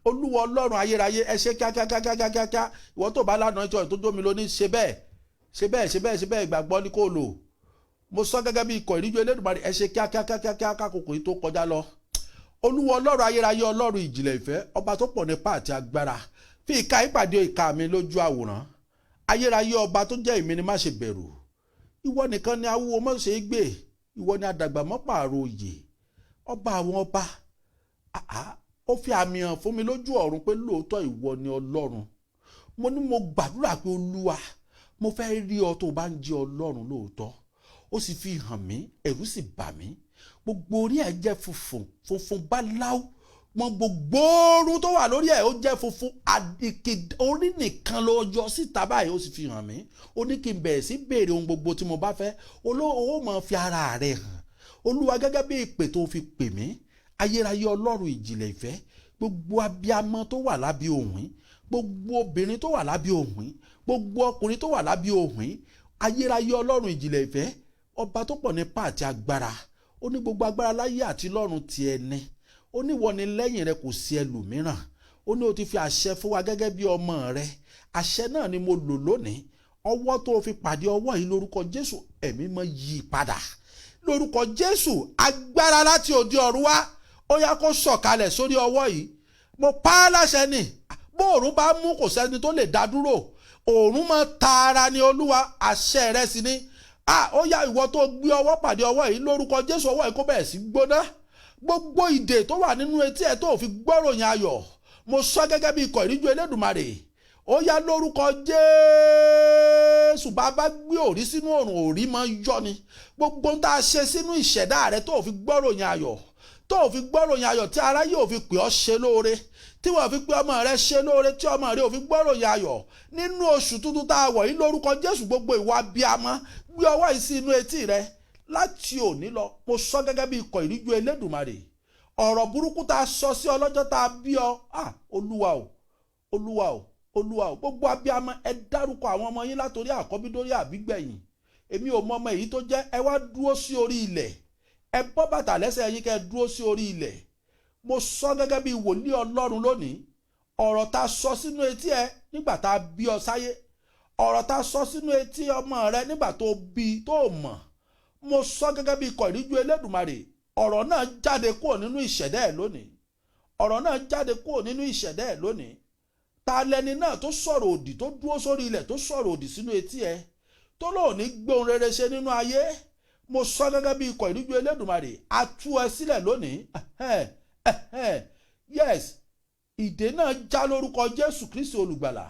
Olúwa Ọlọ́run ayérayé, ẹ ṣe kíákíákíákíá. Ìwọ tó bá lánàá ìjọ tó dómi lóní, ṣe bẹ́ẹ̀, ṣe bẹ́ẹ̀, ṣe bẹ́ẹ̀, ṣe bẹ́ẹ̀, ìgbàgbọ́ ni kò lò. Mo sọ gẹ́gẹ́ bí ikọ̀ ìríjú Elédùmarè, ẹ ṣe kíákíákíákíá kákòkò yìí tó kọjá lọ. Olúwa Ọlọ́run ayérayé, Ọlọ́run ìjìnlẹ̀ ìfẹ́, ọba tó pọ̀ nípa àti agbára, fi ìka ìpàdé ìka mi lójú àwòrán. Ayérayé ọba tó jẹ́ ìmí ni má ṣe bẹ̀rù. Ìwọ nìkan ni awúwo mọ́ ṣe gbé, ìwọ ni àdàgbà mọ́ pààrọ̀ òye, ọba àwọn ọba. Ó fi àmì hàn fún mi lójú ọ̀run pé lóòótọ́ ìwọ ni Ọlọ́run. Mo ní mo gbàdúrà pé Olúwa, mo fẹ́ rí ọ tó bá ń jẹ́ Ọlọ́run lóòótọ́. Ó sì fi hàn mí, ẹ̀rù sì bà mí. Gbogbo orí ẹ̀ jẹ́ funfun báláú. Mọ gbogbo oorun tó wà lórí ẹ̀ ó jẹ́ funfun, orí nìkan ló yọ síta báyìí. Ó sì fi hàn mí, ó ní kí n bẹ̀rẹ̀ sí béèrè ohun gbogbo tí mo bá fẹ́. Ó máa fi ara rẹ̀ hàn. Olúwa, gẹ́gẹ́ bí ìpè tó fi pè mí, ayérayé Ọlọ́run ìjìnlẹ̀ ìfẹ́, gbogbo abiyamọ tó wà lábẹ́ òhún, gbogbo obìnrin tó wà lábẹ́ òhún, gbogbo ọkùnrin tó wà lábẹ́ òhún, ayérayé Ọlọ́run ìjìnlẹ̀ ìfẹ́, ọba tó pọ̀ nípa àti agbára. Ó ní gbogbo agbára láyé àti lọ́run ti ẹni. Ó ní ìwọ ni lẹ́yìn rẹ kò sí ẹlòmíràn. Ó ní o ti fi àṣẹ fún wa gẹ́gẹ́ bí ọmọ rẹ. Àṣẹ náà ni mo lò lónìí. Ọwọ́ tó fi pàdé ọwọ́ yìí lórúkọ Jésù, ẹ̀mí mọ́ yí padà lórúkọ Jésù. Agbára láti òde ọ̀run wá, ó yá kó sọ̀kalẹ̀ sórí ọwọ́ yìí. Mo pa á láṣẹ ni. Bó òòrùn bá mú kò sẹ́ni tó lè dá dúró. Òòrùn máa tààrà ni Olúwa, àṣẹ rẹ sì ni. Ó yá ìwọ tó gbé ọwọ́ pàdé ọwọ́ yìí lórúkọ Jésù, ọwọ́ yìí kó bẹ̀rẹ̀ sí gbóná. Gbogbo ìdè tó wà nínú etí ẹ̀ tó fi gbọ́ròyìn ayọ̀, mo sọ gẹ́gẹ́ bí ikọ̀ ìríjú Elédùmarè. Ó yá lórúkọ Jésù, bàbá gbé òrí sínú òrùn, òrí máa yọ ni. Gbogbo ń tá a ṣe sínú ìṣẹ̀dá rẹ tó fi gbọ́ròyìn ayọ̀, tó fi gbọ́ròyìn ayọ̀ tí ara yóò fi pè ọ́ ṣe lóore, tí wọ́n fi pé ọmọ rẹ ṣe lóore, tí ọmọ rẹ ò fi gbọ́ròyìn ayọ̀ nínú oṣù tuntun tá a wọ̀ yìí lórúkọ Jésù. Gbogbo ìwà abiyamọ, gbé ọwọ́ yìí sí inú etí rẹ. Láti òní lọ, mo sọ gẹ́gẹ́ bí ikọ̀ ìríjú Elédùmarè, ọ̀rọ̀ burúkú tá a sọ sí ọlọ́jọ́ tá a bí ọ, Olúwa o, Olúwa o, Olúwa o. Gbogbo abiyamọ, ẹ dárúkọ àwọn ọmọ yín látòrí àkọ́bí dórí àbígbẹ̀yìn. Èmi ò mọ ọmọ èyí tó jẹ́, ẹ wá dúró sí orí ilẹ̀. Ẹ bọ́ bàtà lẹ́sẹ̀ yín kẹ́ ẹ dúró sí orí ilẹ̀. Mo sọ gẹ́gẹ́ bí wòlíì Ọlọ́run lónìí, ọ̀rọ̀ tá a sọ sínú etí ẹ nígbà tá a bí ọ sáyé, ọ̀rọ̀ tá a sọ sínú etí ọmọ rẹ nígbà tó bí tó mọ̀, mo sọ gẹ́gẹ́ bí ikọ̀ ìríjú Elédùmarè, ọ̀rọ̀ náà jáde kúrò nínú ìṣẹ̀dá ẹ̀ lónìí. Ọ̀rọ̀ náà jáde kúrò nínú ìṣẹ̀dá ẹ̀ lónìí. ta lẹni náà tó sọ̀rọ̀ òdì tó dúró sórí ilẹ̀ tó sọ̀rọ̀ òdì sínú etí ẹ tó lóò ní gbóhùn rere ṣe nínú ayé? Mo sọ gẹ́gẹ́ bí ikọ̀ ìríjú Elédùmarè, a tú ẹ sílẹ̀ lónìí. Yes, ìdè náà já lórúkọ Jésù Kristi olùgbàlà.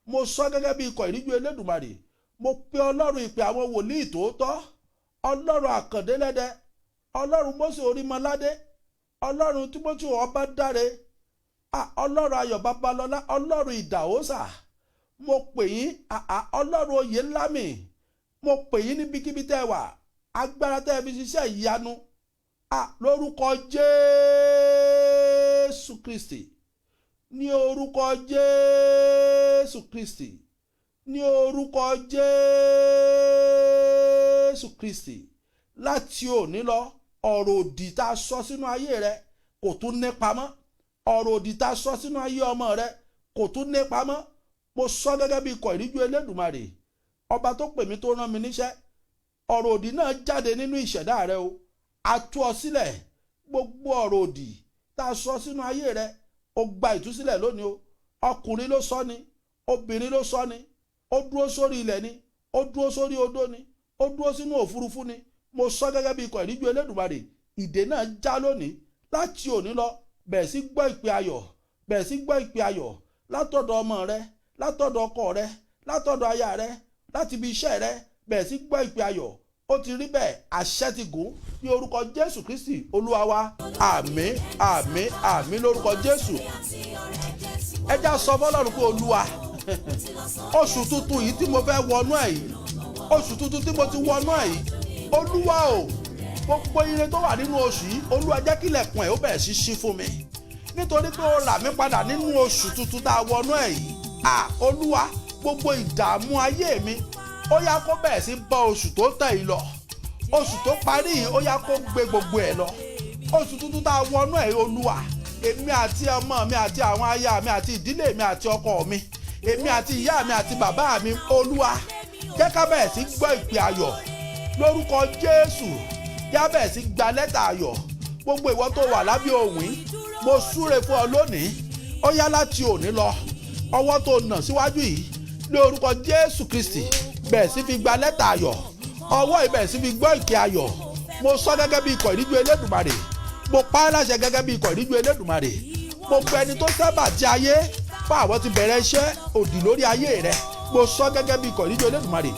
Mo sọ gẹ́gẹ́ bí ikọ̀ ìríjú Elédùmarè, mo pe Ọlọ́run ìpè àwọn wòlíì tòótọ́, Ọlọ́run àkàndélẹ́dẹ́, Ọlọ́run Mósè Orímọládé, Ọlọ́run Tímótì Ọbádáre, Ọlọ́run Ayọ̀ Babalọ́lá, Ọlọ́run Ìdàósà. Mo pè yín, Ọlọ́run Oyèlámì, mo pè yín níbikíbi tẹ́ wà, agbára tẹ́ fi ṣiṣẹ́ ìyanu, lórúkọ Jésù Kristi, ní orúkọ Jésù Kristi, ní orúkọ Jésù Kristi. Láti òní lọ, ọ̀rọ̀ òdì tá a sọ sínú ayé rẹ kò tún nípa mọ́. Ọ̀rọ̀ òdì tá a sọ sínú ayé ọmọ rẹ kò tún nípa mọ́. Mo sọ gẹ́gẹ́ bí ikọ̀ ìríjú Elédùmarè, ọba tó pè mí tó rán mi níṣẹ́. Ọ̀rọ̀ òdì náà jáde nínú ìṣẹ̀dá rẹ o. A tú ọ sílẹ̀. Gbogbo ọ̀rọ̀ òdì tá a sọ sínú ayé rẹ, ó gba ìtúsílẹ̀ lónìí o. Ọkùnrin ló sọ ni, obìnrin ló sọ ni, ó dúró sórí ilẹ̀ ni, ó dúró sórí odó ni, ó dúró sínú òfurufú ni. Mo sọ gẹ́gẹ́ bí ikọ̀ ìríjú Elédùmarè, ìdè náà já lónìí. Láti òní lọ, bẹ̀rẹ̀ sí gbọ́ ìpè ayọ̀, bẹ̀rẹ̀ sí gbọ́ ìpè ayọ̀ látọ̀dọ̀ ọmọ rẹ, látọ̀dọ̀ ọkọ rẹ, látọ̀dọ̀ aya rẹ, láti ibi iṣẹ́ rẹ, bẹ̀rẹ̀ sí gbọ́ ìpè ayọ̀. Ó ti rí bẹ́ẹ̀, àṣẹ ti gùn ní orúkọ Jésù Kristi Olúwa wa. Àmín, àmín, àmín lórúkọ Jésù. Ẹ já sọ fọ́lọ́run pé Olúwa, oṣù tuntun yìí tí mo fẹ́ wọnú ẹ̀ yìí, oṣù tuntun tí mo ti wọnú ẹ̀ yìí, Olúwa o, gbogbo ire tó wà nínú oṣù yìí, Olúwa jẹ́ kí ilẹ̀kùn ẹ̀ ó bẹ̀rẹ̀ sí ṣí fún mi. Nítorí pé ó rà mí padà nínú oṣù tuntun tá a wọnú ẹ̀ yìí. Olúwa, gbogbo ìdààmú ayé mi, ó yá kó bẹ̀rẹ̀ sí bá oṣù tó tẹ̀ yìí lọ. Oṣù tó parí yìí, ó yá kó gbé gbogbo ẹ̀ lọ. Oṣù tuntun tá a wọnú ẹ̀, Olúwa, èmi àti ọmọ mi àti àwọn aya mi àti ìdílé mi àti ọkọ mi, èmi àti ìyá mi àti bàbá mi, Olúwa, jẹ́ ká bẹ̀rẹ̀ sí gbọ́ ìpè ayọ̀ lórúkọ Jésù. Jẹ́ bẹ̀rẹ̀ sí gba lẹ́tà ayọ̀. Gbogbo ìwọ tó wà lábẹ́ òwìn, mo súre fún ọ lónìí. Ó yá láti òní lọ, ọwọ́ tó nà síwájú yìí ní orúkọ Jésù Kristi bẹ̀rẹ̀ sí fi gba lẹ́tà ayọ̀. Ọwọ́ ìbẹ̀rẹ̀ sí fi gbọ́ ìpè ayọ̀. Mo sọ gẹ́gẹ́ bí ikọ̀ ìríjú Elédùmarè, mo pa á láṣẹ gẹ́gẹ́ bí ikọ̀ ìríjú Elédùmarè. Mo pe ẹni tó sábà ti ayé fún àwọn ti bẹ̀rẹ̀ iṣẹ́ òdì lórí ayé rẹ. Mo sọ gẹ́gẹ́ bí ikọ̀ ìríjú Elédùmarè,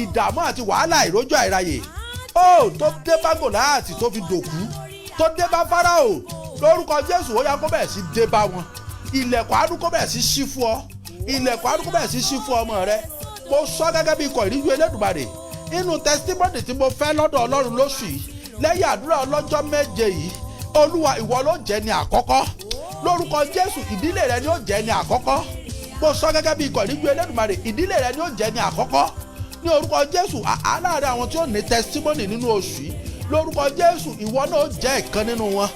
ìdààmú àti wàhálà ìrójú àìráyè tó dé bá Gòláyátì tó fi dòkú, tó dé bá Fáráò, lórúkọ Jésù ó yá kó bẹ̀rẹ̀ sí dé bá wọn. Ilẹ̀kùn àánú kó bẹ̀rẹ̀ sí ṣí fún ọ. Ilẹ̀kùn àánú kó bẹ̀rẹ̀ sí ṣí fún ọmọ rẹ. Mo sọ gẹ́gẹ́ bí ikọ̀ ìríjú Elédùmarè, inú testimony tí mo fẹ́ lọ́dọ̀ Ọlọ́run lóṣù yìí, lẹ́yìn àdúrà ọlọ́jọ́ 7 yìí, Olúwa, ìwọ ló jẹ́ ní àkọ́kọ́. Lórúkọ Jésù, ìdílé rẹ ni ó jẹ́ ní àkọ́kọ́. Mo sọ gẹ́gẹ́ bí ikọ̀ ìríjú Elédùmarè, ìdílé rẹ ni ó jẹ́ ní àkọ́kọ́. Ní orúkọ Jésù, láàárín àwọn tí ó ní testimony nínú oṣù yìí, lórúkọ Jésù, ìwọ náà ó jẹ́ ìkan nínú wọn.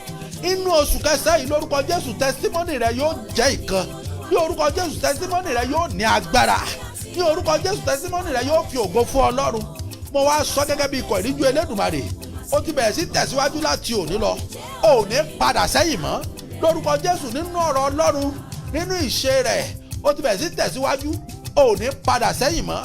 Inú oṣù kẹsàn-án yìí, lórúkọ Jésù, testimony rẹ yóò jẹ́ ìkan. Ní orúkọ Jésù, testimony rẹ yóò ní agbára. Ní orúkọ Jésù, testimony rẹ yóò fi ògo fún Ọlọ́run. Mo wá sọ gẹ́gẹ́ bí ikọ̀ ìríjú Elédùmarè, ó ti bẹ̀rẹ̀ sí tẹ̀síwájú láti òní lọ. Ò ní padà sẹ́yìn mọ́. Lórúkọ Jésù, nínú ọ̀rọ̀ Ọlọ́run, nínú ìṣe rẹ̀, ó ti bẹ̀rẹ̀ sí tẹ̀síwájú. Ò ní padà sẹ́yìn mọ́.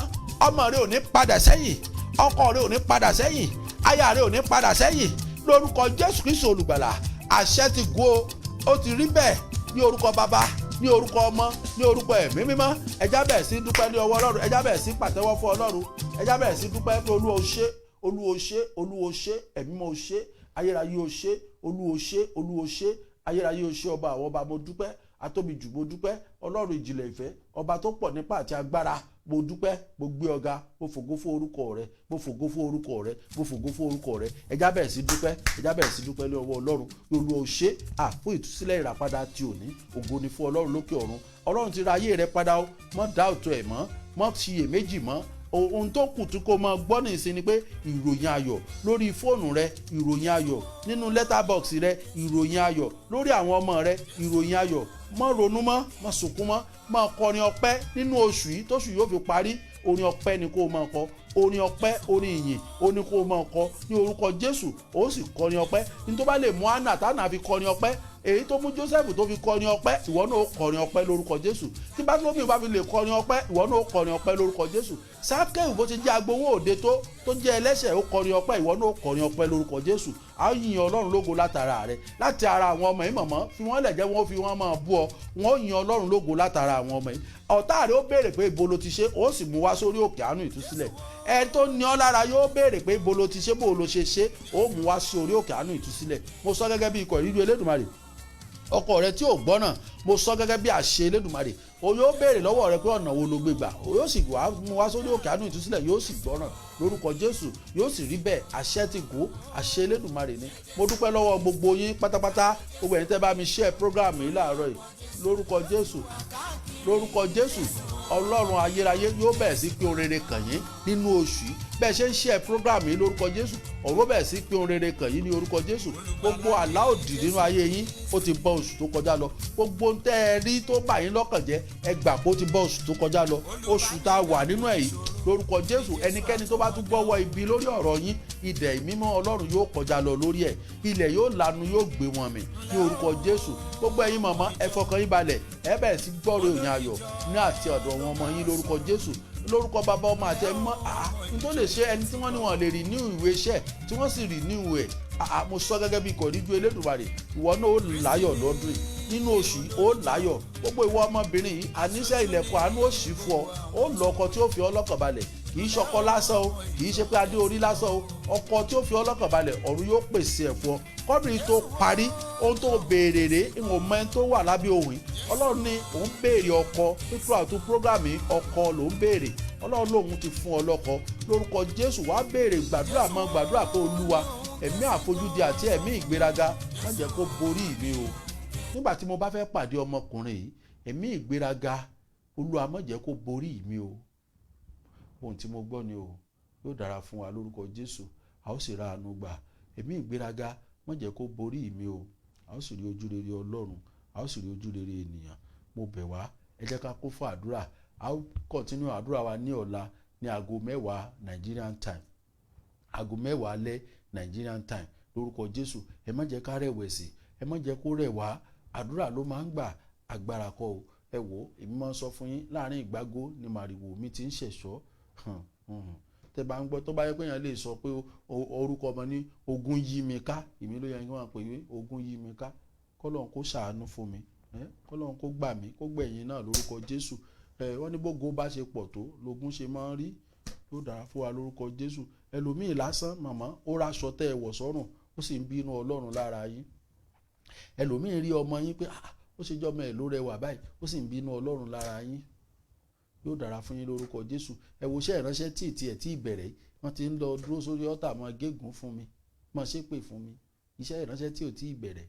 Ọmọ rẹ ò ní padà sẹ́yìn, ọkọ rẹ ò ní padà sẹ́yìn, aya rẹ ò ní padà sẹ́yìn. Lórúkọ Jésù Kristi olùgbàlà, àṣẹ ti gùn o. Ó ti rí bẹ́ẹ̀ ní orúkọ Baba, ní orúkọ Ọmọ, ní orúkọ Ẹ̀mí Mímọ́. Ẹ já bẹ̀rẹ̀ sí dúpẹ́ ní ọwọ́ Ọlọ́run. Ẹ já bẹ̀rẹ̀ sí pàtẹ́wọ́ fún Ọlọ́run. Ẹ já bẹ̀rẹ̀ sí dúpẹ́ pé Olúwa o ṣé, Olúwa o ṣé, Olúwa o ṣé, Ẹ̀mí Mímọ́ o ṣé, ayérayé o ṣé, Olúwa o ṣé, Olúwa o ṣé, ayérayé o ṣé, ọba àwọn ọba mo dúpẹ́, atóbijù mo dúpẹ́, Ọlọ́run ìjìnlẹ̀ ìfẹ́, ọba tó pọ̀ nípa àti agbára mo dúpẹ́, mo gbé ọ̀gá, mo fògo fún orúkọ rẹ, mo fògo fún orúkọ rẹ, mo fògo fún orúkọ rẹ. Ẹ já bẹ̀rẹ̀ sí dúpẹ́, ẹ já bẹ̀rẹ̀ sí dúpẹ́ ní ọwọ́ Ọlọ́run. Olúwa o ṣé fún ìtúsílẹ̀ ìràpadà ti òní. Ògo ni fún Ọlọ́run lókè ọ̀run. Ọlọ́run ti ra ayé rẹ padà o, mọ́ dá òtún ẹ̀ mọ́, mọ́ ṣiyèméjì mọ́. Ohun tó kù tí kò mọ gbọ́ nìsín ni pé ìròyìn ayọ̀ lórí fóònù rẹ, ìròyìn ayọ̀ nínú letterbox rẹ, ìròyìn ayọ̀ lórí àwọn ọmọ rẹ, ìròyìn ayọ̀. Má ronú mọ́, má sunkún mọ́, má kọrin ọpẹ́ nínú oṣù yìí tóṣù yóò fi parí. Orin ọpẹ́ ni kó máa kọ, orin ọpẹ́, orin ìyìn, ó ní kó máa kọ ní orúkọ Jésù. Ó sì kọrin ọpẹ́ ní tó bá lè mú Hánà tánà fi kọrin ọpẹ́. èyí tó mú Joseph tó fi kọrin ọpẹ́ ìwọ náà ó kọrin ọpẹ́ lórúkọ Jésù. Tí Bátílómì bá fi lè kọrin ọpẹ́ ìwọ náà ó kọrin ọpẹ́ lórúkọ Jésù. Sákéù bó ti jẹ́ agbowó òde tó jẹ́ ẹlẹ́ṣẹ̀ ó kọrin ọpẹ́ ìwọ náà ó kọrin ọpẹ́ lórúkọ Jésù. A ó yin Ọlọ́run lógo látara rẹ, láti ara àwọn ọmọ yìí mọ̀mọ́ fi wọ́n lẹ̀ jẹ́ wọ́n fi wọ́n máa bú ọ, wọ́n ó yin Ọlọ́run lógo látara àwọn ọmọ yìí. Ọ̀tá rẹ ó béèrè pé ibo lo ti ṣe, ó sì mú wá sórí òkè àánú ìtúsílẹ̀. Ẹ tó ní ọ lára yóò béèrè pé ibo lo ti ṣe, bó lo ṣe ṣe, ó mú wá sórí òkè àánú ìtúsílẹ̀. Mo sọ gẹ́gẹ́ bí ikọ̀ ìríjú Elédùmarè. Ọkọ rẹ tí ò gbọ́nà, mo sọ gẹ́gẹ́ bí àṣẹ Elédùmarè, o yóò béèrè lọ́wọ́ rẹ pé ọ̀nà wo ló gbé gbà, o yóò sì wá mú wá sórí òkè àánú ìtúsílẹ̀, yóò sì gbọ́ràn lórúkọ Jésù, yóò sì rí bẹ́ẹ̀. Àṣẹ ti gùn, àṣẹ Elédùmarè ni. Mo dúpẹ́ lọ́wọ́ gbogbo yín pátápátá, gbogbo ẹ̀yin tẹ́ bá mi share program yìí láàárọ̀ yìí lórúkọ Jésù, lórúkọ Jésù. Ọlọ́run ayérayé yóò bẹ̀rẹ̀ sí pé ohun rere kàn yín nínú oṣù yìí. Bẹ́ẹ̀ ṣe ń share program yìí lórúkọ Jésù, ọ̀rọ̀ bẹ̀rẹ̀ sí pé ohun rere kàn yín ní orúkọ Jésù. Gbogbo àlá òdì nínú ayé yín ó ti bọ́ oṣù tó kọjá lọ. Gbogbo ń tẹ́ ẹ rí tó bà yín lọ́kàn jẹ́ ẹ gbà pé ó ti bọ́ oṣù tó kọjá lọ. Oṣù tá a wà nínú ẹ̀ yìí lórúkọ Jésù, ẹnikẹ́ni tó bá tún gbọ́wọ́ ibi lórí ọ̀rọ̀ yín, idẹ̀ ìmímọ́ Ọlọ́run yóò kọjá lọ lórí ẹ̀, ilẹ̀ yóò lanu yóò gbé wọn mì ní orúkọ Jésù. Gbogbo ẹ̀yin mọ̀mọ́ ẹ fọkàn yín balẹ̀, ẹ bẹ̀rẹ̀ sí gbọ́rọ̀ ìròyìn ayọ̀ ní àti ọ̀dọ̀ wọn ọmọ yín lórúkọ Jésù. Lórúkọ Bàbá Ọmọ àti Ẹ̀mí Mímọ́, n tó lè ṣe ẹni tí wọ́n ní wọn lè rí ní ìwé iṣẹ́ tí wọ́n sì rí ní ìwé mo sọ gẹ́gẹ́ bí ìkọ̀ríjú Elédùmarè, ìwọ náà ó láyọ̀ lọ́dún yìí, nínú oṣù yìí ó láyọ̀. Gbogbo ìwọ ọmọbìnrin yìí àníṣe ilẹ̀kùn àánú ó ṣí fún ọ, ó lọ́kọ tí ó fi ọlọ́kàn balẹ̀, kì í ṣọkọ lásán o, kì í ṣe pé adé orí lásán o, ọkọ tí ó fi ọlọ́kàn balẹ̀ ọ̀run yóò pèsè ẹ̀ fún ọ. Kọ́bìnrin tó parí ohun tó béèrè rè ìwọ̀n mọ́ ẹni tó wà lábẹ́ òun yìí. Ọlọ́run ní òun béèrè ọkọ nítorí àtún prógrámì ọkọ lòún béèrè. Ọlọ́run lòun ti fún ọ lọ́kọ lórúkọ Jésù. Wàá béèrè gbàdúrà mọ́ gbàdúrà pé Olúwa ẹ̀mí àfojúdi àti ẹ̀mí ìgbéraga má jẹ́ kó borí mi o. Nígbà tí mo bá fẹ́ pàdé ọmọkùnrin yìí, ẹ̀mí ìgbéraga Olúwa má jẹ́ kó borí mi o. Ohun tí mo gbọ́ ni o, yóò dára fún wa lórúkọ Jésù, a ó sì ra àánú gbà. Ẹ̀mí ìgbéraga má jẹ́ kó borí mi o, a ó sì rí ojú rere Ọlọ́run, a ó sì rí ojú rere ènìyàn. Mo bẹ̀ wá, ẹ jẹ́ ká kún fún àdúrà. A ó continue àdúrà wa ní ọ̀la ní aago 10 Nigerian time, aago 10 alẹ́ Nigerian time lórúkọ Jésù. Ẹ má jẹ́ ká rẹ̀wẹ̀sì, ẹ má jẹ́ kó rẹ̀ wá. Àdúrà ló máa ń gbà, agbára kọ́ o. Ẹ wò, èmi máa ń sọ fún yín, láàrin ìgbágo ni màrìwò mi ti ń ṣẹ̀ṣọ́. Tẹ́ bá ń gbọ́ tó bá yẹ pé èèyàn lè sọ pé orúkọ ọmọ ní ogun yí mi ká, èmi ló yẹ kí wọ́n pè é ogun yí mi ká. Kọ́lọ́run kó ṣàánú fún mi, kọ́lọ́run kó gbà mí, kó gbẹ̀yìn náà lórúkọ Jésù. Wọ́n ní bógo bá ṣe pọ̀ tó lógún ṣe máa ń rí. Yóò dára fún wa lórúkọ Jésù. Ẹlòmíì lásán màmá ó raṣọ tẹ́ ẹ wọ̀ sọ́rùn ó sì ń bínú Ọlọ́run lára yín. Ẹlòmíì rí ọmọ yín pé ó ṣe jọmọ ẹ̀ ló rẹwà báyìí ó sì ń bínú Ọlọ́run lára yín. Yóò dára fún yín lórúkọ Jésù. Ẹ wo iṣẹ́ ìránṣẹ́ tí ìbẹ̀rẹ̀ wọ́n ti ń lọ dúró sórí ọ́tà máa gégùn fún mi, máa ṣépè fún mi. Iṣẹ́ ìránṣẹ́ tí ò tí ì bẹ̀rẹ̀,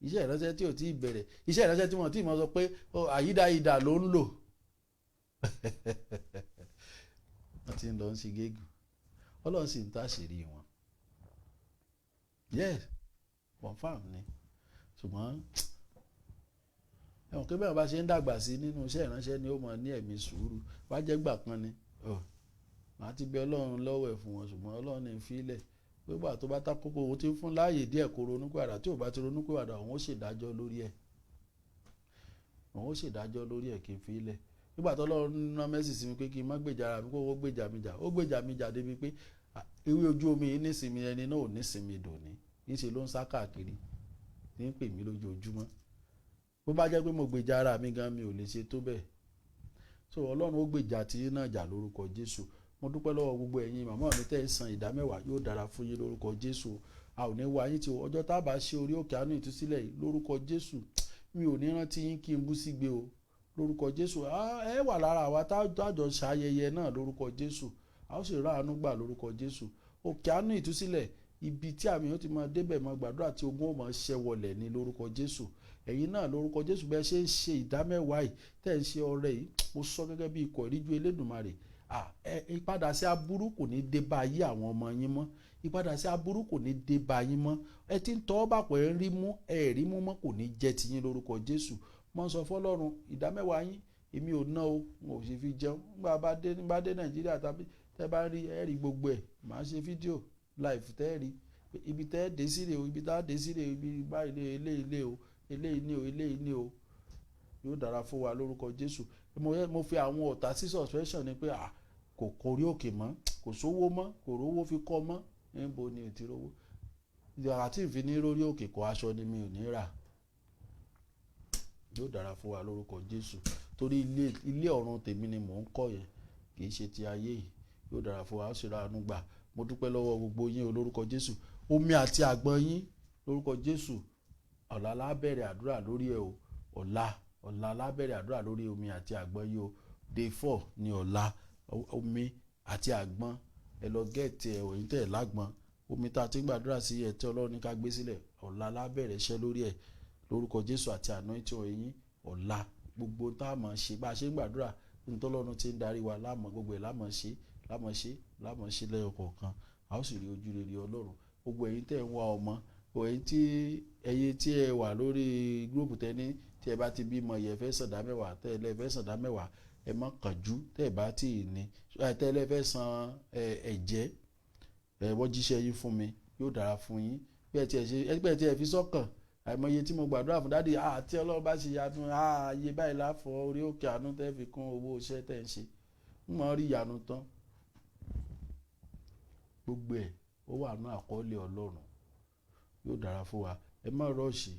iṣẹ́ ìránṣẹ́ tí ò tí ì bẹ̀rẹ̀, iṣẹ́ ìránṣẹ́ tí wọ́n ti máa sọ pé àyídáyídà ló ń lò. Wọ́n ti ń lọ sí gégùn, Ọlọ́run sì ń táṣìírí wọn. Yes, confam ni. Ṣùgbọ́n ẹ̀wọ̀n kí bẹ́ẹ̀ bá ṣe ń dàgbà sí nínú iṣẹ́ ìránṣẹ́ ni ó máa ní ẹ̀mí sùúrù. Wá jẹ́ gbà kan ni màá ti bẹ Ọlọ́run lọ́wọ́ ẹ̀ fún wọn, ṣùgbọ́n Ọlọ́run ní ìfilẹ̀ gbígbà tó bá tákókò òun ti fún láàyè díẹ̀ kó ronúpìwàdà, tí ò bá ti ronúpìwàdà òun ó ṣèdájọ́ lórí ẹ̀, òun ó ṣèdájọ́ lórí ẹ̀ kí n fi ilẹ̀. Nígbà tó Ọlọ́run ná mẹ́sì sí mi pé kí n má gbèjà ara mi kó owó gbèjà mi jà, ó gbèjà mi jà débi pé ewé ojú omi yìí nísìmí ẹni náà ò nísìmí dòní, níṣẹ́ ló ń sá káàkiri ní pè mí lójoojúmọ́. Bó bá jẹ́ pé mo gbèjà ara mi gan mi ò lè ṣe tó bẹ́ẹ̀. So Ọlọ́run ó gbèjà tí náà jà lórúkọ Jésù. Mo dúpẹ́ lọ́wọ́ gbogbo ẹ̀yin màmá mi tẹ́ ẹ san ìdámẹ́wàá, yóò dára fún yín lórúkọ Jésù. A ò ní wá yín tí ọjọ́ tá a bá ṣe orí òkè àánú ìtúsílẹ̀ yìí lórúkọ Jésù, mi ò ní rántí yín kí n bú sígbe o lórúkọ Jésù. Ẹ wà lára àwa tájọ ṣayẹyẹ náà lórúkọ Jésù, a ó sì rá àánú gbà lórúkọ Jésù. Òkè àánú ìtúsílẹ̀ ibi tí àmì yóò ti máa débẹ̀ máa gbàdúrà tí ogun ó máa ṣẹ́ wọlẹ̀ ní lórúkọ Jésù. Ẹ̀yin náà lórúkọ Jésù bẹ́ẹ̀ ṣe ń ṣe ìdámẹ́wàá yìí tẹ́ ń ṣe ọrẹ yìí, mo sọ gẹ́gẹ́ bí ikọ̀ ìríjú Elédùmarè. Ìpadà sí aburú kò ní dé bá ayé àwọn ọmọ yín mọ́, ìpadà sí aburú kò ní dé bá yín mọ́. Ẹ ti ń tọ́ bàpọ̀ ẹ ń rí mú ẹ rí mú mọ́, kò ní jẹ́ tiyín lórúkọ Jésù. Mo sọ fọ́lọ́run ìdámẹ́wàá yín èmi ò ná o, n ò sì fi jẹun. Nígbà bá dé Nàìjíríà tàbí tẹ́ bá rí ẹ rí gbogbo ẹ̀, màá ṣe fídíò live tẹ́ rí ibi tẹ́ dé sí rè o, ibi tá dé sí rè o, ibi báyìí ilé o, eléyìí ní o. Yóò dára fún wa lórúkọ Jésù. Mo fi àwọn ọ̀tá sí suspension ni pé kò kórí òkè mọ́, kò sówó mọ́, kò rówó fi kọ́ mọ́. Níbo ni ò ti rówó? Ìjọba tí ìfi ní rórí òkè kọ́ aṣọ ni mi ò ní rà. Yóò dára fún wa lórúkọ Jésù. Torí ilé ọ̀run tèmi ni mò ń kọ́ yẹn, kì í ṣe ti ayé yìí. Yóò dára fún wa, ó sì ra àánú gbà. Mo dúpẹ́ lọ́wọ́ gbogbo yín lórúkọ Jésù. Omi àti àgbọn yín lórúkọ Jésù. Ọ̀la la bẹ̀rẹ̀ àdúrà lórí ẹ̀ o. Ọ̀la la bẹ̀rẹ̀ àdúrà lórí omi àti àgbọn yìí o. Day 4 ni ọ̀la. Omi àti àgbọn. Ẹ lọ gẹ̀ẹ́tì ẹ̀ òyìn tẹ̀ lágbọn. Omi tá a ti ń gbàdúrà sí ẹ̀ tí Ọlọ́run ní ká gbé sílẹ̀. Ọ̀la la bẹ̀rẹ̀ iṣẹ́ lórí ẹ̀ lórúkọ Jésù àti anointing yín. Ọ̀la gbogbo tá a máa ṣe bá a ṣe ń gbàdúrà nítorí Ọlọ́run ti ń darí wa láàmú gbogbo ẹ̀ láàmú ṣe lẹ́yọ kọ̀ọ̀kan. A ó sì rí ojú rere Ọlọ́run. Gbogbo ẹ̀yin tẹ́ ń wá ọmọ, ẹ̀yin tí ẹ wà lórí gúrúùpù tẹ́ni tí ẹ bá ti bímọ yẹ fẹ́ sàndá mẹ́wàá tẹ́ ẹ lẹ́ fẹ́ sàndá mẹ́wàá ẹ má kánjú tẹ́ ẹ bá tí ì ní tẹ́ ẹ lẹ́ fẹ́ san ẹ̀jẹ̀ wọ́n jíṣẹ́ yín fún mi yóò dára fún yín bí ẹ tí ẹ fi sọ́kàn àìmọye tí mo gbàdúrà fún dádì tí Ọlọ́run bá ṣe yanu iye báyìí láfọ orí òkè àánú tẹ́ fi kún owó iṣẹ́ tẹ́ ń ṣe ń mọ̀ rí ìyanu tán. Gbogbo ẹ̀ ó wà ní àkọọ́lẹ̀ Ọlọ́run. Yóò dára fún wa. Ẹ má rọ́ọ̀ṣì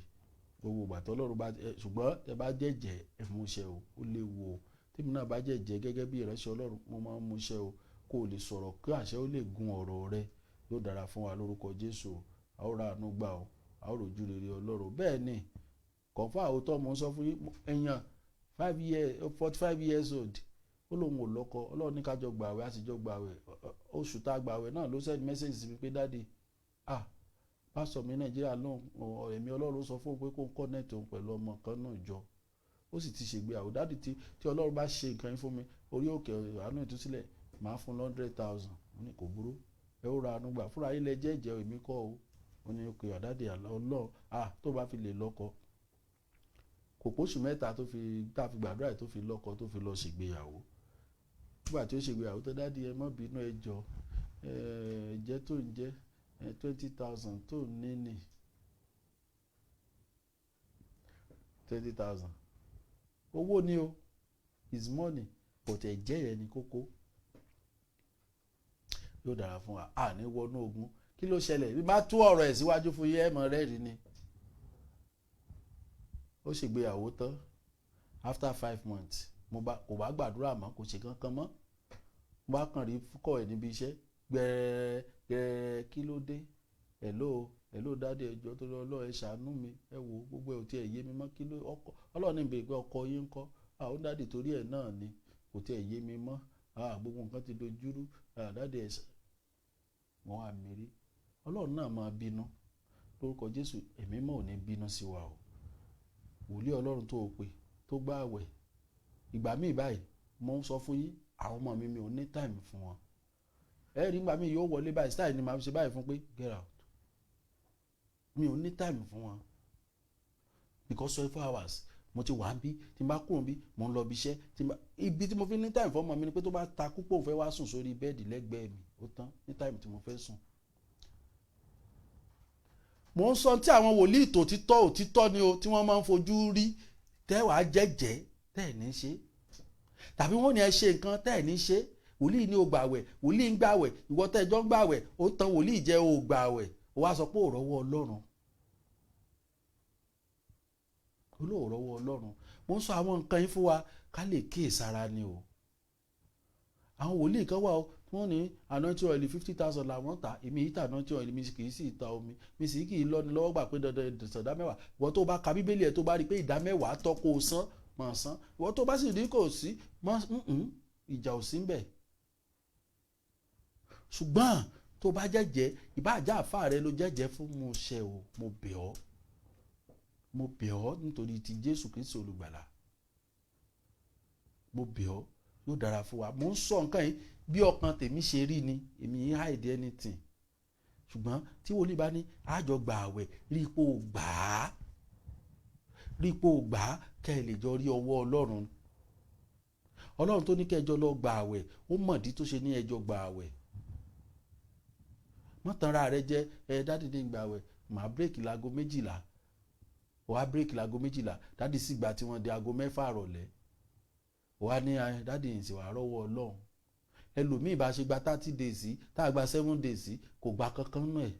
gbogbo ìgbà tí Ọlọ́run bá ṣùgbọ́n ẹ bá jẹ́jẹ́ ẹ múṣẹ o, ó léwu o. Tèmi náà bá jẹ́jẹ́ gẹ́gẹ́ bí ìránṣẹ́ Ọlọ́run mo máa ń múṣẹ o kó o lè sọ̀rọ̀ kí àṣẹ ó lè gun ọ̀rọ̀ rẹ. Yóò dára fún wa lórúkọ Jésù. A ó ra àánú gbà o, a ó rojú rere Ọlọ́run. Bẹ́ẹ̀ ni kọ̀ǹfà òótọ́ mo ń sọ fún èèyàn 45 years old ó lóun ò lọ́kọ. Ọlọ́run ní ká jọ gbààwẹ̀ á sì jọ gbààwẹ̀. Oṣù tá a gbààwẹ̀ náà ló send message sí mi pé dádì pásítọ̀ mi Nàìjíríà lóhùn ẹ̀mí Ọlọ́run sọ fún un pé kó ń connect òun pẹ̀lú ọmọ kan náà jọ. Ó sì ti ṣègbéyàwó. Dádì tí Ọlọ́run bá ṣe nǹkan yín fún mi orí òkè àánú ìtúsílẹ̀ máa fún 100,000. Ó ní kò burú ẹ ó ra àánú gbà fúnra yín lẹ jẹ́jẹ́ èmi kọ́ o. Ó ní òkè àdádì Ọlọ́run tó bá fi lè lọ́kọ. Kò pósù mẹ́ta tá fi gbàdúrà tó fi lọ́kọ tó fi lọ ṣègbéyàwó. Nígbà tí ó ṣègbéyàwó tó dádì ẹ má bínú ẹ jọ ẹ̀jẹ̀ tó ń jẹ́ 20,000 tó ní ní 20,000 owó ni o is money but ẹ̀jẹ̀ yẹn ni kókó. Yóò dára fún wa ní wọnú ogun. Kí ló ṣẹlẹ̀ bí bá tú ọ̀rọ̀ ẹ̀ síwájú fún yẹ́ ẹ̀mọ rẹ̀ rí ni. Ó ṣègbéyàwó tán after 5 months kò bá gbàdúrà mọ́ kò ṣe kankan mọ́. Mo bá kàn rí fúkọ̀ ẹ̀ níbi iṣẹ́ gbẹ̀rẹ̀ kí ló dé hello dáadé ẹjọ́ tó lọ ẹ ṣàánú mi ẹ wo gbogbo ẹ̀ ò tí ẹ̀ yé mi mọ́ kí ló Ọlọ́run ní bèèrè pé ọkọ yín ń kọ́ ó dáadé torí ẹ̀ náà ni kò tí ẹ̀ yé mi mọ́ gbogbo nǹkan ti dojúrú dáadé ẹ̀ wọ́n á mìírí. Ọlọ́run náà máa bínú lórúkọ Jésù ẹ̀mí mọ́ ò ní bínú sí wa o. Wòlíì Ọlọ́run tó o pè tó gbá àwẹ̀ ìgbà míì báyìí mo ń sọ fún yín àwọn ọmọ mi ò ní time fún wọn. Ẹ rí ìgbà míì yóò wọlé báyìí style ni màá fi ṣe báyìí fún pé get out. Mi ò ní time fún wọn because 24 hours mo ti wà ń bí tí n bá kúrò bí mo ń lọ bí iṣẹ́ ibi tí mo fi ní time fún ọmọ mi ni pé tó bá ta púpọ̀ fẹ́ wá sùn sórí bẹ́ẹ̀dì lẹ́gbẹ̀ẹ́ mi ó tán ní time tí mo fẹ́ sùn. Mo ń sọ tí àwọn wòlíì òtítọ́ ni o tí wọ́n máa ń fojú rí tẹ́wàá jẹ́jẹ́ tẹ́ẹ̀ ní ṣe tàbí wọ́n ní ẹ ṣe nǹkan tẹ́ẹ̀ ní ṣe. Wòlíì ní o gbàwẹ̀ wòlíì ń gbàwẹ̀ ìwọ tẹ́jọ́ ń gbàwẹ̀ ó tan wòlíì jẹ́ o gbàwẹ̀ ó wá sọ pé ò rọ́wọ́ Ọlọ́run. Olóòrọ́wọ́ Ọlọ́run. Mo ń sọ àwọn nǹkan yín fún wa ká lè kíyèsára ni o. Àwọn wòlíì kan wà ó wọ́n ní anointing oil 50,000 làwọn ta èmi yìí ta anointing oil mi kì í sì ta omi mi sì kì í lọ́ni lọ́wọ́ gbà pé dandan ìdá mẹ́wàá ìwọ tó bá ka Bíbélì ẹ̀ tó bá rí pé ìdá mẹ́wàá tọ́ kó o san máa san ìwọ tó bá sì rí kò sí ìjà ò sí ń bẹ̀. Ṣùgbọ́n tó bá jẹ́jẹ́ ìbáàjá àfáà rẹ ló jẹ́jẹ́ fún mo ṣe o mo bẹ̀ ọ́ nítorí ti Jésù Kristi olùgbàlà mo bẹ̀ ọ́ yóò dára fún wa. Mo ń sọ nǹkan yìí bí ọkàn tèmi ṣe rí ni èmi yìí hide anything. Ṣùgbọ́n tí wòlíì bá ní àjọ gbà àwẹ̀ rí ipò gbà á kẹ́ ẹ lè jọ rí ọwọ́ Ọlọ́run. Ọlọ́run tó ní kẹjọ lọ gbà àwẹ̀ ó mọ̀dí tó ṣe ní ẹjọ́ gbà àwẹ̀. wọ́n tanra rẹ jẹ dádì ní ìgbàwẹ̀ màá bírèkì láago 12 wàá bírèkì láago 12 dádì sì gbà tí wọ́n di aago 6 rọ̀lẹ́ wàá ní dádì yìí sì wà rọ́wọ́ Ọlọ́run. Ẹlòmíì bá ṣe gba 30 days tá a gba 7 days kò gba kankan náà ẹ̀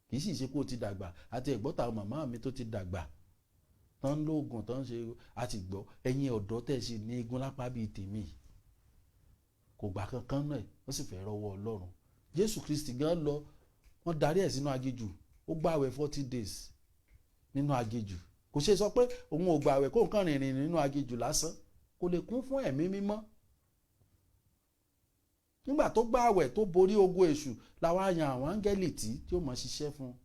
kì í sì ṣe pé ó ti dàgbà àti ẹ̀gbọ́ta màmá mi tó ti dàgbà tán lóògùn tán ṣe àti gbọ́ ẹ̀yin ọ̀dọ́ tẹ̀ ṣe ní egun lápá bíi tèmi kò gba kankan náà ẹ̀ ó sì fẹ́ rọ́wọ́ Ọlọ́run. Jésù Kristi gan lọ wọ́n darí ẹ̀ sínú aginjù ó gbààwẹ̀ 40 days nínú aginjù kò ṣe sọ pé òun ò gbààwẹ̀ kó nǹkan rìnrìn nínú aginjù lásán kò lè kún fún ẹ̀mí mímọ́. Nígbà tó gbààwẹ̀ tó borí ogun èṣù làwọn àyàn àwọn áńgẹ́lì tí ó mọ̀ ṣiṣẹ́ fún un.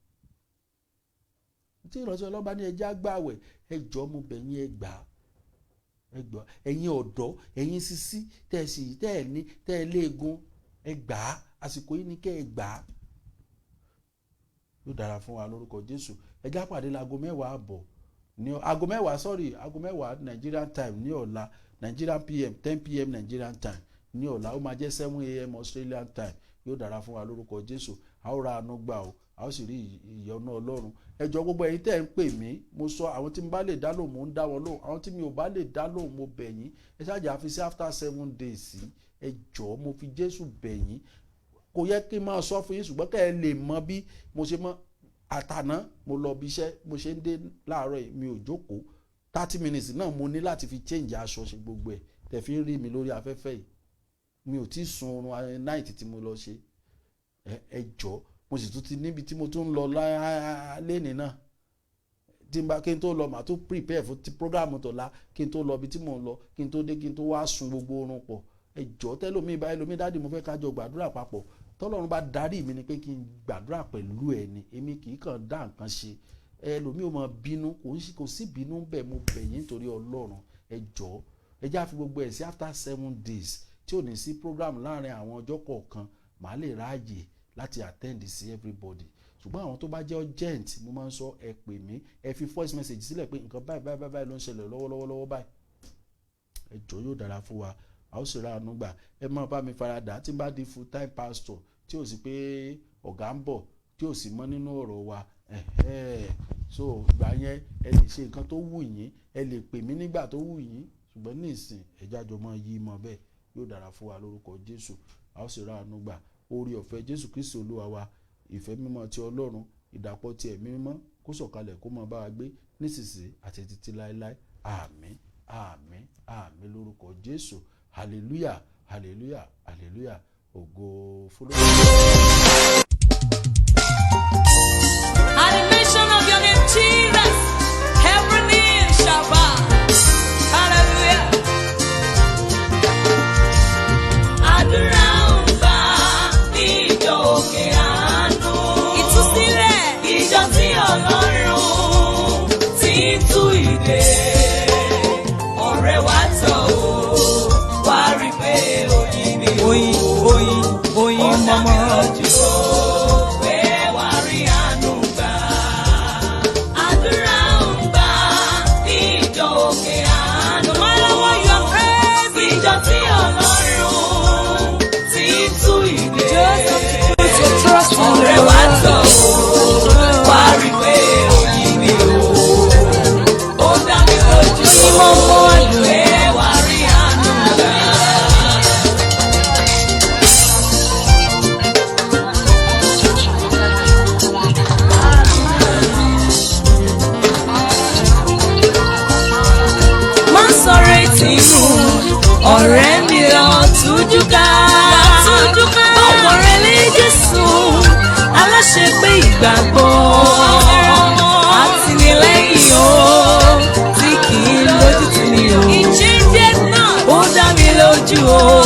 Tí ìránṣẹ́ Ọlọ́run bá ní ẹjẹ́ gbààwẹ̀ ẹjọ́ mo bẹ̀ yín ẹgbà ẹ̀yin ọ̀dọ́ ẹ̀yin sisi tẹ́ ẹ léegun ẹgbà àsìkò yìí ni kẹ́ ẹ gbà. Yóò dára fún wa lórúkọ Jésù. Ẹjẹ́ àpàdé láago 10:15 ní aago 10 Nigerian time ní ọ̀la Nigerian PM 10 PM Nigerian time ní ọ̀la ó máa jẹ́ 7 AM Australian time. Yóò dára fún wa lórúkọ Jésù. A ó ra àánú gbà o a ó sì rí ìyọ́nú Ọlọ́run. Ẹ jọ̀ọ́ gbogbo ẹ̀yin tẹ́ ń pè mí mo sọ àwọn tí mo bá lè dá lóhùn mo ń dá wọn lóhùn àwọn tí mi ò bá lè dá lóhùn mo bẹ̀ yín ẹ ṣáàjà àfi sí after 7 days ẹ jọ̀ọ́ mo fi Jésù bẹ̀ yín kò yẹ kí n máa sọ fún yín ṣùgbọ́n kẹ́ ẹ lè mọ bí mo ṣe mọ àtàná mo lọ bí iṣẹ́ mo ṣe ń dé láàárọ̀ yìí mi ò jókòó 30 minutes náà mo ní láti fi change aṣọ ṣe gbogbo ẹ̀ tẹ̀ fi ń rí mi lórí afẹ́fẹ́ yìí mi ò tí ì sun oorun night tí mo lọ ṣe ẹ jọ̀ọ́ mo sì tún ti níbi tí mo tún ń lọ lẹ́nìí náà tí n bá kí n tó lọ màá tó prepare fún ti program tọ̀la kí n tó lọ bí tí mò ń lọ kí n tó dé kí n tó wá sun gbogbo oorun pọ̀ ẹ jọ̀ọ́ tẹ́lómi bá ẹlòmí dáàdì mo fẹ́ kájọ gbàdúrà papọ̀ tọ́lọ́run bá darí mi ni pé kí n gbàdúrà pẹ̀lú ẹ ni èmi kì í kàn dá nǹkan ṣe ẹlòmí ò mọ bínú kò sí bínú bẹ́ẹ̀ mo bẹ̀ yín nítorí Ọlọ́run ẹ jọ̀ọ́ ẹ já fi gbogbo ẹ̀ sí after 7 days tí ò ní sí program láàrin àwọn ọjọ́ kọ̀ọ̀kan màá lè ráàyè láti attend sí everybody ṣùgbọ́n àwọn tó bá jẹ́ urgent mo máa ń sọ ẹ pè mí ẹ fi voice message sílẹ̀ pé nǹkan báyìí ló ń ṣẹlẹ̀ lọ́wọ́lọ́wọ́ báyìí ẹ jọ̀ọ́ yóò dára fún wa a ó sì ra àánú gbà ẹ máa bá mi faradà tí n bá di full time pastor tí ò sí pé ọ̀gá ń bọ̀ tí ò sí mọ́ nínú ọ̀rọ̀ wa so ìgbà yẹn ẹ lè ṣe nǹkan tó wù yín ẹ lè pè mí nígbà tó wù yín ṣùgbọ́n ní ìsìn ẹ̀já jọ máa yí mọ́ bẹ́ẹ̀ yóò dára fún wa lórúkọ Jésù a ó sì ra àánú gbà oore ọ̀fẹ́ Jésù Kristi Olúwa wa ìfẹ́ mímọ́ ti Ọlọ́run ìdàpọ̀ ti ẹ̀mí mímọ́ kó sọ̀kalẹ̀ kó máa bá wa gbé nísinsìnyí àti títí láéláé àmín àmín àmín lórúkọ Jésù hallelujah hallelujah hallelujah ògo fúlọ́. At the mention of your name, Jesus, every knee shall bow. Hallelujah. Adura Irapada Ninu Irinajo Ìtúsílẹ̀ ìjọ tí Ọlọ́run ti ń tú ìdè. Ọ̀rẹ́ wa tọ̀ ó wá rí pé oyin ni oyin mọ́mọ́ lójú ó pé wá rí àánú gbà. Àdúrà ń gbà ní ìjọ òkè àánú. No matter what you are facing, ìjọ tí Ọlọ́run ti ń tú ìdè. Ọ̀rẹ́ wa tọ̀ ó wá rí pé oyin ni ó dá mi lójú ó pé wá rí àánú gbà. Ọ̀rẹ́ mi lọ tújú ká ọmọ rẹ lé Jésù aláṣepé ìgbàgbọ́ àtìlẹ́yìn o tí kì í lójú tì mí o ó dá mi lójú o.